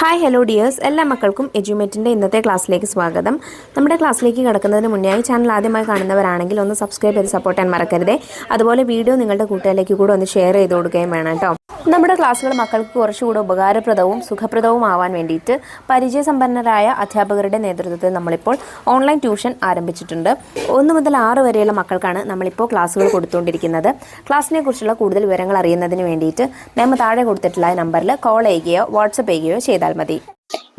Hi hello dears, എല്ലാ മക്കൾക്കും എജ്യൂമേറ്റിൻ്റെ ഇന്നത്തെ ക്ലാസ്സിലേക്ക് സ്വാഗതം. നമ്മുടെ ക്ലാസ്സിലേക്ക് കിടക്കുന്നതിന് മുന്നേയായി ചാനൽ ആദ്യമായി കാണുന്നവരാണെങ്കിൽ ഒന്ന് സബ്സ്ക്രൈബ് ചെയ്ത് സപ്പോർട്ട് ചെയ്യാൻ മറക്കരുതേ. അതുപോലെ വീഡിയോ നിങ്ങളുടെ കൂട്ടുകാരിലേക്ക് കൂടെ ഒന്ന് ഷെയർ ചെയ്ത് കൊടുക്കുകയും വേണം കേട്ടോ. നമ്മുടെ ക്ലാസ്സുകൾ മക്കൾക്ക് കുറച്ചുകൂടെ ഉപകാരപ്രദവും സുഖപ്രദവും ആവാൻ വേണ്ടിയിട്ട് പരിചയസമ്പന്നരായ അധ്യാപകരുടെ നേതൃത്വത്തിൽ നമ്മളിപ്പോൾ ഓൺലൈൻ ട്യൂഷൻ ആരംഭിച്ചിട്ടുണ്ട്. 1 മുതൽ 6 വരെയുള്ള മക്കൾക്കാണ് നമ്മളിപ്പോൾ ക്ലാസ്സുകൾ കൊടുത്തുകൊണ്ടിരിക്കുന്നത്. ക്ലാസ്സിനെ കുറിച്ചുള്ള കൂടുതൽ വിവരങ്ങൾ അറിയുന്നതിന് വേണ്ടിയിട്ട് നമ്മൾ താഴെ കൊടുത്തിട്ടുള്ള നമ്പറിൽ കോൾ ചെയ്യുകയോ വാട്സപ്പ് ചെയ്യുകയോ ചെയ്താൽ മതി.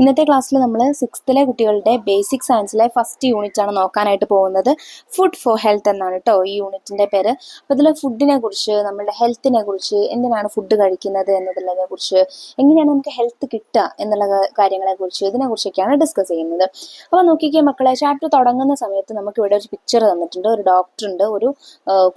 ഇന്നത്തെ ക്ലാസ്സിൽ നമ്മൾ 6th കുട്ടികളുടെ ബേസിക് സയൻസിലെ ഫസ്റ്റ് യൂണിറ്റ് ആണ് നോക്കാനായിട്ട് പോകുന്നത്. ഫുഡ് ഫോർ ഹെൽത്ത് എന്നാണ് കേട്ടോ ഈ യൂണിറ്റിന്റെ പേര്. അപ്പോൾ ഇതിൽ ഫുഡിനെ കുറിച്ച്, നമ്മുടെ ഹെൽത്തിനെ കുറിച്ച്, എന്തിനാണ് ഫുഡ് കഴിക്കുന്നത് എന്നതിനെ കുറിച്ച്, എങ്ങനെയാണ് നമുക്ക് ഹെൽത്ത് കിട്ടുക എന്നുള്ള കാര്യങ്ങളെ കുറിച്ച്, ഇതിനെക്കുറിച്ചൊക്കെയാണ് ഡിസ്കസ് ചെയ്യുന്നത്. അപ്പോൾ നോക്കിക്കേ മക്കളെ, ചാപ്റ്റർ തുടങ്ങുന്ന സമയത്ത് നമുക്ക് ഇവിടെ ഒരു പിക്ചർ തന്നിട്ടുണ്ട്. ഒരു ഡോക്ടർ ഉണ്ട്, ഒരു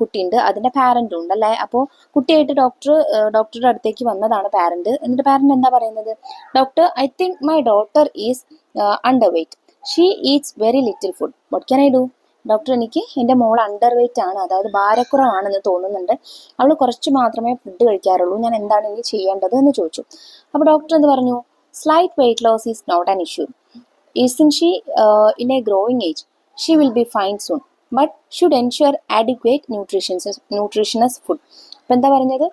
കുട്ടിയുണ്ട്, അതിന്റെ പാരന്റും ഉണ്ട് അല്ലേ. അപ്പോൾ കുട്ടിയായിട്ട് ഡോക്ടറുടെ അടുത്തേക്ക് വന്നതാണ് പാരന്റ്. എന്നിട്ട് പാരന്റ് എന്താ പറയുന്നത്? Doctor, I think my daughter is underweight. She eats very little food. What can I do? Doctor, എനിക്ക് എൻ്റെ മോൾ അണ്ടർ വെയിറ്റ് ആണ്, അതായത് ഭാരക്കുറവാണെന്ന് തോന്നുന്നുണ്ട്. അവൾ കുറച്ച് മാത്രമേ ഫുഡ് കഴിക്കാറുള്ളൂ. ഞാൻ എന്താണ് ഇനി ചെയ്യേണ്ടത് എന്ന് ചോദിച്ചു. അപ്പോൾ ഡോക്ടർ എന്ത് പറഞ്ഞു? Slight weight loss is not an issue. Isn't she in a growing age? She will be fine soon. But should ensure adequate nutritious food. അപ്പം എന്താ പറഞ്ഞത്?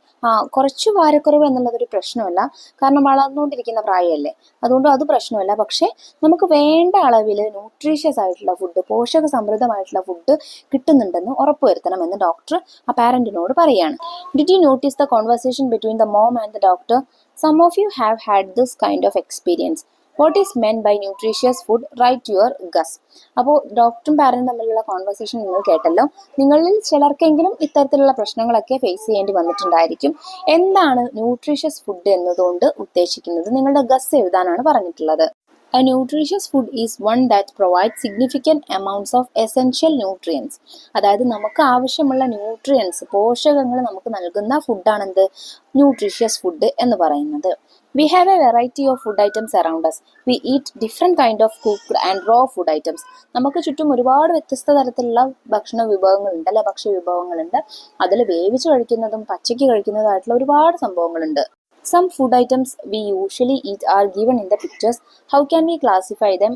കുറച്ച് ഭാരക്കുറവ് എന്നുള്ളതൊരു പ്രശ്നമല്ല, കാരണം വളർന്നുകൊണ്ടിരിക്കുന്ന പ്രായമല്ലേ, അതുകൊണ്ട് അത് പ്രശ്നമല്ല. പക്ഷെ നമുക്ക് വേണ്ട അളവിൽ ന്യൂട്രീഷ്യസ് ആയിട്ടുള്ള ഫുഡ്, പോഷക സമൃദ്ധമായിട്ടുള്ള ഫുഡ് കിട്ടുന്നുണ്ടെന്ന് ഉറപ്പുവരുത്തണമെന്ന് ഡോക്ടർ ആ പാരന്റിനോട് പറയാണ്. Did you notice the conversation between the mom and the doctor? Some of you have had this kind of experience. What is meant by nutritious food? Right your guess. അപ്പോൾ ഡോക്ടറും പാരന്റും തമ്മിലുള്ള conversation നിങ്ങൾ കേട്ടല്ലോ. നിങ്ങളിൽ ചിലർക്കെങ്കിലും ഇത്തരത്തിലുള്ള പ്രശ്നങ്ങളൊക്കെ ഫേസ് ചെയ്യേണ്ടി വന്നിട്ടുണ്ടായിരിക്കും. എന്താണ് ന്യൂട്രീഷ്യസ് ഫുഡ് എന്നതുകൊണ്ട് ഉദ്ദേശിക്കുന്നത്? നിങ്ങളുടെ ഗസ് എഴുതാനാണ് പറഞ്ഞിട്ടുള്ളത്. A nutritious food is one that provides significant amounts of essential nutrients. അതായത് നമുക്ക് ആവശ്യമുള്ള ന്യൂട്രിയൻസ്, പോഷകങ്ങൾ നമുക്ക് നൽകുന്ന ഫുഡാണെന്ത്? ന്യൂട്രീഷ്യസ് ഫുഡ് എന്ന് പറയുന്നത്. We have a variety of food items around us. We eat different kind of cooked and raw food items. നമുക്ക് ചുറ്റും ഒരുപാട് വ്യത്യസ്ത തരത്തിലുള്ള ഭക്ഷണ വിഭവങ്ങളുണ്ട് അല്ലെ, ഭക്ഷ്യ വിഭവങ്ങളുണ്ട്. അതിൽ വേവിച്ച് കഴിക്കുന്നതും പച്ചയ്ക്ക് കഴിക്കുന്നതുമായിട്ടുള്ള ഒരുപാട് സംഭവങ്ങളുണ്ട്. Some food items we usually eat are given in the pictures. How can we classify them?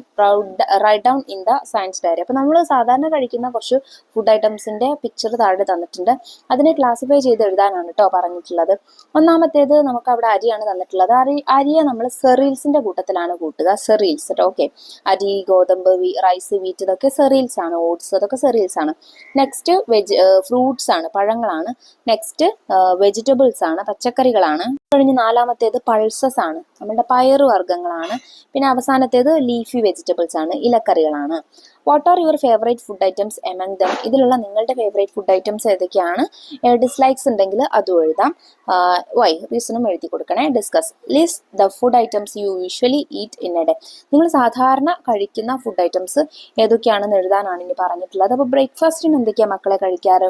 Write down in the science diary. അപ്പോൾ നമ്മൾ സാധാരണ കഴിക്കുന്ന കുറച്ച് ഫുഡ് ഐറ്റംസിന്റെ പിക്ചർ താഴെ തന്നിട്ടുണ്ട്. അതിനെ ക്ലാസിഫൈ ചെയ്ത് എഴുതാനാണ് കേട്ടോ പറഞ്ഞിട്ടുള്ളത്. ഒന്നാമത്തേത് നമുക്ക് അവിടെ അരിയാണ് തന്നിട്ടുള്ളത്. അരിയെ നമ്മൾ സെറീൽസിന്റെ കൂട്ടത്തിലാണ് കൂട്ടുക. സെറീൽസ് കേട്ടോ. ഓക്കെ, അരി, ഗോതമ്പ്, റൈസ്, വീറ്റ്, ഇതൊക്കെ സെറീൽസ് ആണ്. ഓട്സ്, അതൊക്കെ സെറീൽസ് ആണ്. നെക്സ്റ്റ് ഫ്രൂട്ട്സ് ആണ്, പഴങ്ങളാണ്. നെക്സ്റ്റ് വെജിറ്റബിൾസ് ആണ്, പച്ചക്കറികളാണ്. കഴിഞ്ഞ് 4മത്തേത് പൾസസ് ആണ്, നമ്മുടെ പയറു വർഗ്ഗങ്ങളാണ്. പിന്നെ അവസാനത്തേത് ലീഫി വെജിറ്റബിൾസ് ആണ്, ഇലക്കറികളാണ്. What are your favourite food items among them? ഇതിലുള്ള നിങ്ങളുടെ ഫേവറേറ്റ് ഫുഡ് ഐറ്റംസ് ഏതൊക്കെയാണ്? ഡിസ്ലൈക്സ് ഉണ്ടെങ്കിൽ അതും എഴുതാം. വൈ റീസണും എഴുതി കൊടുക്കണേ. Discuss. List the food items you usually eat in a day. നിങ്ങൾ സാധാരണ കഴിക്കുന്ന ഫുഡ് ഐറ്റംസ് ഏതൊക്കെയാണെന്ന് എഴുതാനാണ് ഇനി പറഞ്ഞിട്ടുള്ളത്. അപ്പോൾ ബ്രേക്ക്ഫാസ്റ്റിന് എന്തൊക്കെയാണ് മക്കളെ കഴിക്കാറ്?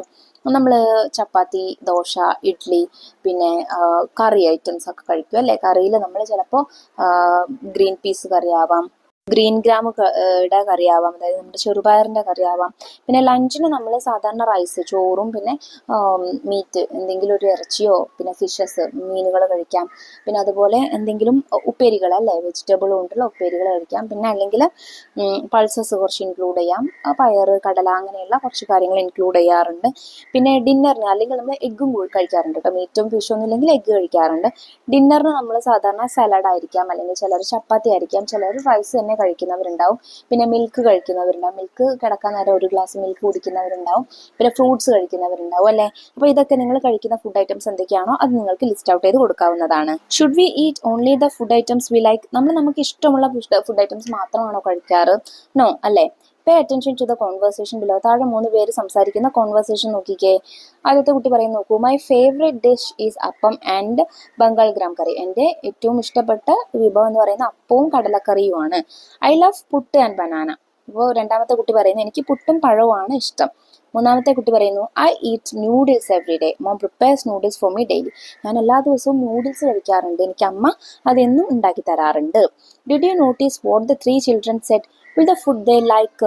നമ്മൾ ചപ്പാത്തി, ദോശ, ഇഡ്ഡലി, പിന്നെ കറി ഐറ്റംസ് ഒക്കെ കഴിക്കും അല്ലേ. കറിയിൽ നമ്മൾ ചിലപ്പോൾ ഗ്രീൻ പീസ് കറിയാവാം, ഗ്രീൻ ഗ്രാമിയുടെ കറിയാവാം, അതായത് നമ്മുടെ ചെറുപയറിന്റെ കറിയാവാം. പിന്നെ ലഞ്ചിന് നമ്മൾ സാധാരണ റൈസ്, ചോറും പിന്നെ മീറ്റ്, എന്തെങ്കിലും ഒരു ഇറച്ചിയോ പിന്നെ ഫിഷസ്, മീനുകൾ കഴിക്കാം. പിന്നെ അതുപോലെ എന്തെങ്കിലും ഉപ്പേരികൾ അല്ലേ, വെജിറ്റബിൾ കൊണ്ടുള്ള ഉപ്പേരികൾ കഴിക്കാം. പിന്നെ അല്ലെങ്കിൽ പൾസസ് കുറച്ച് ഇൻക്ലൂഡ് ചെയ്യാം. പയറ്, കടല, അങ്ങനെയുള്ള കുറച്ച് കാര്യങ്ങൾ ഇൻക്ലൂഡ് ചെയ്യാറുണ്ട്. പിന്നെ ഡിന്നറിന് അല്ലെങ്കിൽ നമ്മൾ എഗ്ഗും കഴിക്കാറുണ്ട് കേട്ടോ. മീറ്റും ഫിഷും ഒന്നും ഇല്ലെങ്കിൽ എഗ്ഗ് കഴിക്കാറുണ്ട്. ഡിന്നറിന് നമ്മൾ സാധാരണ സലാഡ് ആയിരിക്കാം, അല്ലെങ്കിൽ ചിലർ ചപ്പാത്തി ആയിരിക്കാം, ചിലർ റൈസ് തന്നെ കഴിക്കുന്നവരുണ്ടാവും. പിന്നെ മിൽക്ക് കഴിക്കുന്നവരുണ്ടാവും, മിൽക്ക് കിടക്കാൻ നേരം ഒരു ഗ്ലാസ് മിൽക്ക് കുടിക്കുന്നവരുണ്ടാവും. പിന്നെ ഫ്രൂട്ട്സ് കഴിക്കുന്നവരുണ്ടാവും അല്ലേ. അപ്പോൾ ഇതൊക്കെ നിങ്ങൾ കഴിക്കുന്ന ഫുഡ് ഐറ്റംസ് എന്തൊക്കെയാണോ അത് നിങ്ങൾക്ക് ലിസ്റ്റ് ഔട്ട് ചെയ്ത് കൊടുക്കാവുന്നതാണ്. Should we eat only the food items we like? നമുക്ക് ഇഷ്ടമുള്ള ഫുഡ് ഐറ്റംസ് മാത്രമാണോ കഴിക്കാറ്? നോ അല്ലേ. Pay attention to the conversation below. താഴെ 3 പേര് സംസാരിക്കുന്ന കോൺവെർസേഷൻ നോക്കിക്കേ. ആദ്യത്തെ കുട്ടി പറയുന്നു, നോക്കൂ, my favourite dish is appam and Bengal gram curry. എൻ്റെ ഏറ്റവും ഇഷ്ടപ്പെട്ട വിഭവം എന്ന് പറയുന്ന അപ്പവും കടലക്കറിയുമാണ്. I love puttu and banana. ഇപ്പോൾ രണ്ടാമത്തെ കുട്ടി പറയുന്നു, എനിക്ക് പുട്ടും പഴവുമാണ് ഇഷ്ടം. മൂന്നാമത്തെ കുട്ടി പറയുന്നു, I eat noodles every day. Mom prepares noodles for me daily. ഞാൻ എല്ലാ ദിവസവും നൂഡിൽസ് കഴിക്കാറുണ്ട്, എനിക്ക് അമ്മ അതെന്നും ഉണ്ടാക്കി തരാറുണ്ട്. Did you notice what the 3 children said? Will the food they like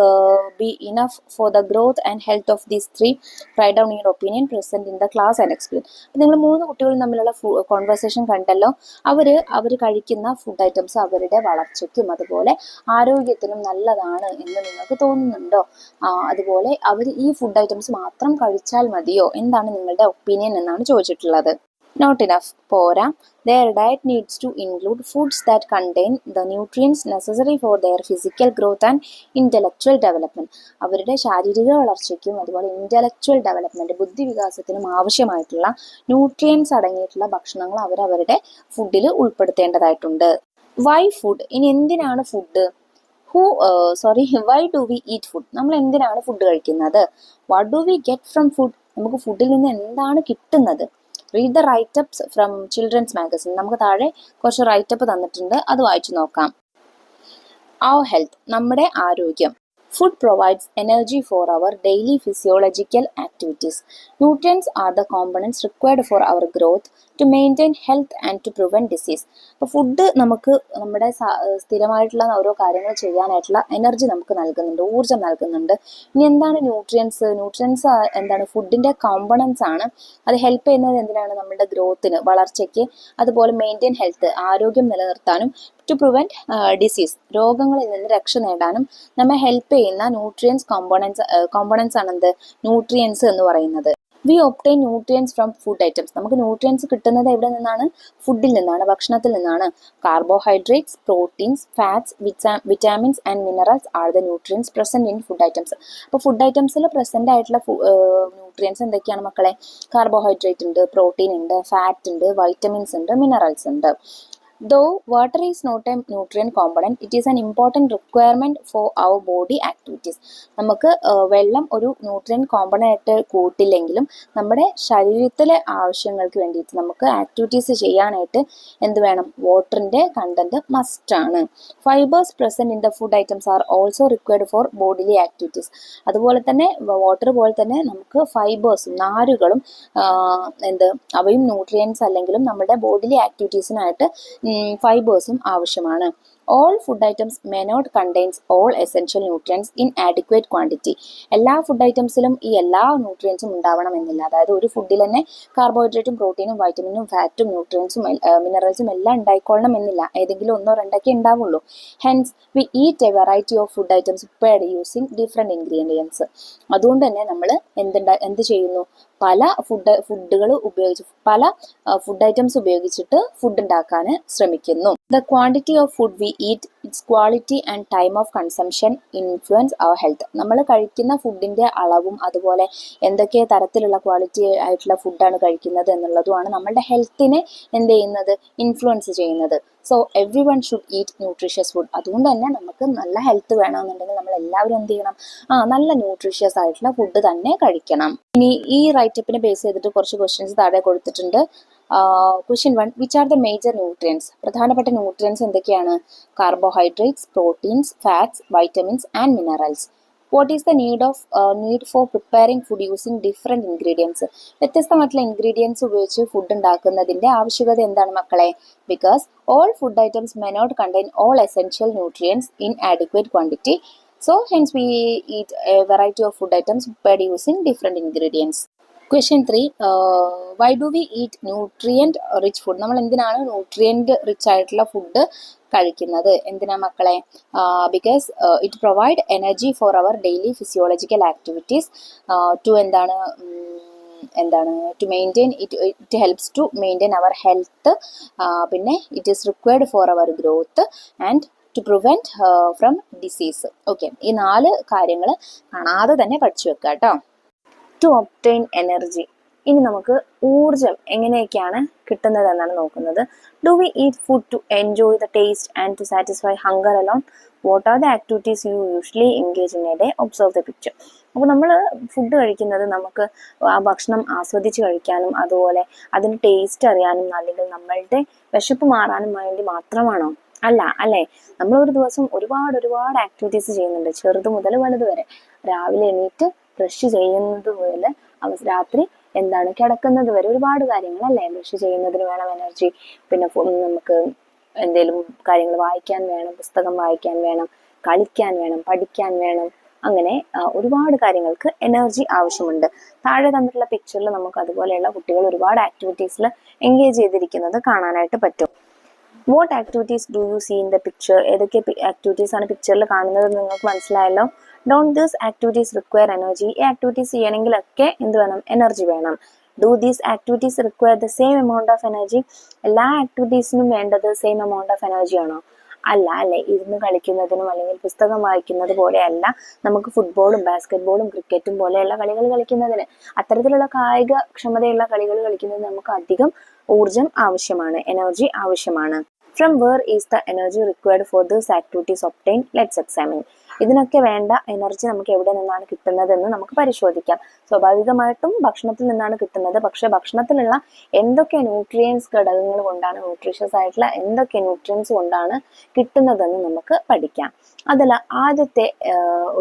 be enough for the growth and health of these three? Write down your opinion, present in the class and explain. അപ്പോൾ നിങ്ങൾ 3 കുട്ടികളും തമ്മിലുള്ള conversation കണ്ടല്ലോ. അവർ കഴിക്കുന്ന food items അവരുടെ വളർച്ചയ്ക്കും അതുപോലെ ആരോഗ്യത്തിനും നല്ലതാണ് എന്ന് നിങ്ങൾക്ക് തോന്നുന്നുണ്ടോ? അതുപോലെ അവർ ഈ ഫുഡ് ഐറ്റംസ് മാത്രം കഴിച്ചാൽ മതിയോ? എന്താണ് നിങ്ങളുടെ ഒപ്പീനിയൻ എന്നാണ് ചോദിച്ചിട്ടുള്ളത്. Not enough, പോരാ. Their diet needs to include foods that contain the nutrients necessary for their physical growth and intellectual development. അവരുടെ ശാരീരിക വളർച്ചയ്ക്കും അതുപോലെ ഇന്റലക്ച്വൽ ഡെവലപ്മെന്റ് ബുദ്ധിവികാസത്തിനും ആവശ്യമായിട്ടുള്ള ന്യൂട്രിയൻസ് അടങ്ങിയിട്ടുള്ള ഭക്ഷണങ്ങൾ അവരുടെ ഫുഡിൽ ഉൾപ്പെടുത്തേണ്ടതായിട്ടുണ്ട്. Y food? ഇനി എന്തിനാണ് food? Why do we eat food? നമ്മൾ എന്തിനാണ് ഫുഡ് കഴിക്കുന്നത്? What do we get from food? നമുക്ക് ഫുഡിൽ നിന്ന് എന്താണ് കിട്ടുന്നത്? Read the writeups from children's magazine. നമുക്ക് താഴെ കുറച്ച് റൈറ്റപ്പ് തന്നിട്ടുണ്ട്, അത് വായിച്ചു നോക്കാം. അവർ ഹെൽത്ത്, നമ്മുടെ ആരോഗ്യം. Food provides energy for our daily physiological activities. Nutrients are the components required for our growth, to maintain health and to prevent disease. അപ്പോൾ ഫുഡ് നമുക്ക് നമ്മുടെ സ്ഥിരമായിട്ടുള്ള ഓരോ കാര്യങ്ങൾ ചെയ്യാനായിട്ടുള്ള എനർജി നമുക്ക് നൽകുന്നുണ്ട്, ഊർജ്ജം നൽകുന്നുണ്ട്. ഇനി എന്താണ് ന്യൂട്രിയൻസ്? ന്യൂട്രിയൻസ് എന്താണ്? ഫുഡിൻ്റെ കോമ്പണൻസ് ആണ്. അത് ഹെൽപ്പ് ചെയ്യുന്നത് എന്തിനാണ്? നമ്മുടെ ഗ്രോത്തിന്, വളർച്ചയ്ക്ക്, അതുപോലെ മെയിൻറ്റെയിൻ ഹെൽത്ത്, ആരോഗ്യം നിലനിർത്താനും, ടു പ്രിവെൻറ്റ് ഡിസീസ്, രോഗങ്ങളിൽ നിന്ന് രക്ഷ നേടാനും നമ്മെ ഹെൽപ്പ് ചെയ്യുന്ന കോമ്പോണൻസ് ആണ് എന്ത്? ന്യൂട്രിയൻസ് എന്ന് പറയുന്നത്. We obtain nutrients from food items. നമുക്ക് ന്യൂട്രിയൻസ് കിട്ടുന്നത് എവിടെ നിന്നാണ്? ഫുഡിൽ നിന്നാണ്, ഭക്ഷണത്തിൽ നിന്നാണ്. Carbohydrates, proteins, fats, vitamins and minerals are the nutrients present in food items. അപ്പോൾ ഫുഡ് ഐറ്റംസിൽ പ്രസന്റ് ആയിട്ടുള്ള ന്യൂട്രിയൻസ് എന്തൊക്കെയാണ് മക്കളെ? കാർബോഹൈഡ്രേറ്റ് ഉണ്ട്, പ്രോട്ടീൻ ഉണ്ട്, ഫാറ്റ് ഉണ്ട്, വൈറ്റമിൻസ് ഉണ്ട്, മിനറൽസ് ഉണ്ട്. Though water is not a nutrient component, it is an important requirement for our body activities. നമുക്ക് വെള്ളം ഒരു ന്യൂട്രിയൻ കോമ്പണൻ്റ് കൂട്ടില്ലെങ്കിലും നമ്മുടെ ശരീരത്തിലെ ആവശ്യങ്ങൾക്ക് വേണ്ടിയിട്ട് നമുക്ക് ആക്ടിവിറ്റീസ് ചെയ്യാനായിട്ട് എന്ത് വേണം? വാട്ടറിൻ്റെ കണ്ടന്റ് മസ്റ്റാണ്. Fibres present in the food items are also required for bodily activities. അതുപോലെ തന്നെ വാട്ടർ പോലെ തന്നെ നമുക്ക് ഫൈബേഴ്സും, നാരുകളും അവയും ന്യൂട്രിയൻസ് അല്ലെങ്കിലും നമ്മുടെ ബോഡിലി ആക്ടിവിറ്റീസിനായിട്ട് ഫൈബേഴ്സും ആവശ്യമാണ്. All food items may not contains all essential nutrients in adequate quantity. എല്ലാ ഫുഡ് ഐറ്റംസിലും ഈ എല്ലാ ന്യൂട്രിയൻസും ഉണ്ടാവണമെന്നില്ല. അതായത് ഒരു ഫുഡിൽ തന്നെ കാർബോഹൈഡ്രേറ്റും പ്രോട്ടീനും വൈറ്റമിനും ഫാറ്റും ന്യൂട്രിയൻസും മിനറൽസും എല്ലാം ഉണ്ടായിക്കൊള്ളണം എന്നില്ല. ഏതെങ്കിലും ഒന്നോ രണ്ടൊക്കെ ഉണ്ടാവുള്ളൂ. Hence V eat A variety of food items prepared using different ingredients. അതുകൊണ്ട് തന്നെ നമ്മൾ എന്ത് ചെയ്യുന്നു? പല ഫുഡുകൾ ഉപയോഗിച്ച്, പല ഫുഡ് ഐറ്റംസ് ഉപയോഗിച്ചിട്ട് ഫുഡ് ഉണ്ടാക്കാൻ ശ്രമിക്കുന്നു. The quantity of food we eat, its quality and time of consumption influence our health. നമ്മൾ കഴിക്കുന്ന ഫുഡിൻ്റെ അളവും അതുപോലെ എന്തൊക്കെ തരത്തിലുള്ള ക്വാളിറ്റി ആയിട്ടുള്ള ഫുഡാണ് കഴിക്കുന്നത് എന്നുള്ളതുമാണ് നമ്മളുടെ ഹെൽത്തിനെ എന്ത് ചെയ്യുന്നത്? ഇൻഫ്ലുവൻസ് ചെയ്യുന്നത്. So every one should eat nutritious food. അതുകൊണ്ട് തന്നെ നമുക്ക് നല്ല ഹെൽത്ത് വേണമെന്നുണ്ടെങ്കിൽ നമ്മൾ എല്ലാവരും എന്ത് ചെയ്യണം? നല്ല ന്യൂട്രീഷ്യസ് ആയിട്ടുള്ള ഫുഡ് തന്നെ കഴിക്കണം. ഇനി ഈ റൈറ്റപ്പിനെ ബേസ് ചെയ്തിട്ട് കുറച്ച് ക്വസ്റ്റ്യൻസ് താഴെ കൊടുത്തിട്ടുണ്ട്. Question 1, which are the major nutrients? പ്രധാനപ്പെട്ട ന്യൂട്രിയൻസ് എന്തൊക്കെയാണ്? Carbohydrates, proteins, fats, vitamins and minerals. What is the need for preparing food using different ingredients? വ്യത്യസ്തമായിട്ടുള്ള ഇൻഗ്രീഡിയൻസ് ഉപയോഗിച്ച് ഫുഡ് ഉണ്ടാക്കുന്നതിൻ്റെ ആവശ്യകത എന്താണ് മക്കളെ? Because all food items may not contain all essential nutrients in adequate quantity. So hence we eat a variety of food items prepared using different ingredients. Question 3, why do we eat nutrient rich food? നമ്മൾ എന്തിനാണ് nutrient rich ആയിട്ടുള്ള food കഴിക്കുന്നത്? എന്തിനാ മക്കളെ? Because it provide energy for our daily physiological activities. To to maintain it helps to maintain our health. പിന്നെ it is required for our growth and to prevent from disease. Okay, ഈ 4 കാര്യങ്ങൾ കാണാതെ തന്നെ പഠിച്ചു വെക്കുക കേട്ടോ. To obtain energy. ഇനി നമുക്ക് ഊർജം എങ്ങനെയൊക്കെയാണ് കിട്ടുന്നത് എന്നാണ് നോക്കുന്നത്. Do we eat food to enjoy the taste and to satisfy hunger alone? What are the activities you usually engage in a day? Observe the picture. അപ്പോൾ നമ്മൾ ഫുഡ് കഴിക്കുന്നത് നമുക്ക് ആ ഭക്ഷണം ആസ്വദിച്ച് കഴിക്കാനും അതുപോലെ അതിൻ്റെ ടേസ്റ്റ് അറിയാനും അല്ലെങ്കിൽ നമ്മളുടെ വിശപ്പ് മാറാനും വേണ്ടി മാത്രമാണോ? അല്ല, അല്ലേ? നമ്മളൊരു ദിവസം ഒരുപാട് ആക്ടിവിറ്റീസ് ചെയ്യുന്നുണ്ട്, ചെറുത് മുതൽ വലുത് വരെ. രാവിലെ എണീറ്റ് ബ്രഷ് ചെയ്യുന്നത് മുതൽ രാത്രി കിടക്കുന്നത് വരെ ഒരുപാട് കാര്യങ്ങൾ, അല്ലേ? ബ്രഷ് ചെയ്യുന്നതിന് വേണം എനർജി. പിന്നെ നമുക്ക് എന്തെങ്കിലും കാര്യങ്ങൾ വായിക്കാൻ വേണം, പുസ്തകം വായിക്കാൻ വേണം, കളിക്കാൻ വേണം, പഠിക്കാൻ വേണം, അങ്ങനെ ഒരുപാട് കാര്യങ്ങൾക്ക് എനർജി ആവശ്യമുണ്ട്. താഴെ തന്നിട്ടുള്ള പിക്ചറിൽ നമുക്ക് അതുപോലെയുള്ള കുട്ടികൾ ഒരുപാട് ആക്ടിവിറ്റീസിൽ എൻഗേജ് ചെയ്തിരിക്കുന്നത് കാണാനായിട്ട് പറ്റും. What activities do you see in the picture? ഏതൊക്കെ ആക്ടിവിറ്റീസ് ആണ് പിക്ചറിൽ കാണുന്നത് നിങ്ങൾക്ക് മനസ്സിലായല്ലോ. Don't these activities require energy? ഈ ആക്ടിവിറ്റീസ് ചെയ്യണമെങ്കിലൊക്കെ എന്ത് വേണം? എനർജി വേണം. Do these activities require the same amount of energy? എല്ലാ ആക്ടിവിറ്റീസിനും വേണ്ടത് സെയിം എമൗണ്ട് ഓഫ് എനർജി ആണോ? അല്ല അല്ലേ. ഇരുന്ന് കളിക്കുന്നതിനും അല്ലെങ്കിൽ പുസ്തകം വായിക്കുന്നത് പോലെയല്ല നമുക്ക് ഫുട്ബോളും ബാസ്കറ്റ്ബോളും ക്രിക്കറ്റും പോലെയുള്ള കളികൾ കളിക്കുന്നതിന്. അത്തരത്തിലുള്ള കായിക ക്ഷമതയുള്ള കളികൾ കളിക്കുന്നതിന് നമുക്ക് അധികം ഊർജം ആവശ്യമാണ്, എനർജി ആവശ്യമാണ്. From where is the energy required for these activities obtained? Let's examine. ഇതിനൊക്കെ വേണ്ട എനർജി നമുക്ക് എവിടെ നിന്നാണ് കിട്ടുന്നതെന്ന് നമുക്ക് പരിശോധിക്കാം. സ്വാഭാവികമായിട്ടും ഭക്ഷണത്തിൽ നിന്നാണ് കിട്ടുന്നത്. പക്ഷെ ഭക്ഷണത്തിലുള്ള എന്തൊക്കെ ന്യൂട്രിയൻസ് ഘടകങ്ങൾ കൊണ്ടാണ്, ന്യൂട്രീഷ്യസ് ആയിട്ടുള്ള എന്തൊക്കെ ന്യൂട്രിയൻസ് കൊണ്ടാണ് കിട്ടുന്നതെന്ന് നമുക്ക് പഠിക്കാം. അതിൽ ആദ്യത്തെ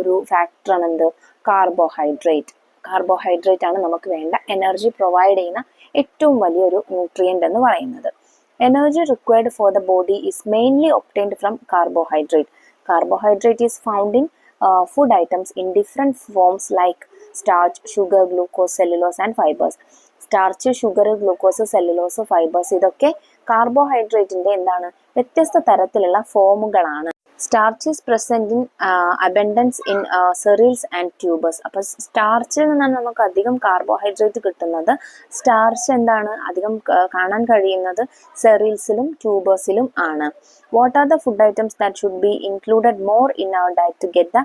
ഒരു ഫാക്ടറാണ് എന്ത്? കാർബോഹൈഡ്രേറ്റ്. കാർബോഹൈഡ്രേറ്റ് ആണ് നമുക്ക് വേണ്ട എനർജി പ്രൊവൈഡ് ചെയ്യുന്ന ഏറ്റവും വലിയൊരു ന്യൂട്രിയൻ്റ് എന്ന് പറയുന്നത്. Energy required for the body is mainly obtained from carbohydrate. Carbohydrate is found in food items in different forms like starch, sugar, glucose, cellulose and fibers. Starch, sugar, glucose, cellulose, fibres ഇതൊക്കെ കാർബോഹൈഡ്രേറ്റിന്റെ എന്താണ്? വ്യത്യസ്ത തരത്തിലുള്ള ഫോമുകളാണ്. Starch is present in abundance in cereals and tubers. അപ്പോൾ സ്റ്റാർച്ചിൽ നിന്നാണ് നമുക്ക് അധികം കാർബോഹൈഡ്രേറ്റ് കിട്ടുന്നത്. സ്റ്റാർച്ച് എന്താണ്? അധികം കാണാൻ കഴിയുന്നത് സെറിയൽസിലും ട്യൂബേഴ്സിലും ആണ്. What are the food items that should be included more in our diet to get the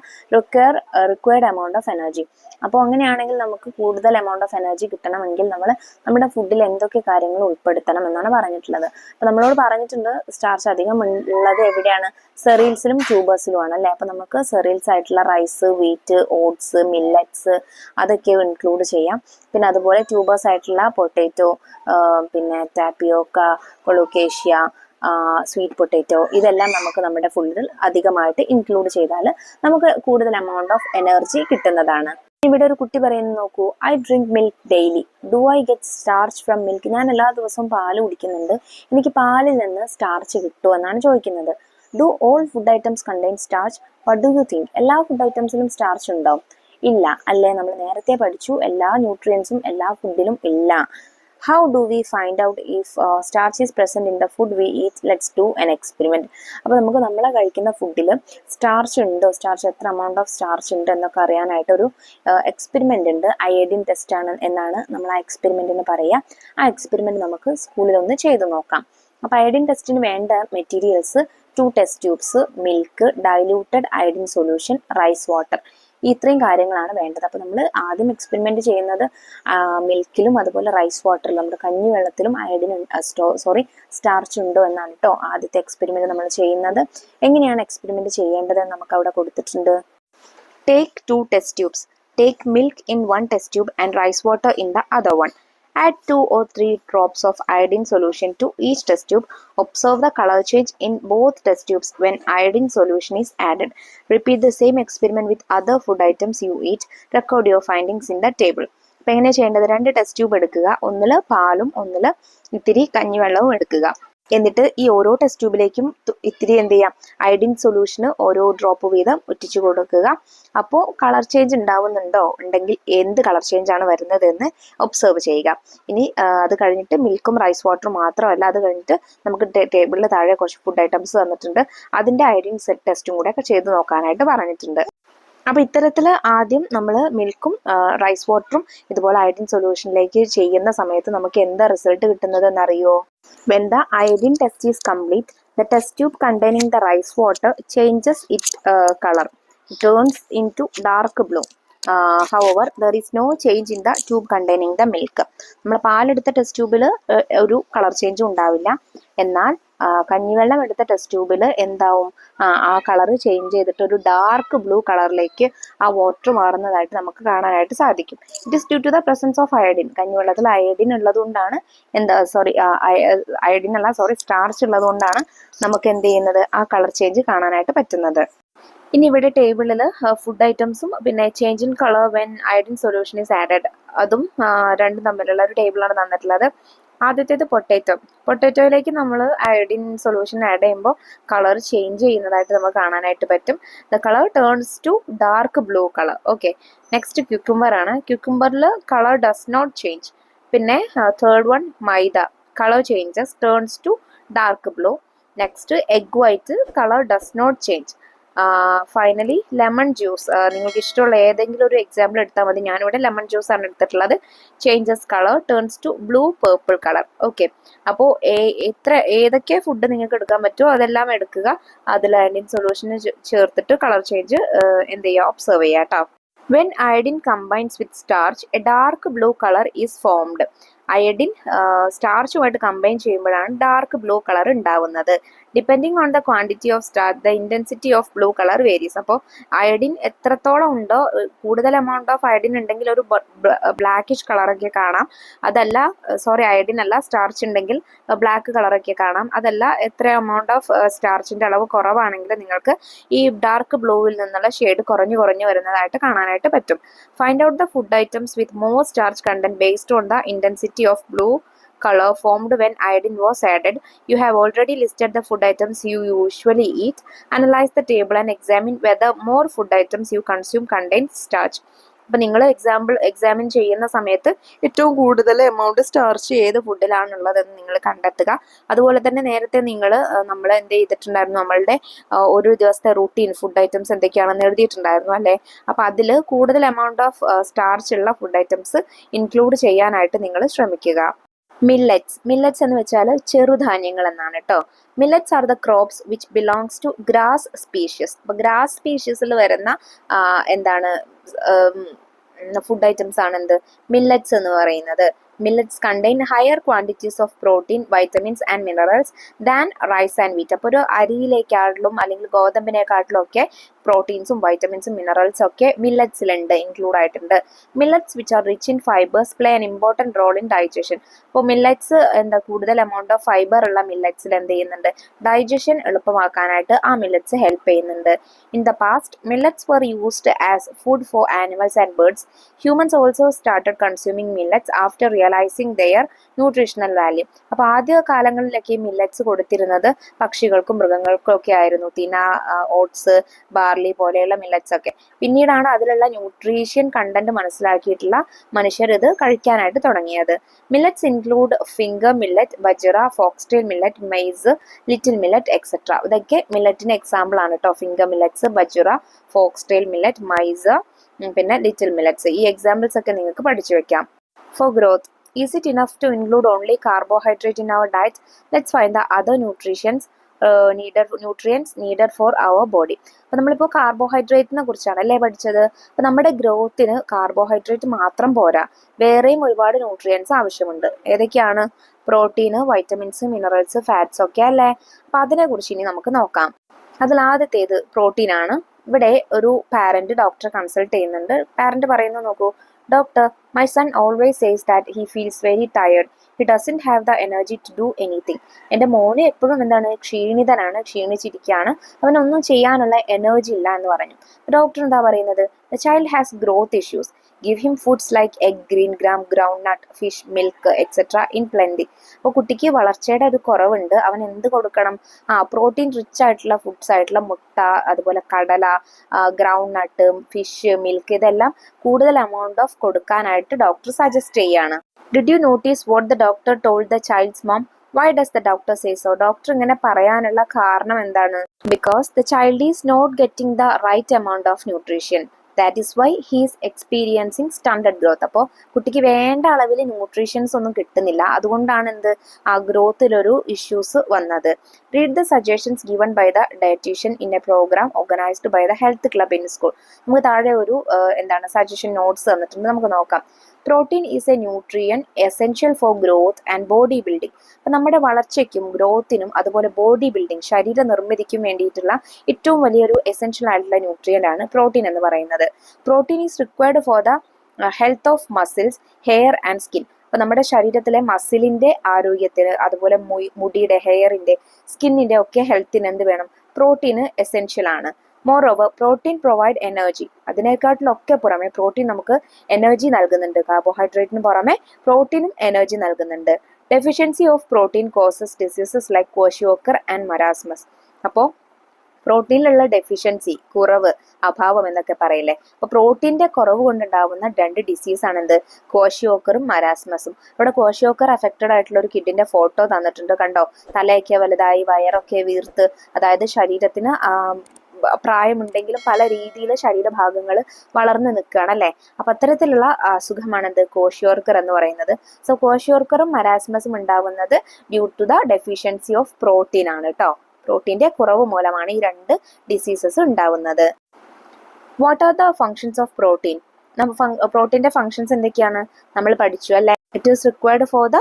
required amount of energy? അപ്പോൾ അങ്ങനെയാണെങ്കിൽ നമുക്ക് കൂടുതൽ എമൗണ്ട് ഓഫ് എനർജി കിട്ടണമെങ്കിൽ നമ്മൾ നമ്മുടെ ഫുഡിൽ എന്തൊക്കെ കാര്യങ്ങൾ ഉൾപ്പെടുത്തണം എന്നാണ് പറഞ്ഞിട്ടുള്ളത്. അപ്പോൾ നമ്മളോട് പറഞ്ഞിട്ടുണ്ട് സ്റ്റാർച്ച് അധികം ഉള്ളത് എവിടെയാണ്? സെറിയൽസിലും ട്യൂബേഴ്സിലുമാണ് അല്ലേ. അപ്പോൾ നമുക്ക് സെറിയൽസ് ആയിട്ടുള്ള റൈസ്, വീറ്റ്, ഓട്സ്, മില്ലറ്റ്സ് അതൊക്കെ ഇൻക്ലൂഡ് ചെയ്യാം. പിന്നെ അതുപോലെ ട്യൂബേഴ്സ് ആയിട്ടുള്ള പൊട്ടാറ്റോ, പിന്നെ ടാപ്പിയോക്ക, കൊളോക്കേഷ്യ, സ്വീറ്റ് പൊട്ടാറ്റോ ഇതെല്ലാം നമുക്ക് നമ്മുടെ ഫുഡിൽ അധികമായിട്ട് ഇൻക്ലൂഡ് ചെയ്താൽ നമുക്ക് കൂടുതൽ എമൗണ്ട് ഓഫ് എനർജി കിട്ടുന്നതാണ്. ഇവിടെ ഒരു കുട്ടി പറയുന്നത് നോക്കൂ. I drink milk daily. Do I get starch from milk? ഞാൻ എല്ലാ ദിവസവും പാല് കുടിക്കുന്നുണ്ട്, എനിക്ക് പാലിൽ നിന്ന് സ്റ്റാർച്ച് കിട്ടുമോ എന്നാണ് ചോദിക്കുന്നത്. Do all food items contain starch? What do you think? എല്ലാ ഫുഡ് ഐറ്റംസിലും സ്റ്റാർച്ച് ഉണ്ടോ? ഇല്ല അല്ലേ. നമ്മൾ നേരത്തെ പഠിച്ചു എല്ലാ ന്യൂട്രിയൻസും എല്ലാ ഫുഡിലും ഇല്ല. How do we find out if starch is present in the food we eat? Let's do an experiment. അപ്പോൾ നമുക്ക് നമ്മളെ കഴിക്കുന്ന ഫുഡിൽ സ്റ്റാർച്ച് ഉണ്ടോ, സ്റ്റാർച്ച് എത്ര എമൗണ്ട് ഓഫ് സ്റ്റാർച്ച് ഉണ്ട് എന്നൊക്കെ അറിയാനായിട്ടൊരു എക്സ്പെരിമെൻ്റ് ഉണ്ട്. അയഡിൻ ടെസ്റ്റ് ആണ് എന്നാണ് നമ്മൾ ആ എക്സ്പെരിമെൻറ്റിന് പറയുക. ആ എക്സ്പെരിമെൻറ്റ് നമുക്ക് സ്കൂളിലൊന്ന് ചെയ്ത് നോക്കാം. അപ്പോൾ അയഡിൻ ടെസ്റ്റിന് വേണ്ട materials 2 test tubes, milk, diluted iodine solution, rice water. ഈ ഇത്രയും കാര്യങ്ങളാണ് വേണ്ടത്. അപ്പോൾ നമ്മൾ ആദ്യം എക്സ്പെരിമെന്റ് ചെയ്യുന്നത് മിൽക്കിലും അതുപോലെ റൈസ് വാട്ടറിലും, നമ്മുടെ കഞ്ഞിവെള്ളത്തിലും അയഡിൻ സ്റ്റാർച്ച് ഉണ്ടോ എന്നാണ് കേട്ടോ ആദ്യത്തെ എക്സ്പെരിമെന്റ് നമ്മൾ ചെയ്യുന്നത്. എങ്ങനെയാണ് എക്സ്പെരിമെന്റ് ചെയ്യേണ്ടതെന്ന് നമുക്ക് അവിടെ കൊടുത്തിട്ടുണ്ട്. Take 2 test tubes. Take milk in 1 test tube and rice water in the other one. Add 2 or 3 drops of iodine solution to each test tube. Observe the color change in both test tubes when iodine solution is added. Repeat the same experiment with other food items you eat. Record your findings in the table. അപ്പോൾ എങ്ങനെ ചെയ്യേണ്ടത്? 2 test tube എടുക്കുക. ഒന്നിൽ പാലും ഒന്നിൽ ഇത്തിരി കഞ്ഞിവെള്ളവും എടുക്കുക. എന്നിട്ട് ഈ ഓരോ ടെസ്റ്റ് ട്യൂബിലേക്കും ഇത്തിരി എന്ത് ചെയ്യാം? അയഡിൻ സൊല്യൂഷന് ഓരോ ഡ്രോപ്പ് വീതം ഒറ്റിച്ചു കൊടുക്കുക. അപ്പോൾ കളർ ചേഞ്ച് ഉണ്ടാവുന്നുണ്ടോ? ഉണ്ടെങ്കിൽ എന്ത് കളർ ചേഞ്ച് ആണ് വരുന്നത് എന്ന് ഒബ്സർവ് ചെയ്യുക. ഇനി അത് കഴിഞ്ഞിട്ട് മിൽക്കും റൈസ് വാട്ടറും മാത്രമല്ല, അത് കഴിഞ്ഞിട്ട് നമുക്ക് ടേബിളിൽ താഴെ കുറച്ച് ഫുഡ് ഐറ്റംസ് തന്നിട്ടുണ്ട്. അതിൻ്റെ അയഡിൻ ടെസ്റ്റും കൂടെ ഒക്കെ ചെയ്ത് നോക്കാനായിട്ട് പറഞ്ഞിട്ടുണ്ട്. അപ്പോൾ ഇത്തരത്തിൽ ആദ്യം നമ്മൾ മിൽക്കും റൈസ് വാട്ടറും ഇതുപോലെ അയഡിൻ സൊല്യൂഷനിലേക്ക് ചെയ്യുന്ന സമയത്ത് നമുക്ക് എന്താ റിസൾട്ട് കിട്ടുന്നത് എന്നറിയോ? When the iodine test is complete, the test tube containing the rice water changes its color. It turns into dark blue. However, there is no change in the tube containing the milk. നമ്മൾ പാലെടുത്ത test ട്യൂബിൽ ഒരു colour ചേഞ്ചും ഉണ്ടാവില്ല. എന്നാൽ കഞ്ഞിവെള്ളം എടുത്ത test ട്യൂബിൽ എന്താവും? ആ കളർ ചേഞ്ച് ചെയ്തിട്ട് ഒരു ഡാർക്ക് ബ്ലൂ കളറിലേക്ക് ആ വാട്ടർ മാറുന്നതായിട്ട് നമുക്ക് കാണാനായിട്ട് സാധിക്കും. It is due to the presence of iodine. കഞ്ഞിവെള്ളത്തിൽ അയഡിൻ ഉള്ളതുകൊണ്ടാണ് സ്റ്റാർച്ച് ഉള്ളതുകൊണ്ടാണ് നമുക്ക് എന്ത് ചെയ്യുന്നത്? ആ കളർ ചേഞ്ച് കാണാനായിട്ട് പറ്റുന്നത്. ഇനി ഇവിടെ ടേബിളിൽ ഫുഡ് ഐറ്റംസും പിന്നെ change in colour when iodine solution is added അതും രണ്ടും തമ്മിലുള്ള ഒരു ടേബിളാണ് തന്നിട്ടുള്ളത്. ആദ്യത്തേത് പൊട്ടാറ്റോയിലേക്ക് നമ്മൾ അയഡിൻ സൊല്യൂഷൻ ആഡ് ചെയ്യുമ്പോൾ കളർ ചേഞ്ച് ചെയ്യുന്നതായിട്ട് നമുക്ക് കാണാനായിട്ട് പറ്റും. The colour turns to dark blue colour. Okay, next cucumber ആണ്. ക്യുക്കുംബറിൽ കളർ ഡസ് നോട്ട് ചേഞ്ച്. പിന്നെ third one maida, colour changes, turns to dark blue. Next egg white, colour does not change. Finally lemon juice, നിങ്ങൾക്ക് ഇഷ്ടമുള്ള ഏതെങ്കിലും ഒരു example എടുത്താൽ മതി. ഞാനിവിടെ ലെമൺ ജ്യൂസ് ആണ് എടുത്തിട്ടുള്ളത്. Changes colour, turns to blue purple colour. Okay, അപ്പോൾ ഏതൊക്കെ ഫുഡ് നിങ്ങൾക്ക് എടുക്കാൻ പറ്റുമോ അതെല്ലാം എടുക്കുക. അതിൽ അയഡിൻ സൊല്യൂഷന് ചേർത്തിട്ട് കളർ ചേഞ്ച് എന്ത് ചെയ്യുക, ഒബ്സർവ് ചെയ്യുക കേട്ടോ. When iodine combines with starch, a dark blue color is formed. Iodine സ്റ്റാർച്ചുമായിട്ട് കമ്പൈൻ ചെയ്യുമ്പോഴാണ് ഡാർക്ക് ബ്ലൂ കളർ ഉണ്ടാവുന്നത്. Depending on the quantity of starch the intensity of blue colour varies. അപ്പോൾ iodine എത്രത്തോളം ഉണ്ടോ, കൂടുതൽ എമൗണ്ട് ഓഫ് അയഡിൻ ഉണ്ടെങ്കിൽ ഒരു blackish കളറൊക്കെ കാണാം. അതല്ല അയഡിൻ അല്ല, സ്റ്റാർച്ച് ഉണ്ടെങ്കിൽ ബ്ലാക്ക് കളറൊക്കെ കാണാം. അതല്ല എത്ര എമൗണ്ട് ഓഫ് സ്റ്റാർച്ചിൻ്റെ അളവ് കുറവാണെങ്കിൽ നിങ്ങൾക്ക് ഈ ഡാർക്ക് ബ്ലൂവിൽ നിന്നുള്ള ഷെയ്ഡ് കുറഞ്ഞു വരുന്നതായിട്ട് കാണാനായിട്ട് പറ്റും. Find out the food items with more starch content based on the intensity of blue color formed when iodine was added. You have already listed the food items you usually eat. Analyze the table and examine whether more food items you consume contain starch. അപ്പോൾ നിങ്ങൾ examine ചെയ്യുന്ന സമയത്ത് ഏറ്റവും കൂടുതൽ amount starch ഏത് ഫുഡിലാണുള്ളതെന്ന് നിങ്ങൾ കണ്ടെത്തുക. അതുപോലെ തന്നെ നേരത്തെ നമ്മൾ എന്ത് ചെയ്തിട്ടുണ്ടായിരുന്നു, നമ്മളുടെ ഒരു ദിവസത്തെ റൂട്ടീൻ ഫുഡ് ഐറ്റംസ് എന്തൊക്കെയാണെന്ന് എഴുതിയിട്ടുണ്ടായിരുന്നു അല്ലേ. അപ്പോൾ അതിൽ കൂടുതൽ എമൗണ്ട് ഓഫ് സ്റ്റാർച്ച് ഉള്ള ഫുഡ് ഐറ്റംസ് ഇൻക്ലൂഡ് ചെയ്യാനായിട്ട് നിങ്ങൾ ശ്രമിക്കുക. മില്ലറ്റ്സ് എന്ന് വെച്ചാൽ ചെറുധാന്യങ്ങൾ എന്നാണ് കേട്ടോ. Millets are the crops which belongs to grass species. അപ്പോൾ ഗ്രാസ് സ്പീഷ്യസിൽ വരുന്ന ഫുഡ് ഐറ്റംസ് ആണ് എന്ത്, മില്ലറ്റ്സ് എന്ന് പറയുന്നത്. Millets contain higher quantities of protein, vitamins and minerals than rice and wheat. അപ്പോൾ ഒരു അരിയിലേക്കാട്ടിലും അല്ലെങ്കിൽ ഗോതമ്പിനെക്കാട്ടിലും ഒക്കെ പ്രോട്ടീൻസും വൈറ്റമിൻസും മിനറൽസും ഒക്കെ മില്ലറ്റ്സിലുണ്ട്, ഇൻക്ലൂഡ് ആയിട്ടുണ്ട്. Millets which are rich in fibres play an important role in digestion. അപ്പോൾ മില്ലറ്റ്സ് കൂടുതൽ എമൗണ്ട് ഓഫ് ഫൈബർ ഉള്ള മില്ലറ്റ്സിൽ എന്ത് ചെയ്യുന്നുണ്ട്, ഡൈജഷൻ എളുപ്പമാക്കാനായിട്ട് ആ മില്ലറ്റ്സ് ഹെൽപ്പ് ചെയ്യുന്നുണ്ട്. In the past millets were used as food for animals and birds. Humans also started consuming millets after realising their nutritional value. അപ്പോൾ ആദ്യ കാലങ്ങളിലൊക്കെ മില്ലറ്റ്സ് കൊടുത്തിരുന്നത് പക്ഷികൾക്കും മൃഗങ്ങൾക്കും ഒക്കെ ആയിരുന്നു. തിന, ഓട്സ്, ബാർലി പോലെയുള്ള മില്ലറ്റ്സ് ഒക്കെ. പിന്നീടാണ് അതിലുള്ള ന്യൂട്രീഷ്യൻ കണ്ടന്റ് മനസ്സിലാക്കിയിട്ടുള്ള മനുഷ്യർ ഇത് കഴിക്കാനായിട്ട് തുടങ്ങിയത്. Millets include finger millet, bajra, foxtail millet, maize, little millet etcetera. ഇതൊക്കെ മില്ലറ്റിന് എക്സാമ്പിൾ ആണ് കേട്ടോ. Finger millets, bajra, foxtail millet, maize, പിന്നെ ലിറ്റിൽ മില്ലറ്റ്സ്. ഈ എക്സാമ്പിൾസ് ഒക്കെ നിങ്ങൾക്ക് പഠിച്ചു വെക്കാം. For growth, is it enough to include only carbohydrate in our diet? Let's find the other nutrients needed for our body. അപ്പോൾ നമ്മളിപ്പോൾ കാർബോഹൈഡ്രേറ്റിനെ കുറിച്ചാണ് അല്ലേ പഠിച്ചത്. അപ്പോൾ നമ്മുടെ ഗ്രോത്തിന് കാർബോഹൈഡ്രേറ്റ് മാത്രം പോരാ, വേറെയും ഒരുപാട് ന്യൂട്രിയൻസ് ആവശ്യമുണ്ട്. ഏതൊക്കെയാണ്? പ്രോട്ടീന്, വൈറ്റമിൻസ്, മിനറൽസ്, ഫാറ്റ്സ് ഒക്കെ അല്ലേ. അപ്പോൾ അതിനെക്കുറിച്ച് ഇനി നമുക്ക് നോക്കാം. അതിൽ ആദ്യത്തേത് പ്രോട്ടീനാണ്. ഇവിടെ ഒരു പാരന്റ് ഡോക്ടറെ കൺസൾട്ട് ചെയ്യുന്നുണ്ട്. പാരന്റ് പറയുന്നത് നോക്കൂ, Doctor, my son always says that he feels very tired. He doesn't have the energy to do anything. എൻ്റെ മോന് എപ്പോഴും ക്ഷീണിച്ചിരിക്കുകയാണ്, അവനൊന്നും ചെയ്യാനുള്ള എനർജി ഇല്ല എന്ന് പറഞ്ഞു. ഡോക്ടർ എന്താ പറയുന്നത്? The child has growth issues. Give him foods like egg, green gram, groundnut, fish, milk, etc. in plenty. അപ്പോൾ കുട്ടിക്ക് വളർച്ചയുടെ ഒരു കുറവുണ്ട്, അവൻ എന്ത് കൊടുക്കണം? പ്രോട്ടീൻ റിച്ച് ആയിട്ടുള്ള ഫുഡ്സ് ആയിട്ടുള്ള മുട്ട, അതുപോലെ കടല, ഗ്രൗണ്ട് നട്ട്, ഫിഷ്, മിൽക്ക്, ഇതെല്ലാം കൂടുതൽ എമൗണ്ട് ഓഫ് കൊടുക്കാനായിട്ട് ഡോക്ടർ സജസ്റ്റ് ചെയ്യാണ്. Did you notice what the doctor told the child's mom? Why does the doctor say so? Doctor ഇങ്ങനെ പറയാനുള്ള കാരണം എന്താണ്? Because the child is not getting the right amount of nutrition. That is why he is experiencing stunted growth. അപ്പോൾ കുട്ടിക്ക് വേണ്ട അളവിൽ nutritions ഒന്നും കിട്ടുന്നില്ല, അതുകൊണ്ടാണ് ആ ഗ്രോത്തിലൊരു ഇഷ്യൂസ് വന്നത്. Read the suggestions given by the dietitian in a programme organised by the health club in school. നമുക്ക് താഴെ ഒരു സജഷൻ നോട്ട്സ് തന്നിട്ടുണ്ട്, നമുക്ക് നോക്കാം. Protein is a nutrient essential for growth and body building. അപ്പം നമ്മുടെ വളർച്ചയ്ക്കും ഗ്രോത്തിനും അതുപോലെ ബോഡി ബിൽഡിംഗ്, ശരീര നിർമ്മിതിക്കും വേണ്ടിയിട്ടുള്ള ഏറ്റവും വലിയൊരു എസെൻഷ്യൽ ആയിട്ടുള്ള ന്യൂട്രിയൻ്റ് ആണ് പ്രോട്ടീൻ എന്ന് പറയുന്നത്. Protein is required for the health of muscles, hair and skin. അപ്പോൾ നമ്മുടെ ശരീരത്തിലെ മസിലിൻ്റെ ആരോഗ്യത്തിന്, അതുപോലെ മുടിയുടെ, ഹെയറിൻ്റെ, സ്കിന്നിൻ്റെ ഒക്കെ ഹെൽത്തിന് എന്ത് വേണം? പ്രോട്ടീന് എസെൻഷ്യൽ ആണ്. Moreover protein provide energy. അതിനേക്കാട്ടിലൊക്കെ പുറമെ പ്രോട്ടീൻ നമുക്ക് എനർജി നൽകുന്നുണ്ട്. കാർബോഹൈഡ്രേറ്റിന് പുറമെ പ്രോട്ടീനും എനർജി നൽകുന്നുണ്ട്. Deficiency of protein causes diseases like kwashiorkor and marasmus. അപ്പോൾ പ്രോട്ടീനിലുള്ള ഡെഫിഷ്യൻസി, കുറവ്, അഭാവം എന്നൊക്കെ പറയില്ലേ. അപ്പോൾ പ്രോട്ടീൻ്റെ കുറവ് കൊണ്ടുണ്ടാകുന്ന 2 ഡിസീസാണ് എന്ത്? ക്വാഷിയോക്കറും മരാസ്മസും. ഇവിടെ ക്വാഷിയോക്കർ അഫക്റ്റഡ് ആയിട്ടുള്ള ഒരു കിഡിന്റെ ഫോട്ടോ തന്നിട്ടുണ്ട്. കണ്ടോ? തലയൊക്കെ വലുതായി, വയറൊക്കെ വീർത്ത്, അതായത് ശരീരത്തിന് പ്രായമുണ്ടെങ്കിലും പല രീതിയിൽ ശരീരഭാഗങ്ങൾ വളർന്നു നിൽക്കുകയാണ് അല്ലേ. അപ്പം അത്തരത്തിലുള്ള അസുഖമാണെന്ത്? ക്വാഷിയോർക്കർ എന്ന് പറയുന്നത്. സോ ക്വാഷിയോർക്കറും മരാസ്മസും ഉണ്ടാകുന്നത് due to the deficiency of protein ആണ് കേട്ടോ. പ്രോട്ടീൻ്റെ കുറവ് മൂലമാണ് ഈ 2 ഡിസീസസ് ഉണ്ടാവുന്നത്. What are the functions of protein? പ്രോട്ടീൻ്റെ ഫങ്ഷൻസ് എന്തൊക്കെയാണ് നമ്മൾ പഠിച്ചു അല്ലേ. It is required for the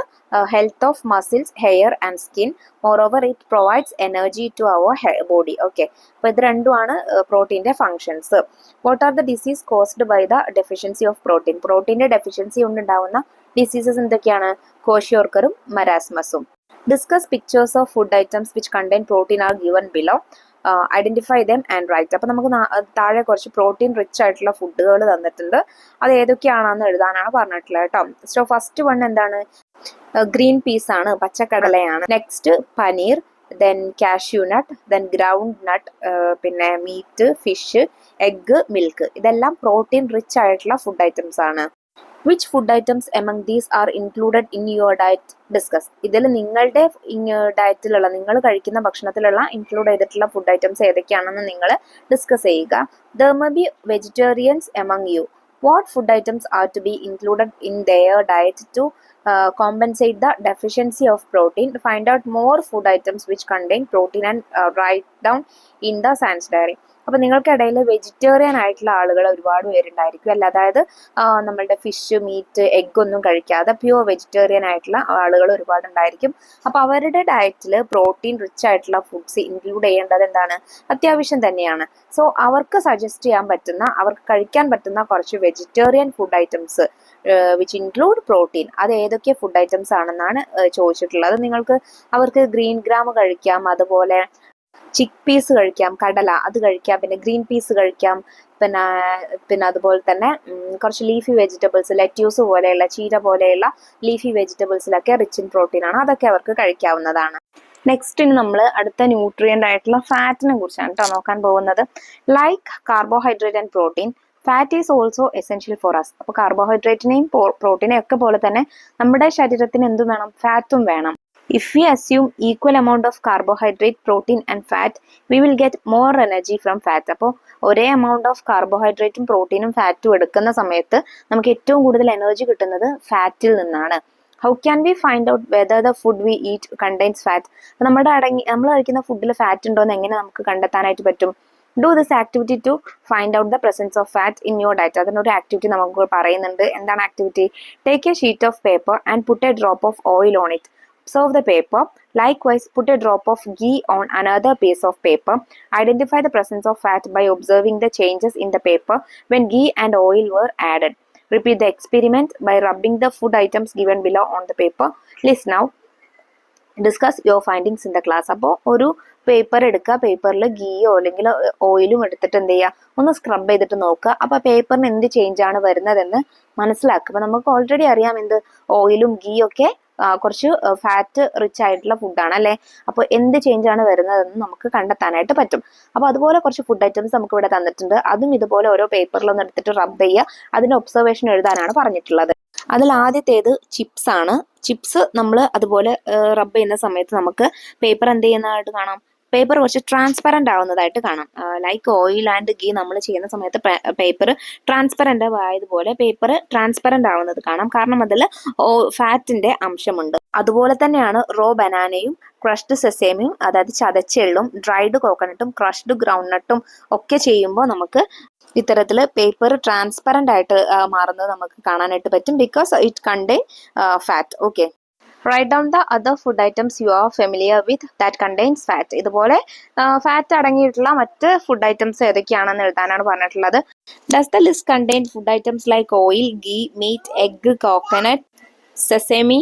health of muscles, hair and skin. Moreover, it provides energy to our body. Okay. അപ്പോൾ ഇത് രണ്ടുമാണ് പ്രോട്ടീൻ്റെ functions. What are the disease caused by the deficiency of protein? പ്രോട്ടീൻ്റെ deficiency കൊണ്ടുണ്ടാവുന്ന diseases എന്തൊക്കെയാണ്? ക്വാഷിയോർക്കറും മരാസ്മസും. Discuss pictures of food items which contain protein are given below. Identify them and write. അപ്പോൾ നമുക്ക് താഴെ കുറച്ച് പ്രോട്ടീൻ റിച്ച് ആയിട്ടുള്ള ഫുഡുകൾ തന്നിട്ടുണ്ട്. അത് ഏതൊക്കെയാണെന്ന് എഴുതാനാണ് പറഞ്ഞിട്ടുള്ളത് കേട്ടോ. സോ ഫസ്റ്റ് വൺ എന്താണ്? ഗ്രീൻ പീസ് ആണ്, പച്ചക്കടലയാണ്. Next paneer, then cashew nut, then groundnut, പിന്നെ മീറ്റ്, ഫിഷ്, എഗ്ഗ്, മിൽക്ക്. ഇതെല്ലാം പ്രോട്ടീൻ റിച്ച് ആയിട്ടുള്ള ഫുഡ് ഐറ്റംസ് ആണ്. Which food items among these are included in your diet? Discuss. ഇതിൽ നിങ്ങളുടെ ഡയറ്റിലുള്ള, നിങ്ങൾ കഴിക്കുന്ന ഭക്ഷണത്തിലുള്ള ഇൻക്ലൂഡ് ചെയ്തിട്ടുള്ള ഫുഡ് ഐറ്റംസ് ഏതൊക്കെയാണെന്ന് നിങ്ങൾ ഡിസ്കസ് ചെയ്യുക. There may be vegetarians among you. What food items are to be included in their diet to compensate the deficiency of protein? Find out more food items which contain protein and write down in the science diary. അപ്പോൾ നിങ്ങൾക്കിടയിൽ vegetarian ആയിട്ടുള്ള ആളുകൾ ഒരുപാട് പേരുണ്ടായിരിക്കും അല്ല. അതായത് നമ്മളുടെ fish, meet, egg ഒന്നും കഴിക്കാതെ പ്യുവർ വെജിറ്റേറിയൻ ആയിട്ടുള്ള ആളുകൾ ഒരുപാട് ഉണ്ടായിരിക്കും. അപ്പോൾ അവരുടെ ഡയറ്റിൽ പ്രോട്ടീൻ റിച്ച് ആയിട്ടുള്ള ഫുഡ്സ് ഇൻക്ലൂഡ് ചെയ്യേണ്ടത് എന്താണ്? അത്യാവശ്യം തന്നെയാണ്. സോ അവർക്ക് സജസ്റ്റ് ചെയ്യാൻ പറ്റുന്ന, അവർക്ക് കഴിക്കാൻ പറ്റുന്ന കുറച്ച് vegetarian food items which include protein, അത് ഏതൊക്കെ ഫുഡ് ഐറ്റംസ് ആണെന്നാണ് ചോദിച്ചിട്ടുള്ളത്. നിങ്ങൾക്ക് അവർക്ക് ഗ്രീൻ ഗ്രാം കഴിക്കാം, അതുപോലെ ചിക്ക് പീസ് കഴിക്കാം, കടല അത് കഴിക്കാം, പിന്നെ ഗ്രീൻ പീസ് കഴിക്കാം, പിന്നെ അതുപോലെ തന്നെ കുറച്ച് ലീഫി വെജിറ്റബിൾസ്, ലെറ്റ്യൂസ് പോലെയുള്ള, ചീര പോലെയുള്ള ലീഫി വെജിറ്റബിൾസിലൊക്കെ റിച്ച് ഇൻ പ്രോട്ടീൻ ആണ്. അതൊക്കെ അവർക്ക് കഴിക്കാവുന്നതാണ്. നെക്സ്റ്റ് ഇനി നമ്മൾ അടുത്ത ന്യൂട്രിയൻ്റ് ആയിട്ടുള്ള ഫാറ്റിനെ കുറിച്ചാണ് കേട്ടോ നോക്കാൻ പോകുന്നത്. Like carbohydrate and protein, fat is also essential for us. അപ്പോൾ കാർബോഹൈഡ്രേറ്റിനെയും പ്രോട്ടീനെയും ഒക്കെ പോലെ തന്നെ നമ്മുടെ ശരീരത്തിന് എന്തും വേണം? ഫാറ്റും വേണം. If we assume equal amount of carbohydrate, protein and fat, we will get more energy from fat. അപ്പോൾ ഒരേ amount of കാർബോഹൈഡ്രേറ്റും പ്രോട്ടീനും ഫാറ്റും എടുക്കുന്ന സമയത്ത് നമുക്ക് ഏറ്റവും കൂടുതൽ എനർജി കിട്ടുന്നത് ഫാറ്റിൽ നിന്നാണ്. How can we find out whether the food we eat contains fat? നമ്മൾ കഴിക്കുന്ന ഫുഡിൽ ഫാറ്റ് ഉണ്ടോ എന്ന് എങ്ങനെ നമുക്ക് കണ്ടെത്താനായിട്ട് പറ്റും? Do this activity to find out the presence of fat in your diet. അതിനൊരു ആക്ടിവിറ്റി നമുക്ക് പറയുന്നുണ്ട്. എന്താണ് activity? Take a sheet of paper and put a drop of oil on it. Serve the paper. Likewise, put a drop of ghee on another piece of paper. Identify the presence of fat by observing the changes in the paper when ghee and oil were added. Repeat the experiment by rubbing the food items given below on the paper. List now. Discuss your findings in the class. അപ്പോൾ ഒരു paper എടുക്കുക, പേപ്പറിൽ ഗീയോ അല്ലെങ്കിൽ ഓയിലും എടുത്തിട്ട് എന്ത് ചെയ്യുക? ഒന്ന് സ്ക്രബ് ചെയ്തിട്ട് നോക്കുക. അപ്പോൾ പേപ്പറിന് എന്ത് ചേഞ്ച് ആണ് വരുന്നതെന്ന് മനസ്സിലാക്കുക. അപ്പോൾ നമുക്ക് ഓൾറെഡി അറിയാം എന്ത് ഓയിലും ഗീ ഒക്കെ കുറച്ച് ഫാറ്റ് റിച്ച് ആയിട്ടുള്ള ഫുഡാണ് അല്ലേ. അപ്പോൾ എന്ത് ചേഞ്ച് ആണ് വരുന്നതെന്ന് നമുക്ക് കണ്ടെത്താനായിട്ട് പറ്റും. അപ്പോൾ അതുപോലെ കുറച്ച് ഫുഡ് ഐറ്റംസ് നമുക്ക് ഇവിടെ തന്നിട്ടുണ്ട്. അതും ഇതുപോലെ ഓരോ പേപ്പറിലൊന്നും എടുത്തിട്ട് റബ്ബ് ചെയ്യുക, അതിൻ്റെ ഒബ്സർവേഷൻ എഴുതാനാണ് പറഞ്ഞിട്ടുള്ളത്. അതിൽ ആദ്യത്തേത് ചിപ്സ് ആണ്. ചിപ്സ് നമ്മൾ അതുപോലെ റബ്ബ് ചെയ്യുന്ന സമയത്ത് നമുക്ക് പേപ്പർ എന്ത് ചെയ്യുന്നതായിട്ട് കാണാം? പേപ്പർ കുറച്ച് ട്രാൻസ്പെറൻ്റ് ആവുന്നതായിട്ട് കാണാം. ലൈക്ക് ഓയിൽ ആൻഡ് ഗീ നമ്മൾ ചെയ്യുന്ന സമയത്ത് പേപ്പർ ട്രാൻസ്പെറൻ്റ് ആയതുപോലെ പേപ്പർ ട്രാൻസ്പെറൻ്റ് ആവുന്നത് കാണാം. കാരണം അതിൽ ഫാറ്റിൻ്റെ അംശമുണ്ട്. അതുപോലെ തന്നെയാണ് റോ ബനാനയും ക്രഷ്ഡ് സെസേമിയും, അതായത് ചതച്ചെള്ളും ഡ്രൈഡ് കോക്കനട്ടും ക്രഷ്ഡ് ഗ്രൗണ്ട് നട്ടും ഒക്കെ ചെയ്യുമ്പോൾ നമുക്ക് ഇത്തരത്തിൽ പേപ്പർ ട്രാൻസ്പെറൻ്റ് ആയിട്ട് മാറുന്നത് നമുക്ക് കാണാനായിട്ട് പറ്റും. Because it contain fat. Okay. Write down the other food items you are familiar with that contains fat. ഇതുപോലെ ഫാറ്റ് അടങ്ങിയിട്ടുള്ള മറ്റ് ഫുഡ് ഐറ്റംസ് ഏതൊക്കെയാണെന്ന് എഴുതാനാണ് പറഞ്ഞിട്ടുള്ളത്. Does the list contain food items like oil, ghee, meat, egg, coconut, sesame,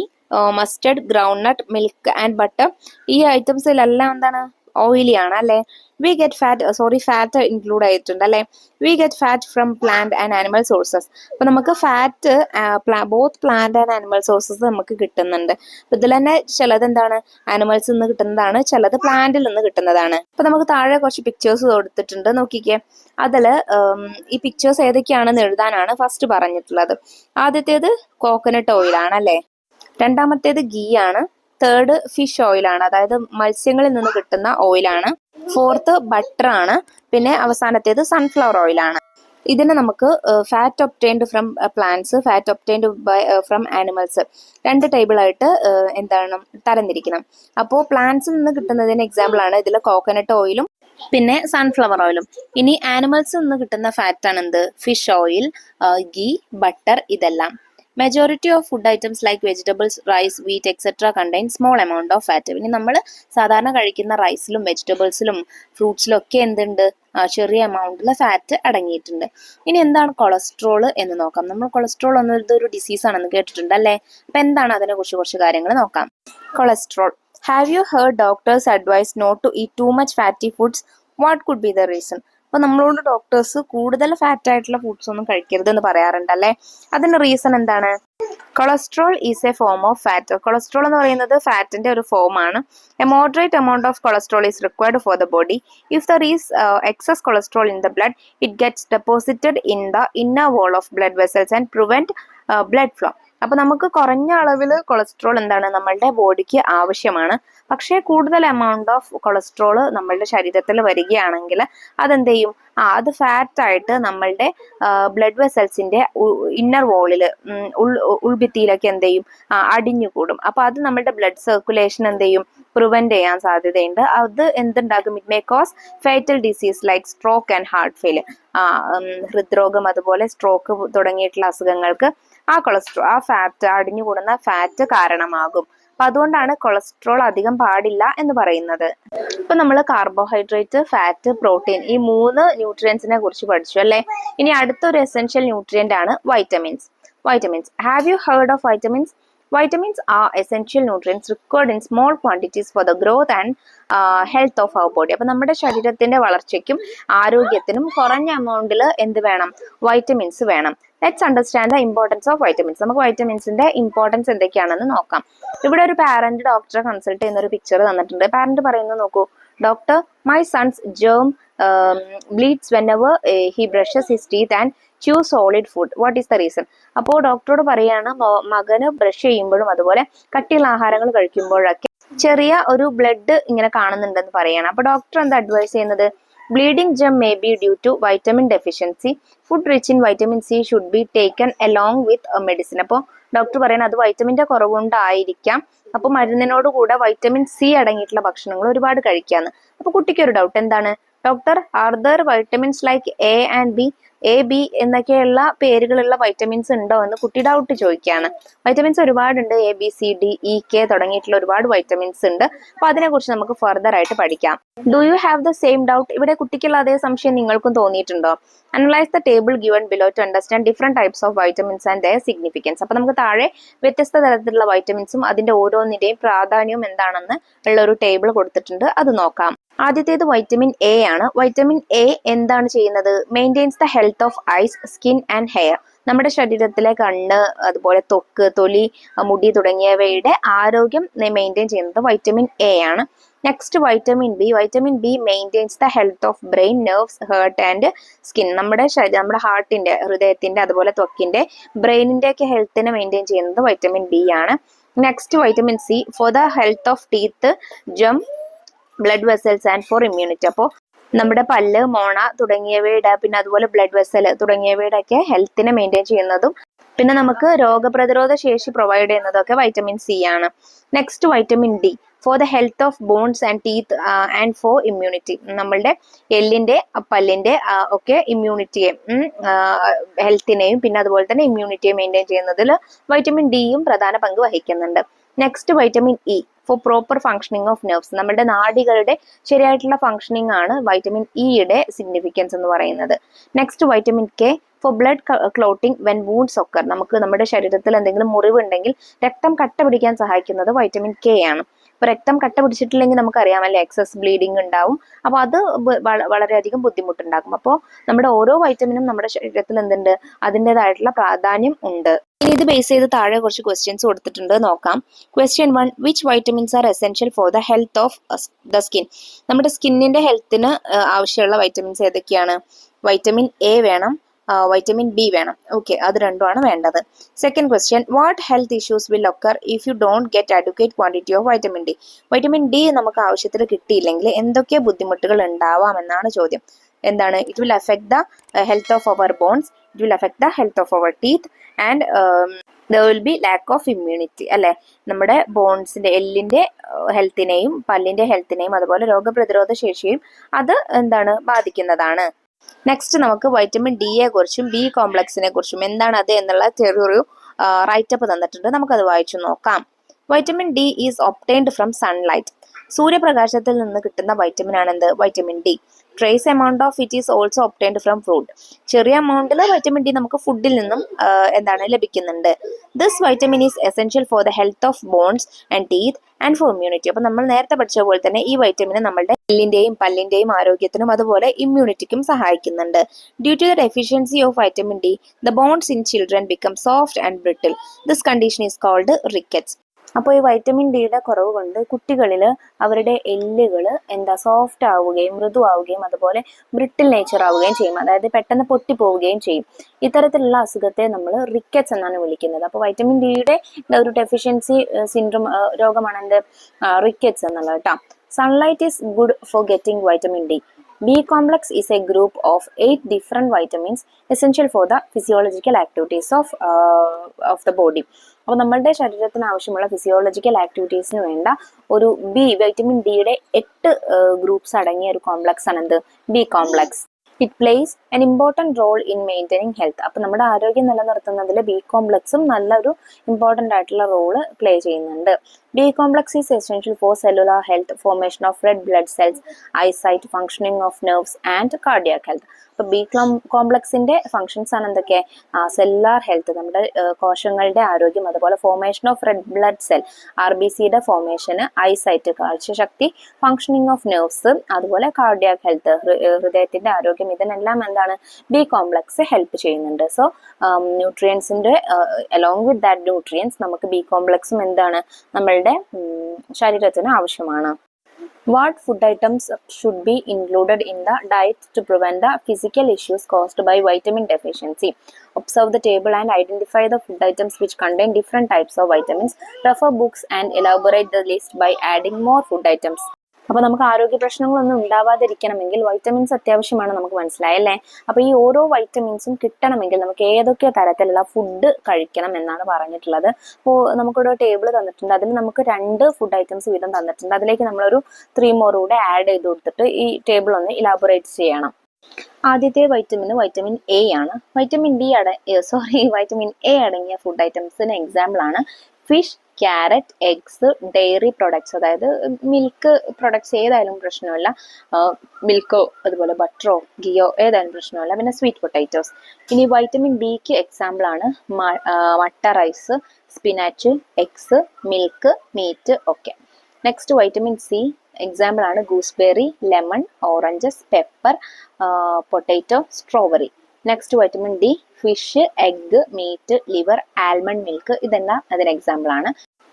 mustard, ground nut, milk and butter? ഈ ഐറ്റംസിലെല്ലാം എന്താണ് oily ആണ് അല്ലെ. വി ഗെറ്റ് ഫാറ്റ് ഇൻക്ലൂഡ് ആയിട്ടുണ്ട് അല്ലെ. We get fat from plant and animal sources. അപ്പൊ നമുക്ക് fat both plant and animal sources നമുക്ക് കിട്ടുന്നുണ്ട്. അപ്പൊ ഇതിൽ തന്നെ ചിലത് എന്താണ് ആനിമൽസിൽ നിന്ന് കിട്ടുന്നതാണ്, ചിലത് പ്ലാന്റിൽ നിന്ന് കിട്ടുന്നതാണ്. അപ്പൊ നമുക്ക് താഴെ കുറച്ച് പിക്ചേഴ്സ് കൊടുത്തിട്ടുണ്ട്, നോക്കിക്കേ. അതില് ഈ പിക്ചേഴ്സ് ഏതൊക്കെയാണെന്ന് എഴുതാനാണ് ഫസ്റ്റ് പറഞ്ഞിട്ടുള്ളത്. ആദ്യത്തേത് കോക്കനട്ട് ഓയിൽ ആണ് അല്ലെ. രണ്ടാമത്തേത് ഗീ ആണ്. തേർഡ് ഫിഷ് ഓയിലാണ്, അതായത് മത്സ്യങ്ങളിൽ നിന്ന് കിട്ടുന്ന ഓയിലാണ്. ഫോർത്ത് ബട്ടർ ആണ്. പിന്നെ അവസാനത്തേത് സൺഫ്ലവർ ഓയിലാണ്. ഇതിന് നമുക്ക് fat obtained from plants, fat obtained from animals, രണ്ട് ടേബിൾ ആയിട്ട് എന്താണ് തരംതിരിക്കണം. അപ്പോൾ പ്ലാന്റ്സിൽ നിന്ന് കിട്ടുന്നതിന് എക്സാമ്പിൾ ആണ് ഇതിൽ കോക്കനട്ട് ഓയിലും പിന്നെ സൺഫ്ലവർ ഓയിലും. ഇനി ആനിമൽസിൽ നിന്ന് കിട്ടുന്ന ഫാറ്റ് ആണ് എന്ത്? ഫിഷ് ഓയിൽ, ഗീ, ബട്ടർ, ഇതെല്ലാം. Majority of food items like vegetables, rice, wheat etcetera contain small amount of fat. ഇനി നമ്മൾ സാധാരണ കഴിക്കുന്ന റൈസിലും വെജിറ്റബിൾസിലും ഫ്രൂട്ട്സിലും ഒക്കെ എന്തുണ്ട്? ചെറിയ എമൗണ്ടിൽ ഫാറ്റ് അടങ്ങിയിട്ടുണ്ട്. ഇനി എന്താണ് കൊളസ്ട്രോൾ എന്ന് നോക്കാം. നമ്മൾ കൊളസ്ട്രോൾ എന്നൊരു ഡിസീസ് ആണെന്ന് കേട്ടിട്ടുണ്ട് അല്ലേ. അപ്പൊ എന്താണ് അതിനെ കുറിച്ച് കുറച്ച് കാര്യങ്ങൾ നോക്കാം. Cholesterol. Have you heard doctors advice not to eat too much fatty foods? What could be the reason? അപ്പൊ നമ്മളോട് ഡോക്ടേഴ്സ് കൂടുതൽ ഫാറ്റ് ആയിട്ടുള്ള ഫുഡ്സ് ഒന്നും കഴിക്കരുത് എന്ന് പറയാറുണ്ട് അല്ലെ. അതിന്റെ റീസൺ എന്താണ്? Cholesterol is a form of fat. Cholesterol എന്ന് പറയുന്നത് ഫാറ്റിന്റെ ഒരു ഫോം ആണ്. A moderate amount of cholesterol is required for the body. If there is excess cholesterol in the blood, it gets deposited in the inner wall of blood vessels and prevent blood flow. അപ്പൊ നമുക്ക് കുറഞ്ഞ അളവിൽ cholesterol എന്താണ് നമ്മളുടെ ബോഡിക്ക് ആവശ്യമാണ്. പക്ഷേ കൂടുതൽ എമൗണ്ട് ഓഫ് കൊളസ്ട്രോൾ നമ്മളുടെ ശരീരത്തിൽ വരികയാണെങ്കിൽ അതെന്ത് ചെയ്യും? അത് ഫാറ്റ് ആയിട്ട് നമ്മളുടെ ബ്ലഡ് വെസൽസിന്റെ ഇന്നർ വോളിൽ ഉൾഭിത്തിയിലൊക്കെ എന്ത് ചെയ്യും? അടിഞ്ഞുകൂടും. അപ്പൊ അത് നമ്മളുടെ ബ്ലഡ് സർക്കുലേഷൻ എന്ത് ചെയ്യും? പ്രിവെന്റ് ചെയ്യാൻ സാധ്യതയുണ്ട്. അത് എന്തുണ്ടാക്കും? It may cause fatal disease like stroke and heart failure. ഹൃദ്രോഗം അതുപോലെ സ്ട്രോക്ക് തുടങ്ങിയിട്ടുള്ള അസുഖങ്ങൾക്ക് ആ ഫാറ്റ് അടിഞ്ഞുകൂടുന്ന ഫാറ്റ് കാരണമാകും. അപ്പൊ അതുകൊണ്ടാണ് കൊളസ്ട്രോൾ അധികം പാടില്ല എന്ന് പറയുന്നത്. ഇപ്പൊ നമ്മൾ കാർബോഹൈഡ്രേറ്റ്, ഫാറ്റ്, പ്രോട്ടീൻ ഈ 3 ന്യൂട്രിയൻസിനെ കുറിച്ച് പഠിച്ചു അല്ലെ. ഇനി അടുത്തൊരു എസെൻഷ്യൽ ന്യൂട്രിയന്റ് ആണ് vitamins. Have you heard of vitamins? Vitamins are essential nutrients required in small quantities for the growth and health of our body. അപ്പൊ നമ്മുടെ ശരീരത്തിന്റെ വളർച്ചയ്ക്കും ആരോഗ്യത്തിനും കുറഞ്ഞ എമൗണ്ടിൽ എന്ത് വേണം? വൈറ്റമിൻസ് വേണം. Let's understand the importance of vitamins. നമുക്ക് വൈറ്റമിൻസിന്റെ ഇമ്പോർട്ടൻസ് എന്തൊക്കെയാണെന്ന് നോക്കാം. ഇവിടെ ഒരു പാരന്റ് ഡോക്ടറെ കൺസൾട്ട് ചെയ്യുന്ന ഒരു പിക്ചർ തന്നിട്ടുണ്ട്. പാരന്റ് പറയുന്നത് നോക്കൂ. Doctor, my sons germ bleeds whenever he brushes his teeth and chews solid food. What is the reason? അപ്പോൾ ഡോക്ടറോട് പറയാണ് മകന് ബ്രഷ് ചെയ്യുമ്പോഴും അതുപോലെ കട്ടിയുള്ള ആഹാരങ്ങൾ കഴിക്കുമ്പോഴൊക്കെ ചെറിയ ഒരു ബ്ലഡ് ഇങ്ങനെ കാണുന്നുണ്ടെന്ന് പറയാണ്. അപ്പൊ ഡോക്ടർ എന്താ അഡ്വൈസ് ചെയ്യുന്നത്? Bleeding gum may be due to vitamin deficiency. Food rich in vitamin C should be taken along with medicine. അപ്പോൾ ഡോക്ടർ പറയുന്നത് അത് വൈറ്റമിന്റെ കുറവുകൊണ്ടായിരിക്കാം. അപ്പൊ മരുന്നിനോട് കൂടെ വൈറ്റമിൻ സി അടങ്ങിയിട്ടുള്ള ഭക്ഷണങ്ങൾ ഒരുപാട് കഴിക്കാന്ന്. അപ്പൊ കുട്ടിക്ക് ഒരു ഡൗട്ട് എന്താണ്? Doctor, are there vitamins like A and B? A, B എന്നൊക്കെയുള്ള പേരുകളുള്ള വൈറ്റമിൻസ് ഉണ്ടോ എന്ന് കുട്ടി ഡൗട്ട് ചോദിക്കുകയാണ്. വൈറ്റമിൻസ് ഒരുപാടുണ്ട്. A, B, C, D, E, K തുടങ്ങിയിട്ടുള്ള ഒരുപാട് വൈറ്റമിൻസ് ഉണ്ട്. അപ്പൊ അതിനെ കുറിച്ച് നമുക്ക് ഫർദർ ആയിട്ട് പഠിക്കാം. Do you have the same doubt? ഇവിടെ കുട്ടിക്കുള്ള അതേ സംശയം നിങ്ങൾക്കും തോന്നിയിട്ടുണ്ടോ? Analyse the table given below to understand different types of vitamins and their significance. അപ്പൊ നമുക്ക് താഴെ വ്യത്യസ്ത തരത്തിലുള്ള വൈറ്റമിൻസും അതിന്റെ ഓരോന്നിന്റെയും പ്രാധാന്യവും എന്താണെന്ന് ഉള്ള ഒരു ടേബിൾ കൊടുത്തിട്ടുണ്ട്. അത് നോക്കാം. ആദ്യത്തേത് വൈറ്റമിൻ എ ആണ്. വൈറ്റമിൻ എ എന്താണ് ചെയ്യുന്നത്? Maintains the health of eyes, skin and hair. നമ്മുടെ ശരീരത്തിലെ കണ്ണ്, അതുപോലെ ത്വക്ക്, തൊലി, മുടി തുടങ്ങിയവയുടെ ആരോഗ്യം മെയിൻറ്റെയിൻ ചെയ്യുന്നത് വൈറ്റമിൻ എ ആണ്. Next vitamin B. Vitamin B maintains the health of brain, nerves, heart and skin. നമ്മുടെ ഹാർട്ടിന്റെ, ഹൃദയത്തിന്റെ, അതുപോലെ ത്വക്കിന്റെ, ബ്രെയിനിന്റെ ഒക്കെ ഹെൽത്തിനെ മെയിൻറ്റെയിൻ ചെയ്യുന്നത് വൈറ്റമിൻ ബി ആണ്. Next vitamin C for the health of teeth, gum, blood vessels and for immunity. അപ്പോൾ നമ്മുടെ പല്ല്, മോണ തുടങ്ങിയവയുടെ, പിന്നെ അതുപോലെ ബ്ലഡ് വെസൽ തുടങ്ങിയവയുടെ ഒക്കെ ഹെൽത്തിനെ മെയിൻറ്റെയിൻ ചെയ്യുന്നതും പിന്നെ നമുക്ക് രോഗപ്രതിരോധ ശേഷി പ്രൊവൈഡ് ചെയ്യുന്നതൊക്കെ വൈറ്റമിൻ സി ആണ്. Next vitamin D for the health of bones and teeth and for immunity. നമ്മളുടെ എല്ലിന്റെ, പല്ലിന്റെ ഒക്കെ ഇമ്മ്യൂണിറ്റിയെ, ഹെൽത്തിനെയും പിന്നെ അതുപോലെ തന്നെ ഇമ്മ്യൂണിറ്റിയെ മെയിൻറ്റെയിൻ ചെയ്യുന്നതിൽ വൈറ്റമിൻ ഡിയും പ്രധാന പങ്ക് വഹിക്കുന്നുണ്ട്. Next vitamin E four proper functioning of nerves. നമ്മുടെ നാഡികളുടെ ശരിയായിട്ടുള്ള ഫങ്ഷനിങ് ആണ് വൈറ്റമിൻ ഇയുടെ സിഗ്നിഫിക്കൻസ് എന്ന് പറയുന്നത്. Next vitamin K for blood clotting when wounds occur. നമുക്ക് നമ്മുടെ ശരീരത്തിൽ എന്തെങ്കിലും മുറിവുണ്ടെങ്കിൽ രക്തം കട്ട പിടിക്കാൻ സഹായിക്കുന്നത് വൈറ്റമിൻ കെ ആണ്. അപ്പോൾ രക്തം കട്ട പിടിച്ചിട്ടില്ലെങ്കിൽ നമുക്കറിയാമല്ലേ എക്സസ് ബ്ലീഡിങ് ഉണ്ടാവും. അപ്പോൾ അത് വളരെയധികം ബുദ്ധിമുട്ടുണ്ടാക്കും. അപ്പോൾ നമ്മുടെ ഓരോ വൈറ്റമിനും നമ്മുടെ ശരീരത്തിൽ എന്തുണ്ട്, അതിൻ്റെതായിട്ടുള്ള പ്രാധാന്യം ഉണ്ട്. ഇനി ഇത് ബേസ് ചെയ്ത് താഴെ കുറച്ച് ക്വസ്റ്റ്യൻസ് കൊടുത്തിട്ടുണ്ട്, നോക്കാം. Question 1, which vitamins are essential for the health of the skin? നമ്മുടെ സ്കിന്നിന്റെ ഹെൽത്തിന് ആവശ്യമുള്ള വൈറ്റമിൻസ് ഏതൊക്കെയാണ്? വൈറ്റമിൻ എ വേണം, വൈറ്റമിൻ ബി വേണം. ഓക്കെ, അത് രണ്ടുമാണ് വേണ്ടത്. Second question, what health issues will occur if you don't get adequate quantity of vitamin D? Vitamin D നമുക്ക് ആവശ്യത്തിൽ കിട്ടിയില്ലെങ്കിൽ എന്തൊക്കെ ബുദ്ധിമുട്ടുകൾ ഉണ്ടാവാമെന്നാണ് ചോദ്യം. എന്താണ്? It will affect the health of our bones, it will affect the health of our teeth and there will be lack of immunity. അല്ലെ, നമ്മുടെ ബോൺസിന്റെ എല്ലിന്റെ ഹെൽത്തിനെയും പല്ലിന്റെ ഹെൽത്തിനെയും അതുപോലെ രോഗപ്രതിരോധ ശേഷിയും അത് എന്താണ് ബാധിക്കുന്നതാണ്. നെക്സ്റ്റ് നമുക്ക് വൈറ്റമിൻ ഡിയെ കുറിച്ചും ബി കോംപ്ലക്സിനെ കുറിച്ചും എന്താണ് അത് എന്നുള്ള ചെറിയൊരു റൈറ്റപ്പ് തന്നിട്ടുണ്ട്, നമുക്കത് വായിച്ചു നോക്കാം. Vitamin D is obtained from sunlight. സൂര്യപ്രകാശത്തിൽ നിന്ന് കിട്ടുന്ന വൈറ്റമിൻ ആണ് എന്ത്? Vitamin D. Trace amount of it is also obtained from fruit. ചെറിയ എമൗണ്ടിൽ വൈറ്റമിൻ ഡി നമുക്ക് ഫുഡിൽ നിന്നും എന്താണ് ലഭിക്കുന്നുണ്ട്. This vitamin is essential for the health of bones and teeth and for immunity. അപ്പോൾ നമ്മൾ നേരത്തെ പഠിച്ച പോലെ തന്നെ ഈ വൈറ്റമിന് നമ്മുടെ എല്ലിന്റെയും പല്ലിന്റെയും ആരോഗ്യത്തിനും അതുപോലെ ഇമ്മ്യൂണിറ്റിക്കും സഹായിക്കുന്നുണ്ട്. Due to the deficiency of vitamin D, the bones in children become soft and brittle. This condition is called rickets. അപ്പോൾ ഈ വൈറ്റമിൻ ഡിയുടെ കുറവ് കൊണ്ട് കുട്ടികളിൽ അവരുടെ എല്ലുകൾ സോഫ്റ്റ് ആവുകയും മൃദുവാവുകയും അതുപോലെ ബ്രിട്ടിൽ നേച്ചർ ആവുകയും ചെയ്യും, അതായത് പെട്ടെന്ന് പൊട്ടിപ്പോവുകയും ചെയ്യും. ഇത്തരത്തിലുള്ള അസുഖത്തെ നമ്മൾ റിക്കറ്റ്സ് എന്നാണ് വിളിക്കുന്നത്. അപ്പോൾ വൈറ്റമിൻ ഡിയുടെ ഒരു ഡെഫിഷ്യൻസി സിൻഡ്രോം രോഗമാണ് എന്ത്? റിക്കറ്റ്സ് എന്നുള്ളത് കേട്ടോ. Sunlight is good for getting vitamin D. B complex is a group of 8 different vitamins essential for the physiological activities of the body. അപ്പോൾ നമ്മളുടെ ശരീരത്തിന് ആവശ്യമുള്ള ഫിസിയോളജിക്കൽ ആക്ടിവിറ്റീസിന് വേണ്ട ഒരു വൈറ്റമിൻ ഡിയുടെ 8 ഗ്രൂപ്പ്സ് അടങ്ങിയ ഒരു കോംപ്ലക്സ് ആണ് എന്ത്? B complex. It place an important role in maintaining health. അപ്പോൾ നമ്മുടെ ആരോഗ്യം നിലനിർത്തുന്നതിൽ ബി കോംപ്ലക്സും നല്ലൊരു ഇമ്പോർട്ടൻ്റ് ആയിട്ടുള്ള റോള് പ്ലേ ചെയ്യുന്നുണ്ട്. B complex is essential for cellular health, formation of red blood cells, eyesight, functioning of nerves and cardiac health. അപ്പോൾ ബി കോംപ്ലക്സിന്റെ ഫംഗ്ഷൻസ് ആണ് എന്തൊക്കെ? സെല്ലുലാർ ഹെൽത്ത്, നമ്മുടെ കോശങ്ങളുടെ ആരോഗ്യം, അതുപോലെ formation of red blood cell, RBCയുടെ ഫോർമേഷന്, ഐസൈറ്റ് കാഴ്ചശക്തി, ഫംഗ്ഷനിങ് ഓഫ് നെർവ്സ്, അതുപോലെ കാർഡിയാക് ഹെൽത്ത് ഹൃദയത്തിന്റെ ആരോഗ്യം, ഇതിനെല്ലാം എന്താണ് ബി കോംപ്ലക്സ് ഹെൽപ്പ് ചെയ്യുന്നുണ്ട്. സോ ന്യൂട്രിയൻസിന്റെ അലോങ് വിത്ത് ദാറ്റ് ന്യൂട്രിയൻസ് നമുക്ക് ബി കോംപ്ലക്സും എന്താണ് നമ്മളുടെ ശരീരത്തിന് ആവശ്യമാണ്. What food items should be included in the diet to prevent the physical issues caused by vitamin deficiency? Observe the table and identify the food items which contain different types of vitamins. Refer books and elaborate the list by adding more food items. അപ്പോൾ നമുക്ക് ആരോഗ്യ പ്രശ്നങ്ങളൊന്നും ഉണ്ടാവാതിരിക്കണമെങ്കിൽ vitamins അത്യാവശ്യമാണ്, നമുക്ക് മനസ്സിലായല്ലേ. അപ്പോൾ ഈ ഓരോ വൈറ്റമിൻസും കിട്ടണമെങ്കിൽ നമുക്ക് ഏതൊക്കെ തരത്തിലുള്ള ഫുഡ് കഴിക്കണം എന്നാണ് പറഞ്ഞിട്ടുള്ളത്. അപ്പോൾ നമുക്കൊരു ടേബിൾ തന്നിട്ടുണ്ട്, അതിൽ നമുക്ക് 2 ഫുഡ് ഐറ്റംസ് വീതം തന്നിട്ടുണ്ട്. അതിലേക്ക് നമ്മളൊരു 3 more കൂടെ ആഡ് ചെയ്ത് കൊടുത്തിട്ട് ഈ ടേബിൾ ഒന്ന് ഇലാബറേറ്റ് ചെയ്യണം. ആദ്യത്തെ വൈറ്റമിൻ എ ആണ്. വൈറ്റമിൻ എ അടങ്ങിയ ഫുഡ് ഐറ്റംസിന് എക്സാമ്പിൾ ആണ് fish, carrot, eggs, dairy products, അതായത് മിൽക്ക് പ്രൊഡക്ട്സ് ഏതായാലും പ്രശ്നമില്ല, മിൽക്കോ അതുപോലെ ബട്ടറോ ഗിയോ ഏതായാലും പ്രശ്നമില്ല, പിന്നെ സ്വീറ്റ് പൊട്ടാറ്റോസ്. ഇനി വൈറ്റമിൻ ഡിക്ക് എക്സാമ്പിൾ ആണ് മട്ട, rice, spinach, eggs, milk, meat ഒക്കെ. നെക്സ്റ്റ് വൈറ്റമിൻ സി എക്സാമ്പിൾ ആണ് gooseberry, lemon, oranges, pepper, potato, strawberry. Next vitamin D fish, egg, meat, liver, almond milk, ഇതെല്ലാം അതിന് എക്സാമ്പിൾ ആണ്.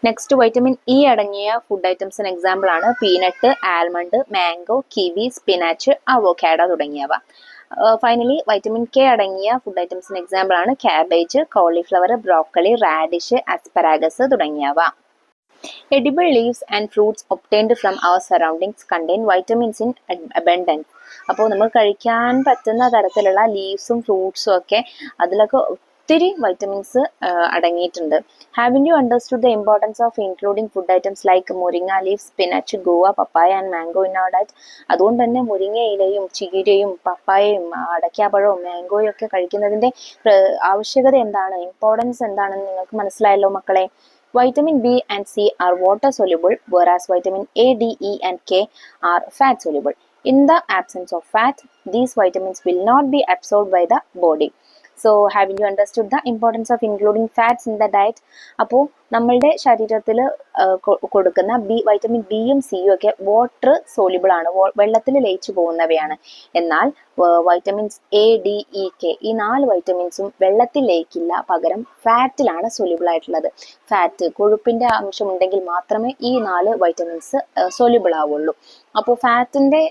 നെക്സ്റ്റ് വൈറ്റമിൻ ഇ അടങ്ങിയ ഫുഡ് ഐറ്റംസിന് എക്സാമ്പിൾ ആണ് peanut, almond, mango, kiwi, spinach, avocado തുടങ്ങിയവ. Finally vitamin K അടങ്ങിയ food ഐറ്റംസിന് example ആണ് cabbage, cauliflower, broccoli, radish, asparagus തുടങ്ങിയവ. Edible leaves and fruits obtained from our surroundings contain vitamins in abundance. അപ്പോൾ നമ്മൾ കഴിക്കാൻ പറ്റുന്ന തരത്തിലുള്ള ലീവ്സും ഫ്രൂട്ട്സും ഒക്കെ അതിലൊക്കെ ഒത്തിരി വൈറ്റമിൻസ് അടങ്ങിയിട്ടുണ്ട്. Having you understood the importance of including food items like muringa leave, spinach, guava, papaya and mango in our diet? അതുകൊണ്ട് തന്നെ മുരിങ്ങ ഇലയും ചീരയും പപ്പായയും അടയ്ക്കാപ്പഴവും മാംഗോയും ഒക്കെ കഴിക്കുന്നതിൻ്റെ ആവശ്യകത എന്താണ്, ഇമ്പോർട്ടൻസ് എന്താണെന്ന് നിങ്ങൾക്ക് മനസ്സിലായല്ലോ മക്കളെ. Vitamin B and C are water soluble, whereas vitamin A, D, E and K are fat soluble. In the absence of fat, these vitamins will not be absorbed by the body. So, haven't you understood the importance of including fats in the diet? അപ്പോൾ നമ്മളുടെ ശരീരത്തിൽ കൊടുക്കുന്ന vitamin ബിയും സിയും ഒക്കെ water soluble ആണ്, വെള്ളത്തിൽ ലയിച്ചു പോകുന്നവയാണ്. എന്നാൽ vitamins A, D, E, K ഈ 4 വൈറ്റമിൻസും വെള്ളത്തിൽ ലയിക്കില്ല, പകരം ഫാറ്റിലാണ് സൊല്യൂബിൾ ആയിട്ടുള്ളത്. ഫാറ്റ്, കൊഴുപ്പിന്റെ അംശം ഉണ്ടെങ്കിൽ മാത്രമേ ഈ 4 വൈറ്റമിൻസ് സൊല്യൂബിൾ ആവുള്ളൂ. അപ്പോൾ ഫാറ്റിന്റെ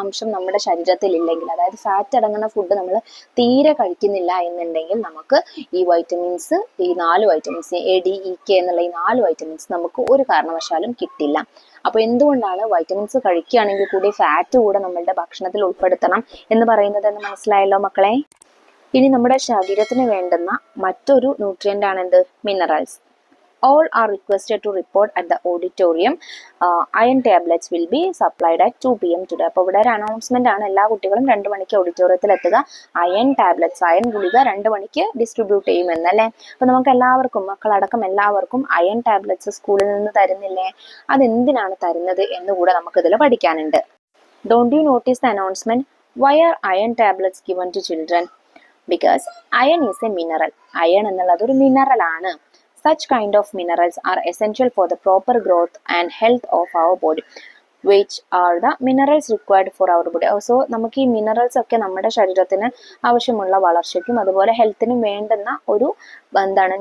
അംശം നമ്മുടെ ശരീരത്തിൽ ഇല്ലെങ്കിൽ, അതായത് ഫാറ്റ് അടങ്ങുന്ന ഫുഡ് നമ്മൾ തീരെ കഴിക്കുന്നില്ല എന്നുണ്ടെങ്കിൽ, നമുക്ക് ഈ വൈറ്റമിൻസ്, ഈ 4 vitamins A, D, E, K എന്നുള്ള ഈ 4 വൈറ്റമിൻസ് നമുക്ക് ഒരു കാരണവശാലും കിട്ടില്ല. അപ്പോൾ എന്തുകൊണ്ടാണ് വൈറ്റമിൻസ് കഴിക്കുകയാണെങ്കിൽ കൂടി ഫാറ്റ് കൂടെ നമ്മളുടെ ഭക്ഷണത്തിൽ ഉൾപ്പെടുത്തണം എന്ന് പറയുന്നത് എന്ന് മനസ്സിലായല്ലോ മക്കളെ. ഇനി നമ്മുടെ ശരീരത്തിന് വേണ്ടുന്ന മറ്റൊരു ന്യൂട്രിയന്റ് ആണ് എന്ത്? Minerals. All are requested to report at the auditorium. Iron tablets will be supplied at 2 PM today. അപ്പോൾ ഇവിടെ ഒരു അനൗൺസ്മെന്റ് ആണ്, എല്ലാ കുട്ടികളും 2 മണിക്ക് ഓഡിറ്റോറിയത്തിൽ എത്തുക. അയൺ ടാബ്ലറ്റ്സ്, അയൺ ഗുളിക 2 മണിക്ക് ഡിസ്ട്രിബ്യൂട്ട് ചെയ്യുമെന്നല്ലേ. അപ്പൊ നമുക്ക് എല്ലാവർക്കും, മക്കളടക്കം എല്ലാവർക്കും അയൺ ടാബ്ലറ്റ്സ് സ്കൂളിൽ നിന്ന് തരുന്നില്ലേ? അതെന്തിനാണ് തരുന്നത് എന്നുകൂടെ നമുക്കിതിൽ പഠിക്കാനുണ്ട്. Don't you notice the announcement? Why are iron tablets given to children? Because iron is a mineral. Iron എന്നുള്ളത് ഒരു മിനറൽ ആണ്. Such kind of minerals are essential for the proper growth and health of our body, which are the minerals required for our body. So നമുക്ക് ഈ minerals ഒക്കെ നമ്മുടെ ശരീരത്തിന് ആവശ്യമുള്ള വളർച്ചയ്ക്കും അതുപോലെ ഹെൽത്തിനും വേണ്ടുന്ന ഒരു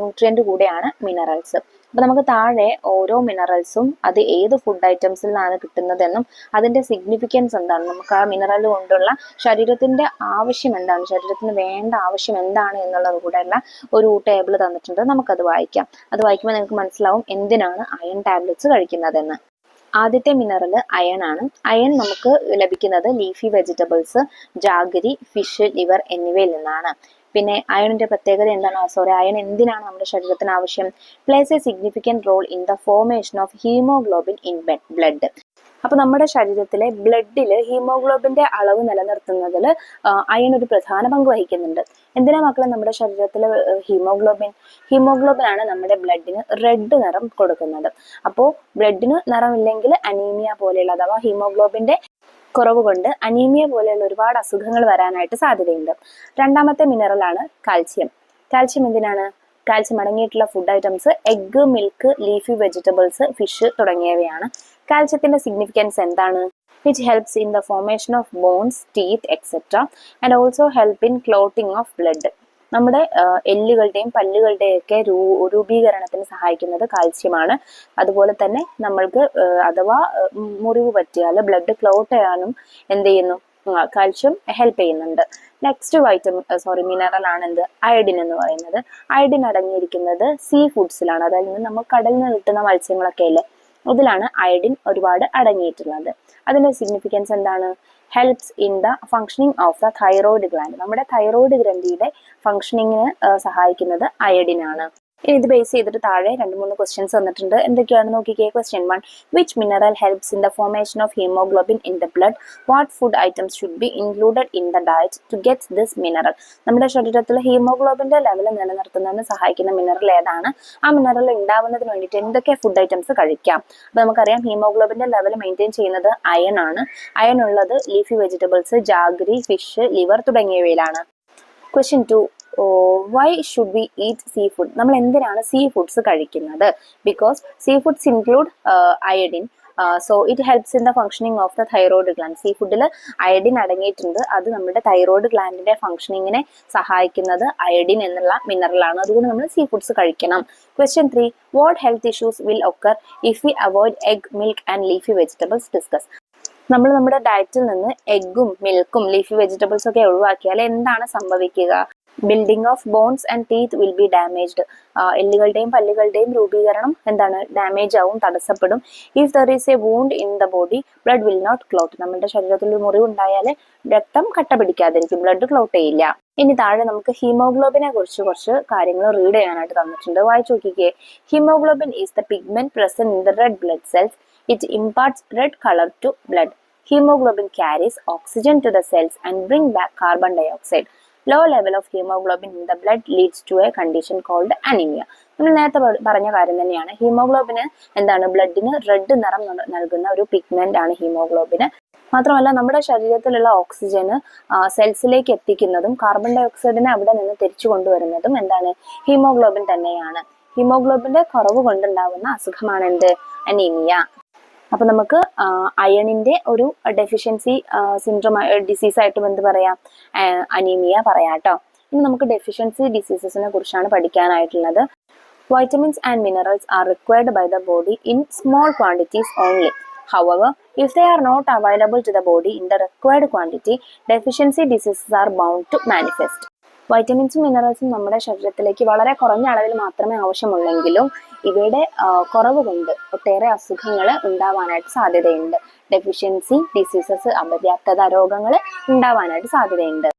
ന്യൂട്രിയന്റ് കൂടെയാണ് മിനറൽസ്. അപ്പൊ നമുക്ക് താഴെ ഓരോ മിനറൽസും അത് ഏത് ഫുഡ് ഐറ്റംസിൽ നിന്നാണ് കിട്ടുന്നതെന്നും അതിന്റെ സിഗ്നിഫിക്കൻസ് എന്താണ്, നമുക്ക് ആ മിനറൽ കൊണ്ടുള്ള ശരീരത്തിന്റെ ആവശ്യം എന്താണ്, ശരീരത്തിന് വേണ്ട ആവശ്യം എന്താണ് എന്നുള്ളത് കൂടെയുള്ള ഒരു ടേബിൾ തന്നിട്ടുണ്ട്. നമുക്കത് വായിക്കാം. അത് വായിക്കുമ്പോൾ നിങ്ങൾക്ക് മനസ്സിലാവും എന്തിനാണ് അയൺ ടാബ്ലറ്റ്സ് കഴിക്കുന്നതെന്ന്. ആദ്യത്തെ മിനറൽ അയൺ ആണ്. അയൺ നമുക്ക് ലഭിക്കുന്നത് leafy vegetables, jaggery, fish, liver എന്നിവയിൽ നിന്നാണ്. പിന്നെ അയണിന്റെ പ്രത്യേകത എന്താണ്? അയൺ എന്തിനാണ് നമ്മുടെ ശരീരത്തിന് ആവശ്യം? Plays a significant role in the formation of haemoglobin in blood. അപ്പൊ നമ്മുടെ ശരീരത്തിലെ ബ്ലഡിൽ ഹീമോഗ്ലോബിന്റെ അളവ് നിലനിർത്തുന്നതിൽ അയൺ ഒരു പ്രധാന പങ്ക് വഹിക്കുന്നുണ്ട്. എന്തിനാ മക്കളെ നമ്മുടെ ശരീരത്തിലെ ഹീമോഗ്ലോബിൻ ആണ് നമ്മുടെ ബ്ലഡിന് റെഡ് നിറം കൊടുക്കുന്നത്. അപ്പോൾ ബ്ലഡിന് നിറമില്ലെങ്കിൽ അനീമിയ പോലെയുള്ള, അഥവാ ഹീമോഗ്ലോബിന്റെ കുറവ് കൊണ്ട് അനീമിയ പോലെയുള്ള ഒരുപാട് അസുഖങ്ങൾ വരാനായിട്ട് സാധ്യതയുണ്ട്. രണ്ടാമത്തെ മിനറൽ ആണ് കാൽസ്യം. കാൽസ്യം എന്തിനാണ്? കാൽസ്യം അടങ്ങിയിട്ടുള്ള food items egg, milk, leafy vegetables, fish തുടങ്ങിയവയാണ്. കാൽസ്യത്തിന്റെ സിഗ്നിഫിക്കൻസ് എന്താണ്? Which helps in the formation of bones, teeth, etc. and also help in clotting of blood. നമ്മുടെ എല്ലുകളുടെയും പല്ലുകളുടെയും ഒക്കെ രൂപീകരണത്തിന് സഹായിക്കുന്നത് കാൽസ്യമാണ്. അതുപോലെ തന്നെ നമ്മൾക്ക് അഥവാ മുറിവ് പറ്റിയാൽ ബ്ലഡ് ക്ലോട്ട് ചെയ്യാനും എന്ത് ചെയ്യുന്നു? കാൽസ്യം ഹെൽപ്പ് ചെയ്യുന്നുണ്ട്. നെക്സ്റ്റ് മിനറൽ ആണ് എന്ത്? അയഡിൻ എന്ന് പറയുന്നത്. അയഡിൻ അടങ്ങിയിരിക്കുന്നത് സീ ഫുഡ്സിലാണ്, അതായത് നമ്മൾ കടലിൽ നിന്ന് കിട്ടുന്ന മത്സ്യങ്ങളൊക്കെ ഇല്ലേ, അതിലാണ് അയഡിൻ ഒരുപാട് അടങ്ങിയിട്ടുള്ളത്. അതിന്റെ സിഗ്നിഫിക്കൻസ് എന്താണ്? Helps in the functioning of the thyroid gland. നമ്മുടെ തൈറോയിഡ് ഗ്രന്ഥിയുടെ ഫങ്ഷനിങ്ങിന് സഹായിക്കുന്നത് അയഡിൻ ആണ്. ഇനി ഇത് ബേസ് ചെയ്തിട്ട് താഴെ 2-3 ക്വസ്റ്റ്യൻസ് തന്നിട്ടുണ്ട്. എന്തൊക്കെയാണ് നോക്കിക്കേ. Question 1, which mineral helps in the formation of haemoglobin in the blood? What food items should be included in the diet to get this mineral? നമ്മുടെ ശരീരത്തിൽ ഹീമോഗ്ലോബിന്റെ ലെവൽ നിലനിർത്തുന്നതിന് സഹായിക്കുന്ന മിനറൽ ഏതാണ്? ആ മിനറൽ ഉണ്ടാവുന്നതിന് വേണ്ടിയിട്ട് എന്തൊക്കെ ഫുഡ് ഐറ്റംസ് കഴിക്കാം? അപ്പൊ നമുക്കറിയാം ഹീമോഗ്ലോബിന്റെ ലെവൽ മെയിൻറ്റെയിൻ ചെയ്യുന്നത് അയൺ ആണ്. അയൺ ഉള്ളത് leafy vegetables, jaggery, fish, liver തുടങ്ങിയവയിലാണ്. Question 2, why should we eat seafood? നമ്മൾ എന്തിനാണ് സീ ഫുഡ്സ് കഴിക്കുന്നത്? Because seafoods include iodine, so it helps in the functioning of the thyroid gland. സീ ഫുഡിൽ iodine അടങ്ങിയിട്ടുണ്ട്. അത് നമ്മുടെ തൈറോയിഡ് ഗ്ലാൻഡിന്റെ ഫങ്ഷനിങ്ങിനെ സഹായിക്കുന്നത് അയഡിൻ എന്നുള്ള മിനറൽ ആണ്. അതുകൊണ്ട് നമ്മൾ സീ ഫുഡ്സ് കഴിക്കണം. Question 3, what health issues will occur if we avoid egg, milk and leafy vegetables? Discuss. നമ്മൾ നമ്മുടെ ഡയറ്റിൽ നിന്ന് എഗ്ഗും മിൽക്കും ലീഫി വെജിറ്റബിൾസ് ഒക്കെ ഒഴിവാക്കിയാൽ എന്താണ് സംഭവിക്കുക? Building of bones and teeth will be damaged. എല്ലുകളുടെയും പല്ലുകളുടെയും രൂപീകരണം എന്താണ്? ഡാമേജ് ആവും, തടസ്സപ്പെടും. If there is a wound in the body blood will not clot. നമ്മുടെ ശരീരത്തിൽ ഒരു മുറിവ് ഉണ്ടായാൽ രക്തം കട്ട പിടിക്കാതിരിക്കും, ബ്ലഡ് ക്ലോട്ട് ചെയ്യില്ല. ഇനി താഴെ നമുക്ക് ഹീമോഗ്ലോബിനെ കുറിച്ച് കുറച്ച് കാര്യങ്ങൾ റീഡ് ചെയ്യാനായിട്ട് തന്നിട്ടുണ്ട്. വായിച്ചു നോക്കിക്കേ. Haemoglobin is the pigment present in the red blood cells. It imparts red color to blood. Hemoglobin carries oxygen to the cells and bring back carbon dioxide. Low level of hemoglobin in the blood leads to a condition called anemia. നമ്മൾ നേരത്തെ പറഞ്ഞ കാര്യം തന്നെയാണ്. Haemoglobin എന്താണ്? ബ്ലഡിന് red നിറം നൽകുന്ന ഒരു pigment ആണ് ഹീമോഗ്ലോബിന്. മാത്രമല്ല നമ്മുടെ ശരീരത്തിലുള്ള ഓക്സിജന് സെൽസിലേക്ക് എത്തിക്കുന്നതും കാർബൺ ഡൈ ഓക്സൈഡിനെ അവിടെ നിന്ന് തിരിച്ചു കൊണ്ടുവരുന്നതും എന്താണ്? ഹീമോഗ്ലോബിൻ തന്നെയാണ്. ഹിമോഗ്ലോബിന്റെ കുറവ് കൊണ്ടുണ്ടാവുന്ന അസുഖമാണ് എന്ത്? അനീമിയ. അപ്പൊ നമുക്ക് അയണിന്റെ ഒരു ഡെഫിഷ്യൻസി സിൻഡ്രോം ഡിസീസ് ആയിട്ടും എന്ത് പറയാം? അനീമിയ പറയാം കേട്ടോ. ഇനി നമുക്ക് ഡെഫിഷ്യൻസി ഡിസീസസിനെ കുറിച്ചാണ് പഠിക്കാനായിട്ടുള്ളത്. Vitamins and minerals are required by the body in small quantities only. However, if they are not available to the body in the required quantity, deficiency diseases are bound to manifest. വൈറ്റമിൻസും മിനറൽസും നമ്മുടെ ശരീരത്തിലേക്ക് വളരെ കുറഞ്ഞ അളവിൽ മാത്രമേ ആവശ്യമുള്ളെങ്കിലും ഇവയുടെ കുറവ് കൊണ്ട് ഒട്ടേറെ അസുഖങ്ങൾ ഉണ്ടാവാനായിട്ട് സാധ്യതയുണ്ട്. ഡെഫിഷ്യൻസി ഡിസീസസ്, അപര്യാപ്തത രോഗങ്ങൾ ഉണ്ടാവാനായിട്ട് സാധ്യതയുണ്ട്.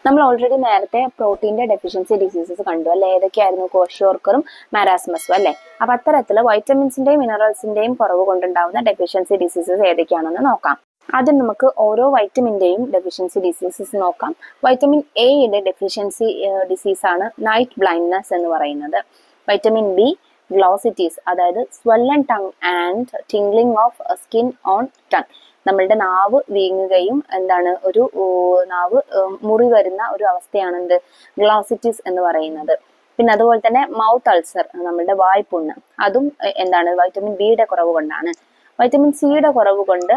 നമ്മൾ ഓൾറെഡി നേരത്തെ പ്രോട്ടീന്റെ ഡെഫിഷ്യൻസി ഡിസീസസ് കണ്ടു അല്ലെ? ഏതൊക്കെയായിരുന്നു? കോഷിയോർക്കറും മാരാസ്മസും അല്ലെ? അപ്പൊ അത്തരത്തില് വൈറ്റമിൻസിന്റെയും മിനറൽസിന്റെയും കുറവ് കൊണ്ടുണ്ടാവുന്ന ഡെഫിഷ്യൻസി ഡിസീസസ് ഏതൊക്കെയാണെന്ന് നോക്കാം. ആദ്യം നമുക്ക് ഓരോ വൈറ്റമിന്റെയും ഡെഫിഷ്യൻസി ഡിസീസസ് നോക്കാം. വൈറ്റമിൻ എയുടെ ഡെഫിഷ്യൻസി ഡിസീസാണ് നൈറ്റ് ബ്ലൈൻഡ്നെസ് എന്ന് പറയുന്നത്. വൈറ്റമിൻ ബി ഗ്ലോസിറ്റീസ്, അതായത് swollen tongue and tingling of skin on tongue, നമ്മളുടെ നാവ് വീങ്ങുകയും ഒരു നാവ് മുറി വരുന്ന ഒരു അവസ്ഥയാണ് എന്ത്? ഗ്ലോസിറ്റിസ് എന്ന് പറയുന്നത്. പിന്നെ അതുപോലെ തന്നെ മൗത്ത് അൾസർ, നമ്മളുടെ വായ്പുണ്ണ്, അതും വൈറ്റമിൻ ബിയുടെ കുറവ് കൊണ്ടാണ്. വൈറ്റമിൻ സിയുടെ കുറവ് കൊണ്ട്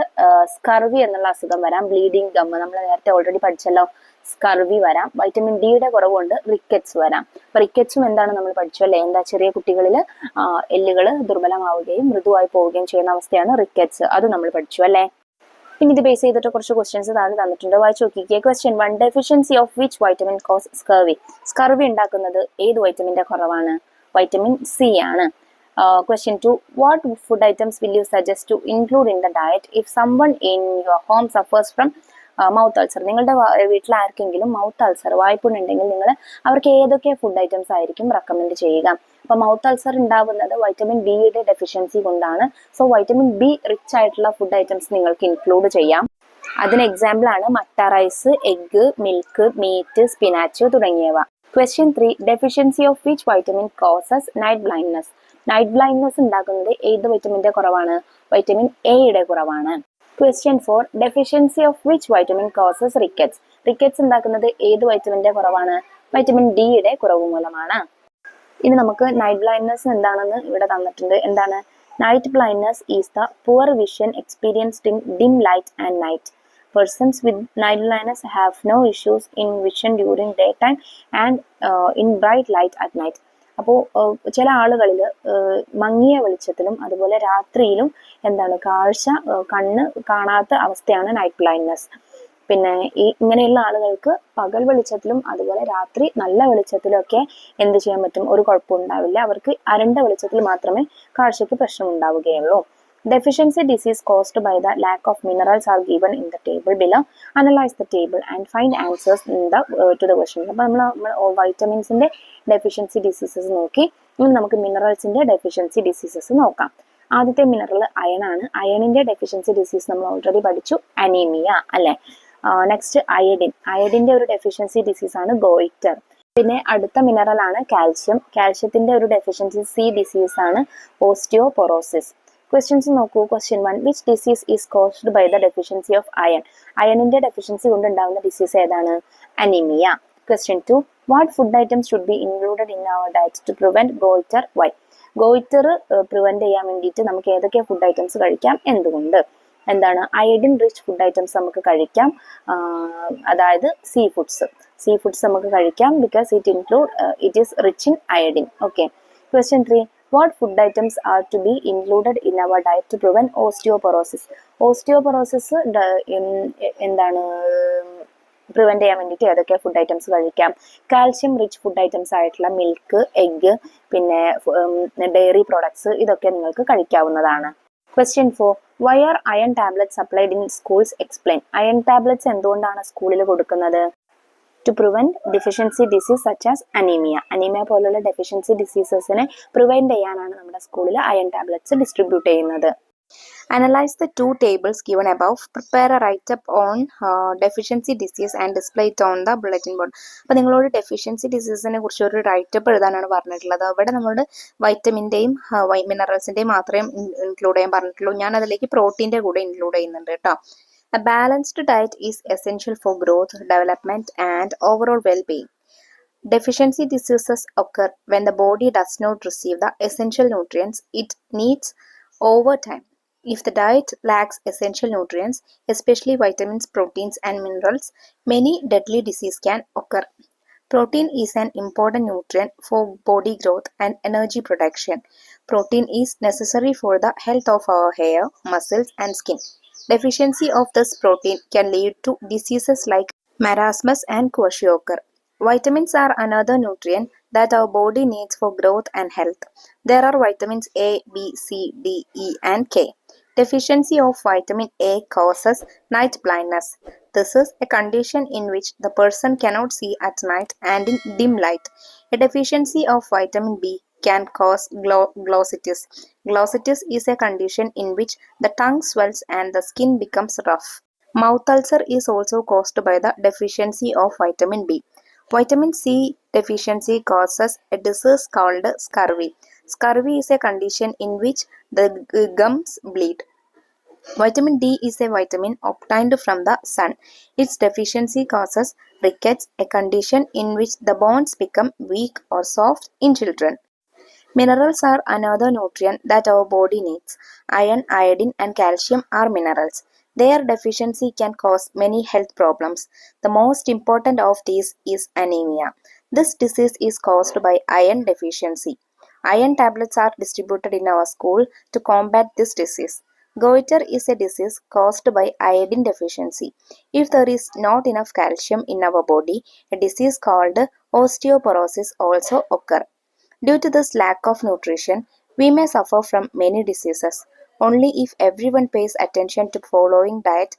സ്കർവി എന്നുള്ള അസുഖം വരാം. ബ്ലീഡിങ് ഗം, നമ്മൾ നേരത്തെ ഓൾറെഡി പഠിച്ചല്ലോ, സ്കർവി വരാം. വൈറ്റമിൻ ഡിയുടെ കുറവ് കൊണ്ട് റിക്കറ്റ്സ് വരാം. അപ്പൊ റിക്കറ്റ്സും നമ്മൾ പഠിച്ചു അല്ലെ? ചെറിയ കുട്ടികളിൽ എല്ലുകൾ ദുർബലമാവുകയും മൃദുവായി പോവുകയും ചെയ്യുന്ന അവസ്ഥയാണ് റിക്കറ്റ്സ്. അത് നമ്മൾ പഠിച്ചു അല്ലെ? ഇനി ഇത് ബേസ് ചെയ്തിട്ട് കുറച്ച് ക്വസ്റ്റ്യൻസ് താഴെ തന്നിട്ടുണ്ട്, വായിച്ചു നോക്കിക്കേ. Question 1, deficiency of which vitamin causes scurvy? Scurvy ഉണ്ടാക്കുന്നത് ഏത് വൈറ്റമിന്റെ കുറവാണ്? വൈറ്റമിൻ സി ആണ്. Question 2, what food items will you suggest to include in the diet if someone in your home suffers from mouth ulcer? നിങ്ങളുടെ വീട്ടിൽ ആർക്കെങ്കിലും mouth ulcer, വായ്പുണ്ണ് നിങ്ങൾ അവർക്ക് ഏതൊക്കെ ഫുഡ് ഐറ്റംസ് ആയിരിക്കും റെക്കമെൻഡ് ചെയ്യുക? അപ്പൊ മൗത്ത് അൾസർ ഉണ്ടാവുന്നത് വൈറ്റമിൻ ബിയുടെ ഡെഫിഷ്യൻസി കൊണ്ടാണ്. സോ വൈറ്റമിൻ ബി റിച്ച് ആയിട്ടുള്ള ഫുഡ് ഐറ്റംസ് നിങ്ങൾക്ക് ഇൻക്ലൂഡ് ചെയ്യാം. അതിന് എക്സാമ്പിൾ ആണ് മട്ട rice, egg, milk, meat, spinach തുടങ്ങിയവ. Question 3, deficiency of which vitamin causes night blindness? Night blindness ഉണ്ടാക്കുന്നത് ഏത് വൈറ്റമിന്റെ കുറവാണ്? വൈറ്റമിൻ എയുടെ കുറവാണ്. Question 4, deficiency of which vitamin causes rickets? Rickets ഉണ്ടാക്കുന്നത് ഏത് വൈറ്റമിന്റെ കുറവാണ്? വൈറ്റമിൻ ഡിയുടെ കുറവ് മൂലമാണ്. ഇനി നമുക്ക് നൈറ്റ് ബ്ലൈൻഡ്നെസ് എന്താണെന്ന് ഇവിടെ തന്നിട്ടുണ്ട്. എന്താണ്? Night blindness is the poor vision experienced in dim light and night. Persons with night blindness have no issues in vision during daytime and in bright light at night. അപ്പോൾ ചില ആളുകളിൽ മങ്ങിയ വെളിച്ചത്തിലും അതുപോലെ രാത്രിയിലും കാഴ്ച കണ്ണ് കാണാത്ത അവസ്ഥയാണ് നൈറ്റ് ബ്ലൈൻഡ്നെസ്. പിന്നെ ഇങ്ങനെയുള്ള ആളുകൾക്ക് പകൽ വെളിച്ചത്തിലും അതുപോലെ രാത്രി നല്ല വെളിച്ചത്തിലും ഒക്കെ എന്ത് ചെയ്യാൻ പറ്റും? ഒരു കുഴപ്പം ഉണ്ടാവില്ല. അവർക്ക് അരണ്ട വെളിച്ചത്തിൽ മാത്രമേ കാഴ്ചയ്ക്ക് പ്രശ്നം ഉണ്ടാവുകയുള്ളൂ. Deficiency disease caused by the lack of minerals are given in the table below. Analyze the table and find answers in the to the question. അപ്പോൾ നമ്മൾ വൈറ്റമിൻസിന്റെ ഡെഫിഷ്യൻസി ഡിസീസസ് നോക്കി. ഇനി നമുക്ക് മിനറൽസിന്റെ ഡെഫിഷ്യൻസി ഡിസീസസ് നോക്കാം. ആദ്യത്തെ മിനറൽ അയൺ ആണ്. അയണിന്റെ deficiency disease നമ്മൾ ഓൾറെഡി പഠിച്ചു, അനീമിയ അല്ലെ? Next iodine. അയഡിന്റെ ഒരു ഡെഫിഷ്യൻസി ഡിസീസ് ആണ് ഗോയിറ്റർ. പിന്നെ അടുത്ത മിനറൽ ആണ് കാൽഷ്യം. കാൽഷ്യത്തിന്റെ ഒരു ഡെഫിഷ്യൻസി സി ഡിസീസ് ആണ് ഓസ്റ്റിയോപൊറോസിസ്. ക്വസ്റ്റ്യൻസ് നോക്കൂ. Question 1, which disease is caused by the deficiency of iron? അയണിന്റെ ഡെഫിഷ്യൻസി കൊണ്ടുണ്ടാവുന്ന ഡിസീസ് ഏതാണ്? Anaemia. Question 2, what food items should be included in our diet to prevent goitre? Why? Goitre prevent ചെയ്യാൻ വേണ്ടിയിട്ട് നമുക്ക് ഏതൊക്കെ food items കഴിക്കാം? എന്തുകൊണ്ട്? Iodine rich food items നമുക്ക് കഴിക്കാം. അതായത് സീ ഫുഡ്സ് നമുക്ക് കഴിക്കാം because it is rich in iodine. Okay. Question 3, what food items are to be included in our diet to prevent osteoporosis? Osteoporosis prevent ചെയ്യാൻ വേണ്ടിയിട്ട് ഏതൊക്കെ ഫുഡ് ഐറ്റംസ് കഴിക്കാം? Calcium rich food items ആയിട്ടുള്ള milk, egg, പിന്നെ diary products, ഇതൊക്കെ നിങ്ങൾക്ക് കഴിക്കാവുന്നതാണ്. Question 4, why are iron tablets supplied in schools? Explain. Iron tablets എന്തുകൊണ്ടാണ് സ്കൂളിൽ കൊടുക്കുന്നത്? To prevent deficiency disease such as anemia. Anaemia പോലുള്ള ഡെഫിഷ്യൻസി ഡിസീസസിനെ പ്രിവെന്റ് ചെയ്യാനാണ് നമ്മുടെ സ്കൂളിൽ അയൺ ടാബ്ലറ്റ്സ് ഡിസ്ട്രിബ്യൂട്ട് ചെയ്യുന്നത്. Analyze the two tables given above. Prepare a write-up on deficiency disease and display it on the bulletin board. അപ്പോൾ നിങ്ങളോട് deficiency ഡിസീസിനെ കുറിച്ച് ഒരു writeup എഴുതാനാണ് പറഞ്ഞിട്ടുള്ളത്. അവിടെ നമ്മളോട് വൈറ്റമിൻ്റെയും മിനറൽസിൻ്റെയും മാത്രമേ ഇൻക്ലൂഡ് ചെയ്യാൻ പറഞ്ഞിട്ടുള്ളൂ. ഞാൻ അതിലേക്ക് പ്രോട്ടീൻ്റെ കൂടെ ഇൻക്ലൂഡ് ചെയ്യുന്നുണ്ട് കേട്ടോ. A balanced diet is essential for growth, development, and overall well-being. Deficiency diseases occur when the body does not receive the essential nutrients it needs over time. If the diet lacks essential nutrients, especially vitamins, proteins, and minerals, many deadly diseases can occur. Protein is an important nutrient for body growth and energy production. Protein is necessary for the health of our hair, muscles, and skin. Deficiency of this protein can lead to diseases like marasmus and kwashiorkor. Vitamins are another nutrient that our body needs for growth and health. There are vitamins A, B, C, D, E, and K. Deficiency of vitamin A causes night blindness. This is a condition in which the person cannot see at night and in dim light. A deficiency of vitamin B can cause glossitis. Glossitis is a condition in which the tongue swells and the skin becomes rough. Mouth ulcer is also caused by the deficiency of vitamin B. Vitamin C deficiency causes a disease called scurvy. Scurvy is a condition in which the gums bleed. Vitamin D is a vitamin obtained from the sun. Its deficiency causes rickets, a condition in which the bones become weak or soft in children. Minerals are another nutrient that our body needs. Iron, iodine, and calcium are minerals. Their deficiency can cause many health problems. The most important of these is anemia. This disease is caused by iron deficiency. Iron tablets are distributed in our school to combat this disease. Goiter is a disease caused by iodine deficiency. If there is not enough calcium in our body, a disease called osteoporosis also occurs. Due to this lack of nutrition, we may suffer from many diseases. Only if everyone pays attention to following diet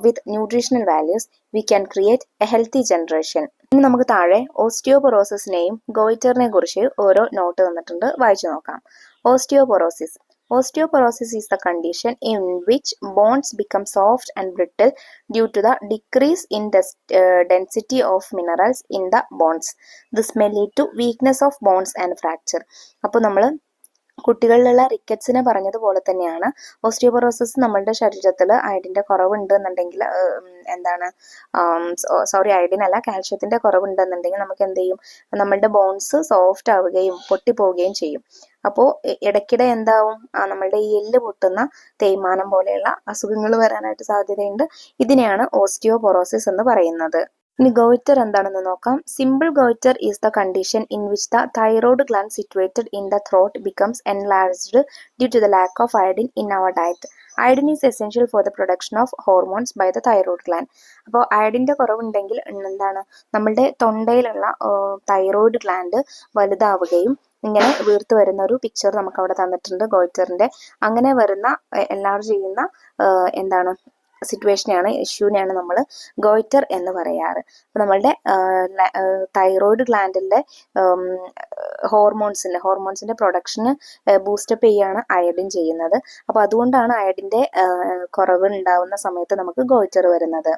with nutritional values, we can create a healthy generation. ഇനി നമുക്ക് താഴെ ഓസ്റ്റിയോപൊറോസിസിനെയും ഗോയിറ്ററിനെ കുറിച്ച് ഓരോ not തന്നിട്ടുണ്ട്, വായിച്ചു നോക്കാം. Osteoporosis. Osteoporosis is the condition in which bones become soft and brittle due to the decrease in the density of minerals in the bones. This may lead to weakness of bones and fracture. അപ്പോൾ നമ്മൾ കുട്ടികളിലുള്ള റിക്കറ്റ്സിനെ പറഞ്ഞതുപോലെ തന്നെയാണ് osteoporosis. നമ്മളുടെ ശരീരത്തിൽ അയഡിൻ്റെ കുറവുണ്ട് എന്നുണ്ടെങ്കിൽ iodine അല്ല, കാൽഷ്യത്തിൻ്റെ കുറവുണ്ടെന്നുണ്ടെങ്കിൽ നമുക്ക് എന്ത് ചെയ്യും, നമ്മളുടെ ബോൺസ് സോഫ്റ്റ് ആവുകയും പൊട്ടിപ്പോവുകയും ചെയ്യും. അപ്പോൾ ഇടയ്ക്കിടെ എന്താവും, നമ്മളുടെ ഈ എല്ല് പൊട്ടുന്ന തേയ്മാനം പോലെയുള്ള അസുഖങ്ങൾ വരാനായിട്ട് സാധ്യതയുണ്ട്. ഇതിനെയാണ് ഓസ്റ്റിയോപൊറോസിസ് എന്ന് പറയുന്നത്. ഇനി ഗോയിറ്റർ എന്താണെന്ന് നോക്കാം. Simple goitre is the condition in which the thyroid gland situated in the throat becomes enlarged due to the lack of iodine in our diet. Iodine is essential for the production of hormones by the thyroid gland. അപ്പോൾ അയഡിൻ്റെ കുറവുണ്ടെങ്കിൽ എന്താണ്, നമ്മളുടെ തൊണ്ടയിലുള്ള thyroid gland വലുതാവുകയും ഇങ്ങനെ വീർത്ത് വരുന്ന ഒരു picture നമുക്ക് അവിടെ തന്നിട്ടുണ്ട് ഗോയിറ്ററിൻ്റെ. അങ്ങനെ വരുന്ന എൻലാർജ് ചെയ്യുന്ന സിറ്റുവേഷനെയാണ്, ഇഷ്യൂനെയാണ് നമ്മൾ ഗോയിറ്റർ എന്ന് പറയാറ്. അപ്പോൾ നമ്മളുടെ തൈറോയ്ഡ് ഗ്ലാൻഡിലെ ഹോർമോൺസിൻ്റെ പ്രൊഡക്ഷന് ബൂസ്റ്റപ്പ് ചെയ്യുകയാണ് അയഡിൻ ചെയ്യുന്നത്. അപ്പോൾ അതുകൊണ്ടാണ് അയഡിൻ്റെ കുറവ് ഉണ്ടാവുന്ന സമയത്ത് നമുക്ക് ഗോയിറ്റർ വരുന്നത്.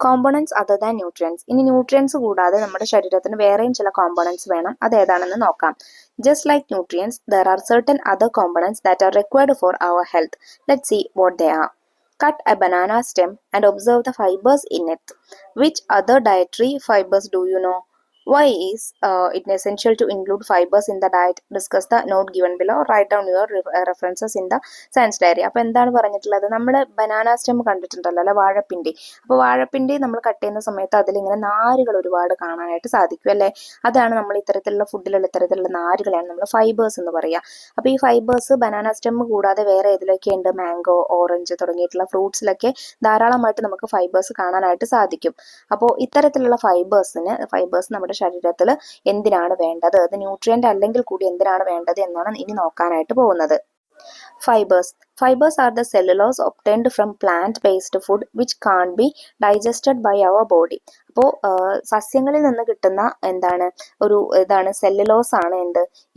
Components other than nutrients. ഇനി ന്യൂട്രിയൻസ് കൂടാതെ നമ്മുടെ ശരീരത്തിന് വേറെയും ചില കോമ്പോണൻസ് വേണം. അതേതാണെന്ന് നോക്കാം. Just like nutrients, there are certain other components that are required for our health. Let's see what they are. Cut a banana stem and observe the fibers in it. Which other dietary fibers do you know? Why is it essential to include fibers in the diet? Discuss the note given below. Write down your references in the science diary. അപ്പോൾ എന്താണ് പറഞ്ഞിട്ടുള്ളത്, നമ്മൾ banana stem കണ്ടിട്ടുണ്ടല്ലോ അല്ലെ, വാഴപ്പിണ്ടി. അപ്പോൾ വാഴപ്പിണ്ടി നമ്മൾ കട്ട് ചെയ്യുന്ന സമയത്ത് അതിലിങ്ങനെ നാരുകൾ ഒരുപാട് കാണാനായിട്ട് സാധിക്കും അല്ലേ. അതാണ് നമ്മൾ ഇത്തരത്തിലുള്ള ഫുഡിലുള്ള ഇത്തരത്തിലുള്ള നാരുകളാണ് നമ്മൾ ഫൈബേഴ്സ് എന്ന് പറയുക. അപ്പോൾ ഈ ഫൈബേഴ്സ് ബനാന സ്റ്റെം കൂടാതെ വേറെ ഏതിലൊക്കെ ഉണ്ട്, മാംഗോ, ഓറഞ്ച് തുടങ്ങിയിട്ടുള്ള ഫ്രൂട്ട്സിലൊക്കെ ധാരാളമായിട്ട് നമുക്ക് ഫൈബേഴ്സ് കാണാനായിട്ട് സാധിക്കും. അപ്പോൾ ഇത്തരത്തിലുള്ള ഫൈബേഴ്സ് നമ്മുടെ ശരീരത്തിൽ എന്തിനാണ് വേണ്ടത്, അത് ന്യൂട്രിയൻ്റ് അല്ലെങ്കിൽ കൂടി എന്തിനാണ് വേണ്ടത് എന്നാണ് ഇനി നോക്കാനായിട്ട് പോകുന്നത്. Fibers are the cellulose obtained from plant-based food which can't be digested by our body. അപ്പോൾ സസ്യങ്ങളിൽ നിന്ന് കിട്ടുന്ന ഇതാണ് സെല്ലുലോസ് ആണ്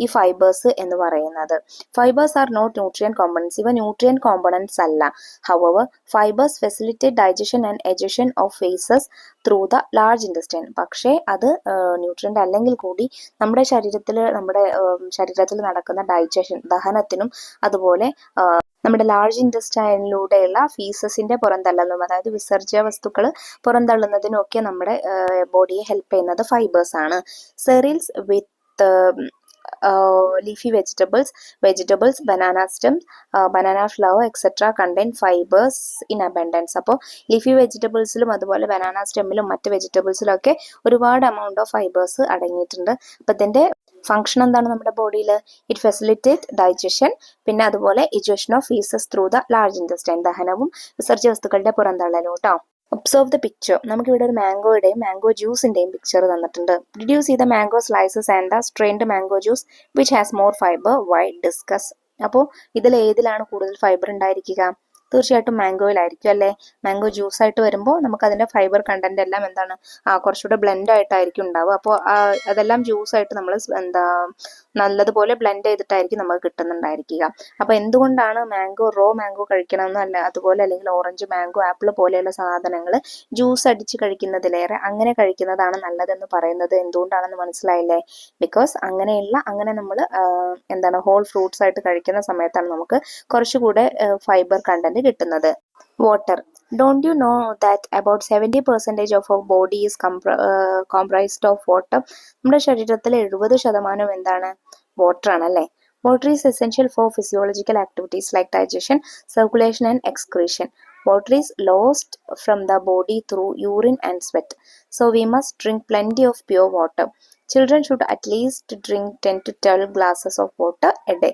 ഈ ഫൈബേഴ്സ് എന്ന് പറയുന്നത്. Fibres are not nutrient components. ഇവ ന്യൂട്രിയൻ കോമ്പണൻസ് അല്ല. However fibres facilitate digestion and egestion of faeces through the large intestine. പക്ഷേ അത് ന്യൂട്രിയൻ്റ് അല്ലെങ്കിൽ കൂടി നമ്മുടെ ശരീരത്തിൽ നടക്കുന്ന ഡൈജഷൻ, ദഹനത്തിനും അതുപോലെ നമ്മുടെ ലാർജ് ഇൻറ്റസ്റ്റൈനിലൂടെയുള്ള ഫീസസിന്റെ പുറന്തള്ളലും, അതായത് വിസർജ്യ വസ്തുക്കൾ പുറന്തള്ളുന്നതിനും ഒക്കെ നമ്മുടെ ബോഡിയെ ഹെൽപ്പ് ചെയ്യുന്നത് ഫൈബേഴ്സ് ആണ്. സെറിൽസ് വിത്ത് leafy vegetables, banana stems, banana flower, etc. contain fibers in abundance. അപ്പോൾ ലീഫി വെജിറ്റബിൾസിലും അതുപോലെ ബനാന സ്റ്റെമ്മിലും മറ്റ് വെജിറ്റബിൾസിലും ഒക്കെ ഒരുപാട് amount ഓഫ് ഫൈബേഴ്സ് അടങ്ങിയിട്ടുണ്ട്. അപ്പോൾ ഇതിന്റെ ഫംഗ്ഷൻ എന്താണ് നമ്മുടെ ബോഡിയിൽ? ഇറ്റ് ഫെസിലിറ്റേറ്റ് ഡൈജഷൻ, പിന്നെ അതുപോലെ ejection of faeces through the large intestine, ദഹനവും വിസർജ്യ വസ്തുക്കളുടെ പുറന്തള്ളലും കേട്ടോ. Observe the picture. നമുക്കിവിടെ ഒരു മാംഗോയുടെയും മാംഗോ ജ്യൂസിന്റെയും പിക്ചർ തന്നിട്ടുണ്ട്. Did you see the mango slices and the strained mango juice which has more fibre? Why? Discuss. അപ്പോൾ ഇതിൽ ഏതിലാണ് കൂടുതൽ ഫൈബർ ഉണ്ടായിരിക്കുക? തീർച്ചയായിട്ടും മാംഗോയിലായിരിക്കും അല്ലേ. മാംഗോ ജ്യൂസ് ആയിട്ട് വരുമ്പോൾ നമുക്ക് അതിന്റെ ഫൈബർ കണ്ടന്റ് എല്ലാം എന്താണ് കുറച്ചുകൂടെ ബ്ലെൻഡ് ആയിട്ടായിരിക്കും ഉണ്ടാവുക. അപ്പോൾ അതെല്ലാം ജ്യൂസ് ആയിട്ട് നമ്മൾ നല്ലതുപോലെ ബ്ലെൻഡ് ചെയ്തിട്ടായിരിക്കും നമുക്ക് കിട്ടുന്നുണ്ടായിരിക്കുക. അപ്പോൾ എന്തുകൊണ്ടാണ് റോ മാംഗോ കഴിക്കണമെന്നല്ല, അതുപോലെ അല്ലെങ്കിൽ ഓറഞ്ച്, മാംഗോ, ആപ്പിൾ പോലെയുള്ള സാധനങ്ങൾ ജ്യൂസ് അടിച്ച് കഴിക്കുന്നതിലേറെ അങ്ങനെ കഴിക്കുന്നതാണ് നല്ലതെന്ന് പറയുന്നത് എന്തുകൊണ്ടാണെന്ന് മനസ്സിലായില്ലേ? ബിക്കോസ് അങ്ങനെ നമ്മൾ ഹോൾ ഫ്രൂട്ട്സ് ആയിട്ട് കഴിക്കുന്ന സമയത്താണ് നമുക്ക് കുറച്ചുകൂടെ ഫൈബർ കണ്ടന്റ് കിട്ടുന്നത്. Water. Don't you know that about 70% of our body is comprised of water? നമ്മുടെ ശരീരത്തിലെ 70% എന്താണ്? വാട്ടർ ആണ് അല്ലേ. Water is essential for physiological activities like digestion, circulation and excretion. Water is lost from the body through urine and sweat. So we must drink plenty of pure water. Children should at least drink 10 to 12 glasses of water a day.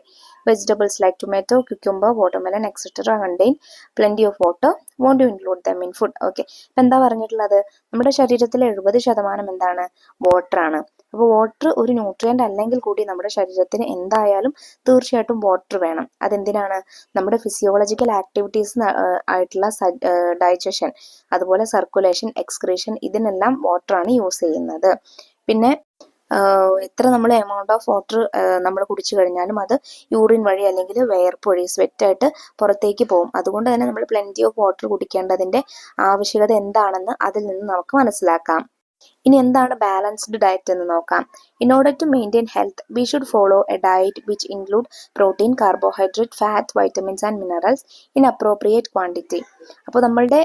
Vegetables like tomato, cucumber, watermelon, etc. contain plenty of water. Want to include them in food? Okay. ഇപ്പം എന്താ പറഞ്ഞിട്ടുള്ളത്? നമ്മുടെ ശരീരത്തിലെ 70% എന്താണ്? Water ആണ്. അപ്പോൾ water ഒരു nutrient അല്ലെങ്കിൽ കൂടി നമ്മുടെ ശരീരത്തിന് എന്തായാലും തീർച്ചയായിട്ടും വാട്ടർ വേണം. അതെന്തിനാണ്? നമ്മുടെ ഫിസിയോളജിക്കൽ ആക്ടിവിറ്റീസ് ആയിട്ടുള്ള ഡൈജഷൻ, അതുപോലെ സർക്കുലേഷൻ, എക്സ്ക്രീഷൻ, ഇതിനെല്ലാം വാട്ടറാണ് യൂസ് ചെയ്യുന്നത്. പിന്നെ എത്ര നമ്മൾ എമൗണ്ട് ഓഫ് വാട്ടർ നമ്മൾ കുടിച്ചു കഴിഞ്ഞാലും അത് യൂറിൻ വഴി അല്ലെങ്കിൽ വേർപ്പ് വഴി സ്വെറ്റായിട്ട് പുറത്തേക്ക് പോകും. അതുകൊണ്ട് തന്നെ നമ്മൾ പ്ലെന്റി ഓഫ് വാട്ടർ കുടിക്കേണ്ടതിൻ്റെ ആവശ്യകത എന്താണെന്ന് അതിൽ നിന്ന് നമുക്ക് മനസ്സിലാക്കാം. ഇനി എന്താണ് ബാലൻസ്ഡ് ഡയറ്റ് എന്ന് നോക്കാം. In order to maintain health we should follow a diet which include protein, carbohydrate, fat, vitamins and minerals in appropriate quantity. അപ്പോൾ നമ്മളുടെ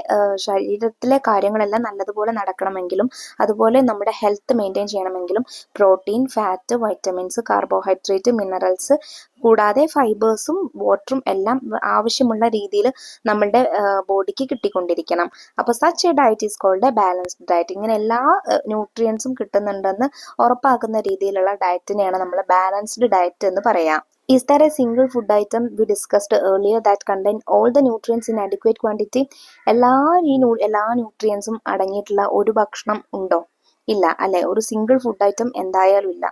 ശരീരത്തിലെ കാര്യങ്ങളെല്ലാം നല്ലതുപോലെ നടക്കണമെങ്കിലും അതുപോലെ നമ്മുടെ ഹെൽത്ത് മെയിൻറ്റെയിൻ ചെയ്യണമെങ്കിലും protein, fat, vitamins, carbohydrate, minerals കൂടാതെ ഫൈബേഴ്സും വാട്ടറും എല്ലാം ആവശ്യമുള്ള രീതിയിൽ നമ്മളുടെ ബോഡിക്ക് കിട്ടിക്കൊണ്ടിരിക്കണം. അപ്പോൾ such a diet is called a balanced diet. ഇങ്ങനെ എല്ലാ ന്യൂട്രിയൻസും കിട്ടുന്നുണ്ടെന്ന് ഉറപ്പാക്കുന്ന രീതിയിലുള്ള ഡയറ്റിനെയാണ് നമ്മൾ ബാലൻസ്ഡ് ഡയറ്റ് എന്ന് പറയാം. Is there a single food item we discussed earlier that contain all the nutrients in adequate quantity? എല്ലാ ന്യൂട്രിയൻസും അടങ്ങിയിട്ടുള്ള ഒരു ഭക്ഷണം ഉണ്ടോ? ഇല്ല അല്ലെ. ഒരു സിംഗിൾ ഫുഡ് ഐറ്റം എന്തായാലും ഇല്ല.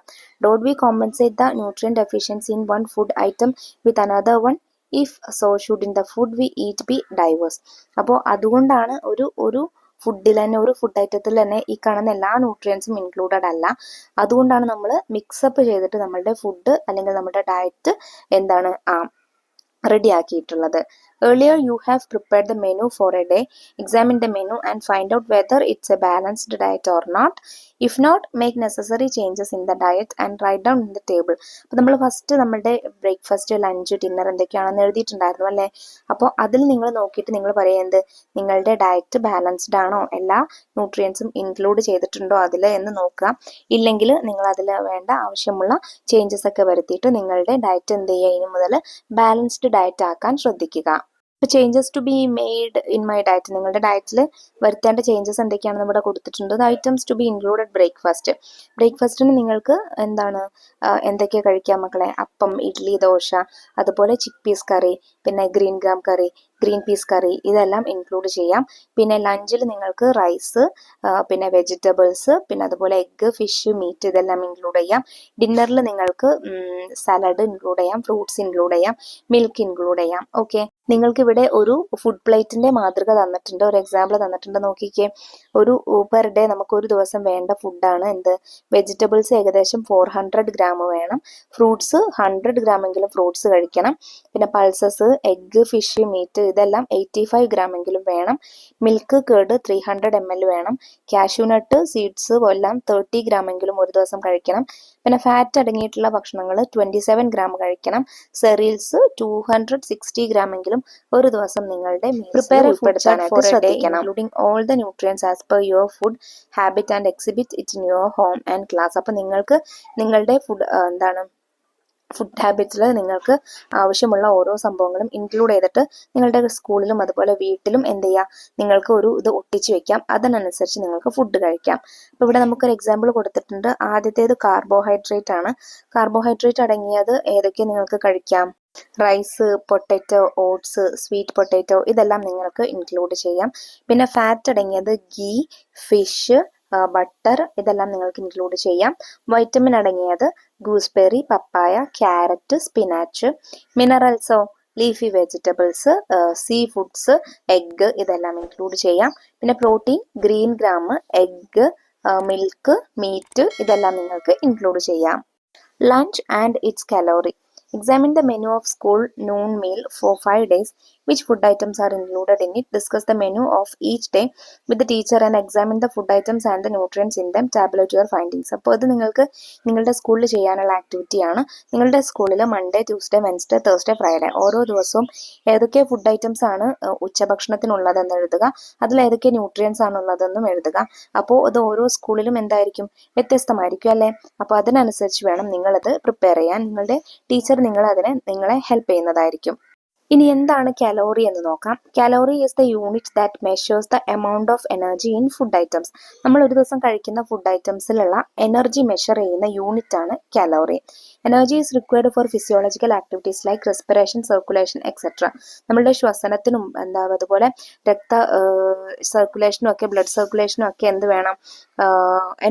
Don't we compensate the nutrient deficiency in one food item with another one? If so, should in the food we eat be diverse? അപ്പോൾ അതുകൊണ്ടാണ് ഒരു ഫുഡിൽ തന്നെ, ഒരു ഫുഡ് ഐറ്റത്തിൽ തന്നെ ഈ കാണുന്ന എല്ലാ ന്യൂട്രിയൻസും ഇൻക്ലൂഡഡ് അല്ല. അതുകൊണ്ടാണ് നമ്മൾ മിക്സപ്പ് ചെയ്തിട്ട് നമ്മളുടെ ഫുഡ് അല്ലെങ്കിൽ നമ്മുടെ ഡയറ്റ് റെഡി ആക്കിയിട്ടുള്ളത്. Earlier you have prepared the menu for a day. Examine the menu and find out whether it's a balanced diet or not. If not, make necessary changes in the diet and write down in the table. അപ്പോൾ നമ്മൾ first നമ്മളുടെ breakfast, lunch, dinner എന്തൊക്കെയാണെന്ന് എഴുതിയിട്ടുണ്ടായിരുന്നു അല്ലേ. അപ്പോൾ അതിൽ നിങ്ങൾ നോക്കിയിട്ട് നിങ്ങൾ പറയുന്നത് നിങ്ങളുടെ ഡയറ്റ് ബാലൻസ്ഡ് ആണോ, എല്ലാ ന്യൂട്രിയൻസും ഇൻക്ലൂഡ് ചെയ്തിട്ടുണ്ടോ അതിൽ എന്ന് നോക്കുക. ഇല്ലെങ്കിൽ നിങ്ങൾ അതിൽ വേണ്ട ആവശ്യമുള്ള ചേഞ്ചസ് ഒക്കെ വരുത്തിയിട്ട് നിങ്ങളുടെ ഡയറ്റ് എന്ത് ചെയ്യുക, ഇനി മുതൽ ബാലൻസ്ഡ് ഡയറ്റ് ആക്കാൻ ശ്രദ്ധിക്കുക. ഇപ്പോൾ changes to be made in my diet, നിങ്ങളുടെ ഡയറ്റിൽ വരുത്തേണ്ട ചേഞ്ചസ് എന്തൊക്കെയാണെന്ന് ഇവിടെ കൊടുത്തിട്ടുണ്ട്. Items to be included breakfast. ബ്രേക്ക്ഫാസ്റ്റിന് നിങ്ങൾക്ക് എന്തൊക്കെയാണ് കഴിക്കാം മക്കളെ? അപ്പം, ഇഡ്ഡലി, ദോശ, അതുപോലെ ചിക്ക് പീസ് കറി, പിന്നെ ഗ്രീൻ പീസ് കറി, ഇതെല്ലാം ഇൻക്ലൂഡ് ചെയ്യാം. പിന്നെ ലഞ്ചിൽ നിങ്ങൾക്ക് റൈസ്, പിന്നെ വെജിറ്റബിൾസ്, പിന്നെ അതുപോലെ എഗ്ഗ്, ഫിഷ്, മീറ്റ് ഇതെല്ലാം ഇൻക്ലൂഡ് ചെയ്യാം. ഡിന്നറിൽ നിങ്ങൾക്ക് സാലഡ് ഇൻക്ലൂഡ് ചെയ്യാം, ഫ്രൂട്ട്സ് ഇൻക്ലൂഡ് ചെയ്യാം, മിൽക്ക് ഇൻക്ലൂഡ് ചെയ്യാം. ഓക്കെ. നിങ്ങൾക്ക് ഇവിടെ ഒരു ഫുഡ് പ്ലേറ്റിന്റെ മാതൃക തന്നിട്ടുണ്ട്, ഒരു എക്സാമ്പിൾ തന്നിട്ടുണ്ട്. നോക്കിക്കേ, പെർ ഡേ നമുക്ക് ഒരു ദിവസം വേണ്ട ഫുഡാണ് എന്ത്? വെജിറ്റബിൾസ് ഏകദേശം 400 ഗ്രാം വേണം, ഫ്രൂട്ട്സ് 100 ഗ്രാം എങ്കിലും ഫ്രൂട്ട്സ് കഴിക്കണം, പിന്നെ പൾസസ്, എഗ്ഗ്, ഫിഷ്, മീറ്റ് ഇതെല്ലാം 85 ഗ്രാം എങ്കിലും വേണം, മിൽക്ക് കേർഡ് 300 ml വേണം, കാഷ്യൂനട്ട്, സീഡ്സ് എല്ലാം 30 ഗ്രാം എങ്കിലും ഒരു ദിവസം കഴിക്കണം, പിന്നെ ഫാറ്റ് അടങ്ങിയിട്ടുള്ള ഭക്ഷണങ്ങൾ 27 ഗ്രാം കഴിക്കണം. സെറീൽസ് 260 ഗ്രാം എങ്കിലും ഒരു ദിവസം നിങ്ങളുടെ മീൽസിൽ ഉൾപ്പെടുത്താനായിട്ട് ശ്രദ്ധിക്കണം. Including all the nutrients as per your food habit and exhibit it in your home and class. അപ്പോൾ നിങ്ങൾക്ക് നിങ്ങളുടെ ഫുഡ് ഹാബിറ്റ്സിൽ നിങ്ങൾക്ക് ആവശ്യമുള്ള ഓരോ സംഭവങ്ങളും ഇൻക്ലൂഡ് ചെയ്തിട്ട് നിങ്ങളുടെ സ്കൂളിലും അതുപോലെ വീട്ടിലും എന്ത് ചെയ്യുക, നിങ്ങൾക്ക് ഒരു ഇത് ഒട്ടിച്ച് വെക്കാം. അതിനനുസരിച്ച് നിങ്ങൾക്ക് ഫുഡ് കഴിക്കാം. അപ്പോൾ ഇവിടെ നമുക്കൊരു എക്സാമ്പിൾ കൊടുത്തിട്ടുണ്ട്. ആദ്യത്തേത് കാർബോഹൈഡ്രേറ്റ് ആണ്. കാർബോഹൈഡ്രേറ്റ് അടങ്ങിയത് ഏതൊക്കെ നിങ്ങൾക്ക് കഴിക്കാം? Rice, potato, oats, sweet potato, ഇതെല്ലാം നിങ്ങൾക്ക് ഇൻക്ലൂഡ് ചെയ്യാം. പിന്നെ ഫാറ്റ് അടങ്ങിയത് ഗീ, ഫിഷ്, ബട്ടർ, ഇതെല്ലാം നിങ്ങൾക്ക് ഇൻക്ലൂഡ് ചെയ്യാം. വൈറ്റമിൻ അടങ്ങിയത് ഗൂസ്ബെറി, പപ്പായ, ക്യാരറ്റ്, സ്പിനാച്ച്. മിനറൽസോ leafy vegetables, seafoods, egg, ഇതെല്ലാം ഇൻക്ലൂഡ് ചെയ്യാം. പിന്നെ protein green gram, egg, milk, meat, ഇതെല്ലാം നിങ്ങൾക്ക് ഇൻക്ലൂഡ് ചെയ്യാം. Lunch and its calorie. Examine the menu of school noon meal for 5 days. Which food items are included in it? Discuss the menu of each day with the teacher and examine the food items and the nutrients in them. Tabulate your findings. അപ്പോൾ ഇത് നിങ്ങൾക്ക് നിങ്ങളുടെ സ്കൂളിൽ ചെയ്യാനുള്ള ആക്ടിവിറ്റിയാണ്. നിങ്ങളുടെ സ്കൂളിൽ Monday, Tuesday, Wednesday, Thursday, Friday ഓരോ ദിവസവും ഏതൊക്കെ ഫുഡ് ഐറ്റംസ് ആണ് ഉച്ചഭക്ഷണത്തിനുള്ളതെന്ന് എഴുതുക. അതിൽ ഏതൊക്കെ ന്യൂട്രിയൻസ് ആണുള്ളതെന്നും എഴുതുക. അപ്പോൾ അത് ഓരോ സ്കൂളിലും എന്തായിരിക്കും, വ്യത്യസ്തമായിരിക്കും അല്ലേ? അപ്പോൾ അതിനനുസരിച്ച് വേണം നിങ്ങളത് പ്രിപ്പയർ ചെയ്യാൻ. നിങ്ങളുടെ ടീച്ചർ നിങ്ങളെ ഹെൽപ്പ് ചെയ്യുന്നതായിരിക്കും. ഇനി എന്താണ് കലോറി എന്ന് നോക്കാം. Calorie is the unit that measures the amount of energy in food items. നമ്മൾ ഒരു ദിവസം കഴിക്കുന്ന ഫുഡ് ഐറ്റംസിലുള്ള എനർജി മെഷർ ചെയ്യുന്ന യൂണിറ്റ് ആണ് calorie. Energy is required four physiological activities like respiration, circulation, etcetera. നമ്മളുടെ ശ്വസനത്തിനും അതുപോലെ രക്ത സർക്കുലേഷനും ഒക്കെ, ബ്ലഡ് സർക്കുലേഷനും ഒക്കെ എന്ത് വേണം,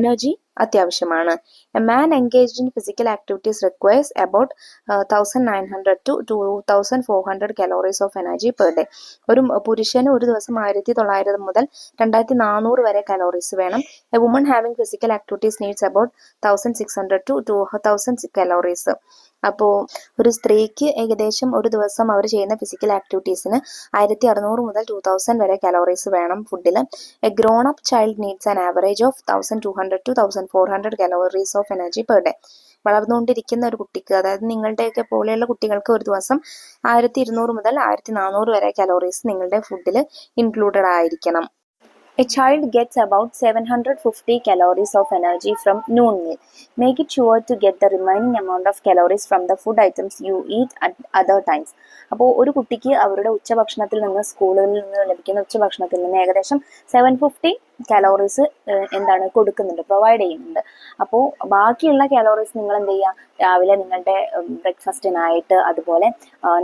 എനർജി അത്യാവശ്യമാണ്. A man engaged in physical activities requires about 1900 to 2400 calories of energy per day. ഒരു പുരുഷന് ഒരു ദിവസം 1900 മുതൽ 2400 വരെ കലോറീസ് വേണം. A woman having physical activities needs about 1600 to 2000 calories. അപ്പോൾ ഒരു സ്ത്രീക്ക് ഏകദേശം ഒരു ദിവസം അവർ ചെയ്യുന്ന ഫിസിക്കൽ ആക്ടിവിറ്റീസിന് 1600 മുതൽ 2000 വരെ കലോറീസ് വേണം ഫുഡിൽ. A grown up child needs an average of 1200 to 1400 calories of energy per day. വളർന്നുകൊണ്ടിരിക്കുന്ന ഒരു കുട്ടിക്ക്, അതായത് നിങ്ങളുടെയൊക്കെ പോലെയുള്ള കുട്ടികൾക്ക് ഒരു ദിവസം 1200 മുതൽ 1400 വരെ കലോറീസ് നിങ്ങളുടെ ഫുഡിൽ ഇൻക്ലൂഡഡ് ആയിരിക്കണം. A child gets about 750 calories of energy from noon meal. Make it sure to get the remaining amount of calories from the food items you eat at other times. അപ്പോൾ ഒരു കുട്ടിക്ക് അവരുടെ ഉച്ചഭക്ഷണത്തിൽ നിന്ന്, സ്കൂളിൽ നിന്ന് ലഭിക്കുന്ന ഉച്ചഭക്ഷണത്തിൽ നിന്ന് ഏകദേശം 750 കലോറീസ് കൊടുക്കുന്നുണ്ട്, പ്രൊവൈഡ് ചെയ്യുന്നുണ്ട്. അപ്പോൾ ബാക്കിയുള്ള കലോറീസ് നിങ്ങൾ എന്ത് ചെയ്യുക, രാവിലെ നിങ്ങളുടെ ബ്രേക്ക്ഫാസ്റ്റിനായിട്ട് അതുപോലെ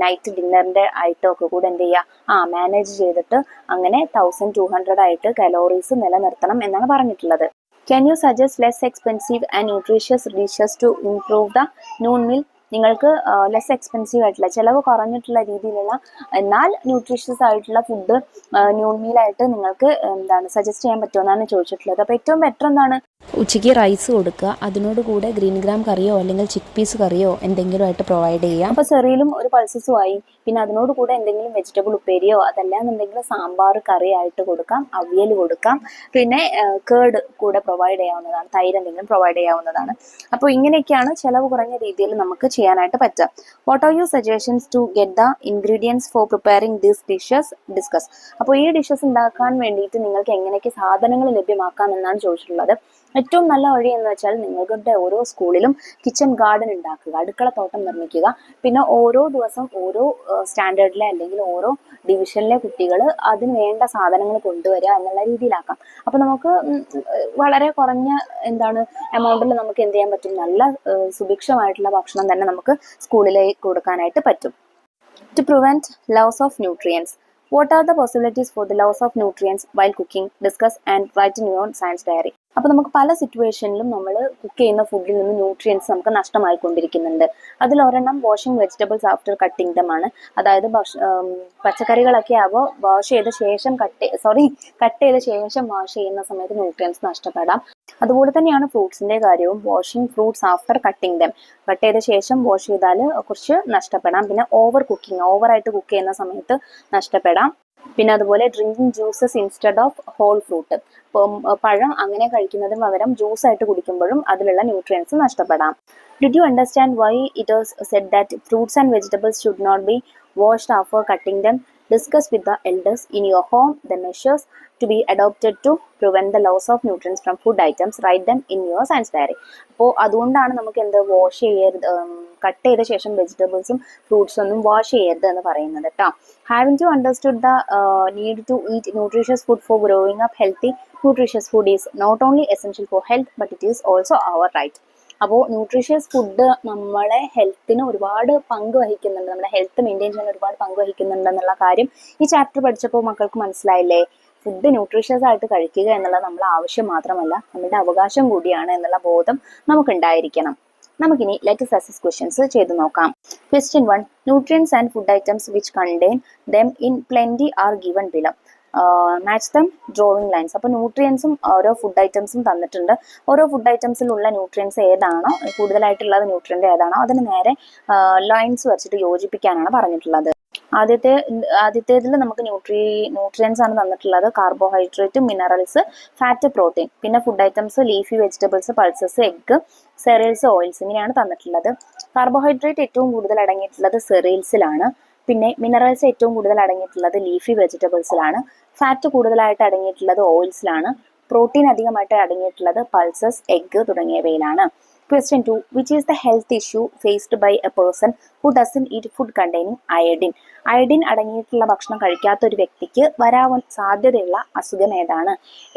നൈറ്റ് ഡിന്നറിൻ്റെ ആയിട്ടും ഒക്കെ കൂടെ എന്ത് ചെയ്യുക, മാനേജ് ചെയ്തിട്ട് അങ്ങനെ 1200 ആയിട്ട് കലോറീസ് നിലനിർത്തണം എന്നാണ് പറഞ്ഞിട്ടുള്ളത്. Can you suggest less expensive and nutritious dishes to improve the noon meal? നിങ്ങൾക്ക് ലെസ് എക്സ്പെൻസീവ് ആയിട്ടുള്ള, ചിലവ് കുറഞ്ഞിട്ടുള്ള രീതിയിലുള്ള എന്നാൽ ന്യൂട്രീഷ്യസ് ആയിട്ടുള്ള ഫുഡ് ന്യൂൺ മീലായിട്ട് നിങ്ങൾക്ക് സജസ്റ്റ് ചെയ്യാൻ പറ്റുമെന്നാണ് ചോദിച്ചിട്ടുള്ളത്. അപ്പോൾ ഏറ്റവും ബെറ്റർ എന്താണ്, ഉച്ചയ്ക്ക് റൈസ് കൊടുക്കുക, അതിനോട് കൂടെ ഗ്രീൻ ഗ്രാം കറിയോ അല്ലെങ്കിൽ ചിക്ക് പീസ് കറിയോ എന്തെങ്കിലും ആയിട്ട് പ്രൊവൈഡ് ചെയ്യാം. അപ്പോൾ സെറിയിലും ഒരു പൾസസും ആയി. പിന്നെ അതിനോട് കൂടെ എന്തെങ്കിലും വെജിറ്റബിൾ ഉപ്പേരിയോ അതല്ലാന്നുണ്ടെങ്കിൽ സാമ്പാർ കറി ആയിട്ട് കൊടുക്കാം, അവിയൽ കൊടുക്കാം. പിന്നെ കേർഡ് കൂടെ പ്രൊവൈഡ് ചെയ്യാവുന്നതാണ്, തൈര് എന്തെങ്കിലും പ്രൊവൈഡ് ചെയ്യാവുന്നതാണ്. അപ്പോൾ ഇങ്ങനെയൊക്കെയാണ് ചിലവ് കുറഞ്ഞ രീതിയിൽ നമുക്ക് ചെയ്യാനായിട്ട് പറ്റുക. What are your suggestions to get the ingredients for preparing these dishes? Discuss. അപ്പോൾ ഈ ഡിഷസ് ഉണ്ടാക്കാൻ വേണ്ടിയിട്ട് നിങ്ങൾക്ക് എങ്ങനെയൊക്കെ സാധനങ്ങൾ ലഭ്യമാക്കാം എന്നാണ് ചോദിച്ചിട്ടുള്ളത്. ഏറ്റവും നല്ല വഴി എന്ന് വെച്ചാൽ നിങ്ങളുടെ ഓരോ സ്കൂളിലും കിച്ചൺ ഗാർഡൻ ഉണ്ടാക്കുക, അടുക്കളത്തോട്ടം നിർമ്മിക്കുക. പിന്നെ ഓരോ ദിവസം ഓരോ സ്റ്റാൻഡേർഡിലെ അല്ലെങ്കിൽ ഓരോ ഡിവിഷനിലെ കുട്ടികൾ അതിന് വേണ്ട സാധനങ്ങൾ കൊണ്ടുവരിക എന്നുള്ള രീതിയിലാക്കാം. അപ്പോൾ നമുക്ക് വളരെ കുറഞ്ഞ എമൗണ്ടിൽ നമുക്ക് എന്ത് ചെയ്യാൻ പറ്റും, നല്ല സുഭിക്ഷമായിട്ടുള്ള ഭക്ഷണം തന്നെ നമുക്ക് സ്കൂളിലേക്ക് കൊടുക്കാനായിട്ട് പറ്റും. To prevent loss of nutrients. What are the possibilities for the loss of nutrients while cooking? Discuss and write in your science diary. അപ്പോൾ നമുക്ക് പല സിറ്റുവേഷനിലും നമ്മൾ കുക്ക് ചെയ്യുന്ന ഫുഡിൽ നിന്ന് ന്യൂട്രിയൻസ് നമുക്ക് നഷ്ടമായിക്കൊണ്ടിരിക്കുന്നുണ്ട്. അതിലൊരെണ്ണം washing vegetables after cutting them ആണ്. അതായത് പച്ചക്കറികളൊക്കെ ആവുമ്പോൾ കട്ട് ചെയ്ത ശേഷം വാഷ് ചെയ്യുന്ന സമയത്ത് ന്യൂട്രിയൻസ് നഷ്ടപ്പെടാം. അതുപോലെ തന്നെയാണ് ഫ്രൂട്ട്സിൻ്റെ കാര്യവും. Washing fruits after cutting dum, cut ചെയ്ത ശേഷം വാഷ് ചെയ്താൽ കുറച്ച് നഷ്ടപ്പെടാം. പിന്നെ ഓവറായിട്ട് കുക്ക് ചെയ്യുന്ന സമയത്ത് നഷ്ടപ്പെടാം. പിന്നെ അതുപോലെ drinking juices instead of whole fruit. ഇപ്പം പഴം അങ്ങനെ കഴിക്കുന്നതിന് പകരം ജ്യൂസ് ആയിട്ട് കുടിക്കുമ്പോഴും അതിലുള്ള ന്യൂട്രിയൻസ് നഷ്ടപ്പെടാം. Did you understand why it is said that fruits and vegetables should not be washed after cutting them? Discuss with the elders in your home the measures to be adopted to prevent the loss of nutrients from food items. Write them in your science diary. അപ്പോൾ അതുകൊണ്ടാണ് നമുക്ക് എന്ത് wash ചെയ്യരുത്, cut ചെയ്ത ശേഷം വെജിറ്റബിൾസും ഫ്രൂട്ട്സും ഒന്നും വാഷ് ചെയ്യരുത് എന്ന് പറയുന്നത് കേട്ടോ. Haven't you understood the need to eat nutritious food for growing up healthy? Nutritious food is not only essential for health but it is also our right. അപ്പോൾ ന്യൂട്രീഷ്യസ് ഫുഡ് നമ്മളെ ഹെൽത്തിന് ഒരുപാട് പങ്ക് വഹിക്കുന്നുണ്ട്, നമ്മുടെ ഹെൽത്ത് മെയിൻറ്റെയിൻ ചെയ്യാൻ ഒരുപാട് പങ്ക് വഹിക്കുന്നുണ്ട് എന്നുള്ള കാര്യം ഈ ചാപ്റ്റർ പഠിച്ചപ്പോൾ മക്കൾക്ക് മനസ്സിലായില്ലേ? ഫുഡ് ന്യൂട്രീഷ്യസ് ആയിട്ട് കഴിക്കുക എന്നുള്ളത് നമ്മളെ ആവശ്യം മാത്രമല്ല, നമ്മുടെ അവകാശം കൂടിയാണ് എന്നുള്ള ബോധം നമുക്കുണ്ടായിരിക്കണം. നമുക്കിനി ലെറ്റസ് അസസ് ക്വസ്റ്റ്യൻസ് ചെയ്ത് നോക്കാം. Question 1. Nutrients and food items which contain them in plenty are given below. Match them drawing lines. അപ്പോൾ ന്യൂട്രിയൻസും ഓരോ ഫുഡ് ഐറ്റംസും തന്നിട്ടുണ്ട്. ഓരോ ഫുഡ് ഐറ്റംസിലുള്ള ന്യൂട്രിയൻസ് ഏതാണോ, കൂടുതലായിട്ടുള്ളത് ന്യൂട്രിയൻ്റ് ഏതാണോ അതിന് നേരെ ലൈൻസ് വെച്ചിട്ട് യോജിപ്പിക്കാനാണ് പറഞ്ഞിട്ടുള്ളത്. ആദ്യത്തേതിൽ നമുക്ക് ന്യൂട്രിയൻസ് ആണ് തന്നിട്ടുള്ളത്. Carbohydrate, minerals, fat, protein. പിന്നെ food items leafy vegetables, pulses, egg, cereals, oils ഇങ്ങനെയാണ് തന്നിട്ടുള്ളത്. കാർബോഹൈഡ്രേറ്റ് ഏറ്റവും കൂടുതൽ അടങ്ങിയിട്ടുള്ളത് സെറിയൽസിലാണ്. പിന്നെ മിനറൽസ് ഏറ്റവും കൂടുതൽ അടങ്ങിയിട്ടുള്ളത് ലീഫി വെജിറ്റബിൾസിലാണ്. ഫാറ്റ് കൂടുതലായിട്ട് അടങ്ങിയിട്ടുള്ളത് ഓയിൽസിലാണ്. പ്രോട്ടീൻ അധികമായിട്ട് അടങ്ങിയിട്ടുള്ളത് pulses, egg തുടങ്ങിയവയിലാണ്. Question 2. Which is the health issue faced by a person who doesn't eat food containing iodine? Iodine അടങ്ങിയിട്ടുള്ള ഭക്ഷണം കഴിക്കാത്ത ഒരു വ്യക്തിക്ക് വരാൻ സാധ്യതയുള്ള അസുഖം ഏതാണ്?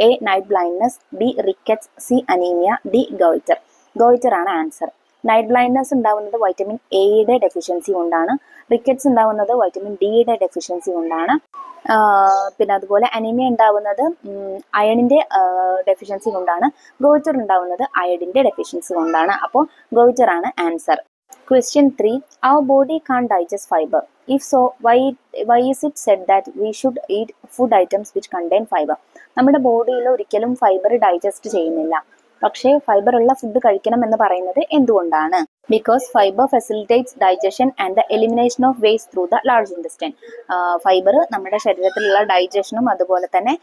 A. Night blindness, B. Rickets, C. Anaemia, D. Goitre. Goitre ആണ് ആൻസർ. നൈറ്റ് ബ്ലൈൻഡ്നെസ് ഉണ്ടാവുന്നത് വൈറ്റമിൻ എയുടെ ഡെഫിഷ്യൻസി കൊണ്ടാണ്. റിക്കറ്റ്സ് ഉണ്ടാവുന്നത് വൈറ്റമിൻ ഡിയുടെ ഡെഫിഷ്യൻസി കൊണ്ടാണ്. പിന്നെ അതുപോലെ അനീമിയ ഉണ്ടാവുന്നത് അയണിന്റെ ഡെഫിഷ്യൻസി കൊണ്ടാണ്. ഗോയിറ്റർ ഉണ്ടാവുന്നത് അയഡിന്റെ ഡെഫിഷ്യൻസി കൊണ്ടാണ്. അപ്പോൾ ഗോയിറ്റർ ആണ് answer. Question 3. Our body can't digest fiber. If so, why is it said that we should eat food items which contain fiber? നമ്മുടെ ബോഡിയിൽ ഒരിക്കലും ഫൈബർ ഡൈജസ്റ്റ് ചെയ്യുന്നില്ല, പക്ഷേ ഫൈബർ ഉള്ള ഫുഡ് കഴിക്കണം എന്ന് പറയുന്നത് എന്തുകൊണ്ടാണ്? Because fibre facilitates digestion and the elimination of waste through the large intestine. Fibre നമ്മുടെ ശരീരത്തിലുള്ള ഡൈജഷനും അതുപോലെ തന്നെ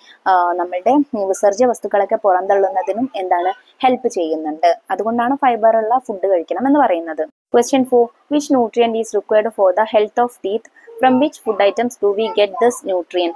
നമ്മുടെ വിസർജ്യ വസ്തുക്കളൊക്കെ പുറന്തള്ളുന്നതിനും എന്താണ് ഹെൽപ്പ് ചെയ്യുന്നുണ്ട്. അതുകൊണ്ടാണ് ഫൈബർ ഉള്ള ഫുഡ് കഴിക്കണം എന്ന് പറയുന്നത്. Question 4. Which nutrient is required for the health of teeth? From which food items do we get this nutrient?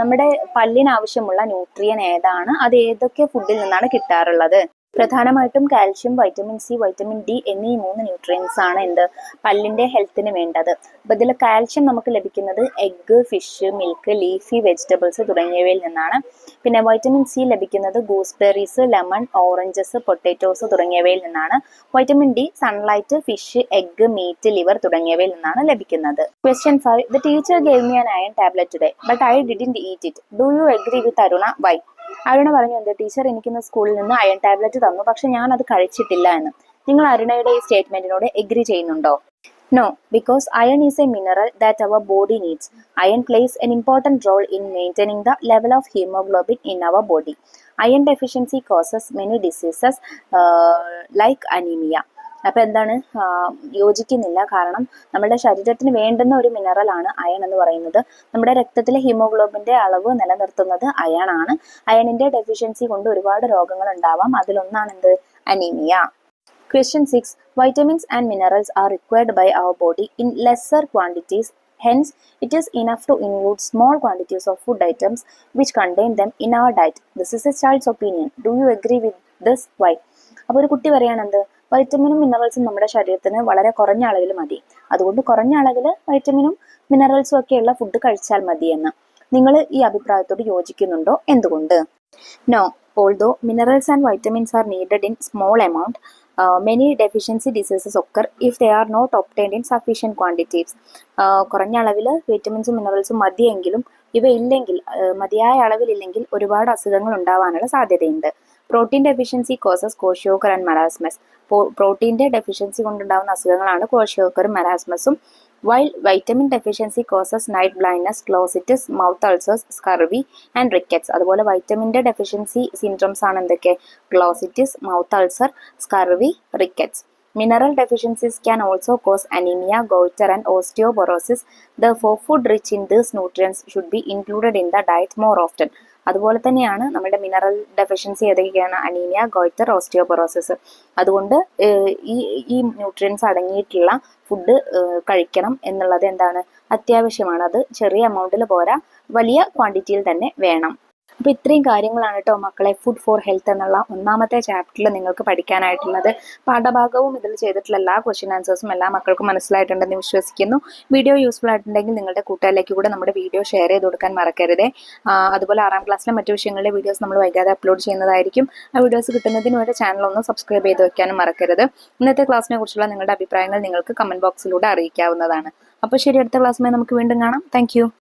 നമ്മുടെ പല്ലിന് ആവശ്യമുള്ള ന്യൂട്രിയൻ ഏതാണ്? അത് ഏതൊക്കെ ഫുഡിൽ നിന്നാണ് കിട്ടാറുള്ളത്? പ്രധാനമായിട്ടും calcium, vitamin C, vitamin D എന്നീ 3 ന്യൂട്രിയൻസ് ആണ് എന്ത് പല്ലിന്റെ ഹെൽത്തിന് വേണ്ടത്. അപ്പൊ ഇതിൽ കാൽഷ്യം നമുക്ക് ലഭിക്കുന്നത് egg, fish, milk, leafy vegetables തുടങ്ങിയവയിൽ നിന്നാണ്. പിന്നെ വൈറ്റമിൻ സി ലഭിക്കുന്നത് ഗൂസ്ബെറീസ്, ലെമൺ, ഓറഞ്ചസ്, പൊട്ടാറ്റോസ് തുടങ്ങിയവയിൽ നിന്നാണ്. Vitamin D sunlight, fish, egg, meat, liver തുടങ്ങിയവയിൽ നിന്നാണ് ലഭിക്കുന്നത്. Question 5. The teacher gave me an iron tablet today, but I didn't eat it. Do you agree with Aruna? Why? Aruna പറഞ്ഞു, എന്ത് teacher എനിക്കിന്ന് സ്കൂളിൽ നിന്ന് അയൺ ടാബ്ലറ്റ് തന്നു, പക്ഷെ ഞാൻ അത് കഴിച്ചിട്ടില്ല എന്ന്. നിങ്ങൾ അരുണയുടെ ഈ സ്റ്റേറ്റ്മെന്റിനോട് എഗ്രി ചെയ്യുന്നുണ്ടോ? No, because iron is a mineral that our body needs. Iron plays an important role in maintaining the level of hemoglobin in our body. Iron deficiency causes many diseases like anemia. അപ്പോൾ എന്താണ് യോജിക്കുന്നില്ല, കാരണം നമ്മുടെ ശരീരത്തിന് വേണ്ടുന്ന ഒരു മിനറലാണ് iron എന്ന് പറയുന്നത്. നമ്മുടെ രക്തത്തിലെ ഹീമോഗ്ലോബിന്റെ അളവ് നിലനിർത്തുന്നത് അയൺ ആണ്. അയണിന്റെ ഡെഫിഷ്യൻസി കൊണ്ട് ഒരുപാട് രോഗങ്ങൾ ഉണ്ടാവാം. അതിലൊന്നാണ് എന്ത് anaemia. Question 6. Vitamins and minerals are required by our body in lesser quantities. Hence, it is enough to include small quantities of food items which contain them in our diet. This is a child's opinion. Do you agree with this? Why? അപ്പോൾ ഒരു കുട്ടി പറയുകയാണെന്ത് വൈറ്റമിനും മിനറൽസും നമ്മുടെ ശരീരത്തിന് വളരെ കുറഞ്ഞ അളവിൽ മതി, അതുകൊണ്ട് കുറഞ്ഞ അളവിൽ വൈറ്റമിനും മിനറൽസും ഒക്കെയുള്ള ഫുഡ് കഴിച്ചാൽ മതി എന്ന്. നിങ്ങൾ ഈ അഭിപ്രായത്തോട് യോജിക്കുന്നുണ്ടോ? എന്തുകൊണ്ട്? No, although minerals and vitamins are needed in small amount, many deficiency diseases occur if they are not obtained in sufficient quantities. കുറഞ്ഞ അളവിൽ വിറ്റമിൻസും മിനറൽസും മതിയെങ്കിലും ഇവ ഇല്ലെങ്കിൽ, മതിയായ അളവിലില്ലെങ്കിൽ ഒരുപാട് അസുഖങ്ങൾ ഉണ്ടാവാനുള്ള സാധ്യതയുണ്ട്. Protein deficiency causes kwashiorkor and marasmus. പ്രോട്ടീൻ്റെ ഡെഫിഷ്യൻസി കൊണ്ടുണ്ടാകുന്ന അസുഖങ്ങളാണ് കോശിയോക്കറും മെറാസ്മസും. While vitamin deficiency causes night blindness, glossitis, mouth ulcers, scurvy and rickets. അതുപോലെ വൈറ്റമിൻ്റെ ഡെഫിഷ്യൻസി സിൻഡ്രംസ് ആണ് എന്തൊക്കെ? Glossitis, mouth ulcer, scurvy, rickets. Mineral deficiencies can also cause anemia, goiter, and osteoporosis. Therefore, food rich in these nutrients should be included in the diet more often. അതുപോലെ തന്നെയാണ് നമ്മുടെ mineral deficiency ഏതൊക്കെയാണ്? Anaemia, goitre, osteoporosis. അതുകൊണ്ട് ഈ ഈ nutrients അടങ്ങിയിട്ടുള്ള food കഴിക്കണം എന്നുള്ളത് എന്താണ്? അത്യാവശ്യമാണ്. അത് ചെറിയ എമൗണ്ടിൽ പോരാ, വലിയ ക്വാണ്ടിറ്റിയിൽ തന്നെ വേണം. അപ്പോൾ ഇത്രയും കാര്യങ്ങളാണ് കേട്ടോ മക്കളെ ഫുഡ് ഫോർ ഹെൽത്ത് എന്നുള്ള ഒന്നാമത്തെ ചാപ്റ്ററിൽ നിങ്ങൾക്ക് പഠിക്കാനായിട്ടുള്ളത്. പാഠഭാഗവും ഇതിൽ ചെയ്തിട്ടുള്ള എല്ലാ ക്വസ്റ്റ്യൻ ആൻസേഴ്സും എല്ലാ മക്കൾക്കും മനസ്സിലായിട്ടുണ്ടെന്ന് വിശ്വസിക്കുന്നു. വീഡിയോ യൂസ്ഫുൾ ആയിട്ടുണ്ടെങ്കിൽ നിങ്ങളുടെ കൂട്ടുകാരിലേക്ക് കൂടെ നമ്മുടെ വീഡിയോ ഷെയർ ചെയ്ത് കൊടുക്കാൻ മറക്കരുതേ. അതുപോലെ 6ാം ക്ലാസ്സിലെ മറ്റു വിഷയങ്ങളുടെ വീഡിയോസ് നമ്മൾ വൈകാതെ അപ്ലോഡ് ചെയ്യുന്നതായിരിക്കും. ആ വീഡിയോസ് കിട്ടുന്നതിന് വേണ്ടി ചാനൽ ഒന്ന് സബ്സ്ക്രൈബ് ചെയ്ത് വെക്കാനും മറക്കരുത്. ഇന്നത്തെ ക്ലാസ്സിനെ കുറിച്ചുള്ള നിങ്ങളുടെ അഭിപ്രായങ്ങൾ നിങ്ങൾക്ക് കമൻറ്റ് ബോക്സിലൂടെ അറിയിക്കാവുന്നതാണ്. അപ്പോൾ ശരി, അടുത്ത ക്ലാസ്സുമായി നമുക്ക് വീണ്ടും കാണാം. താങ്ക്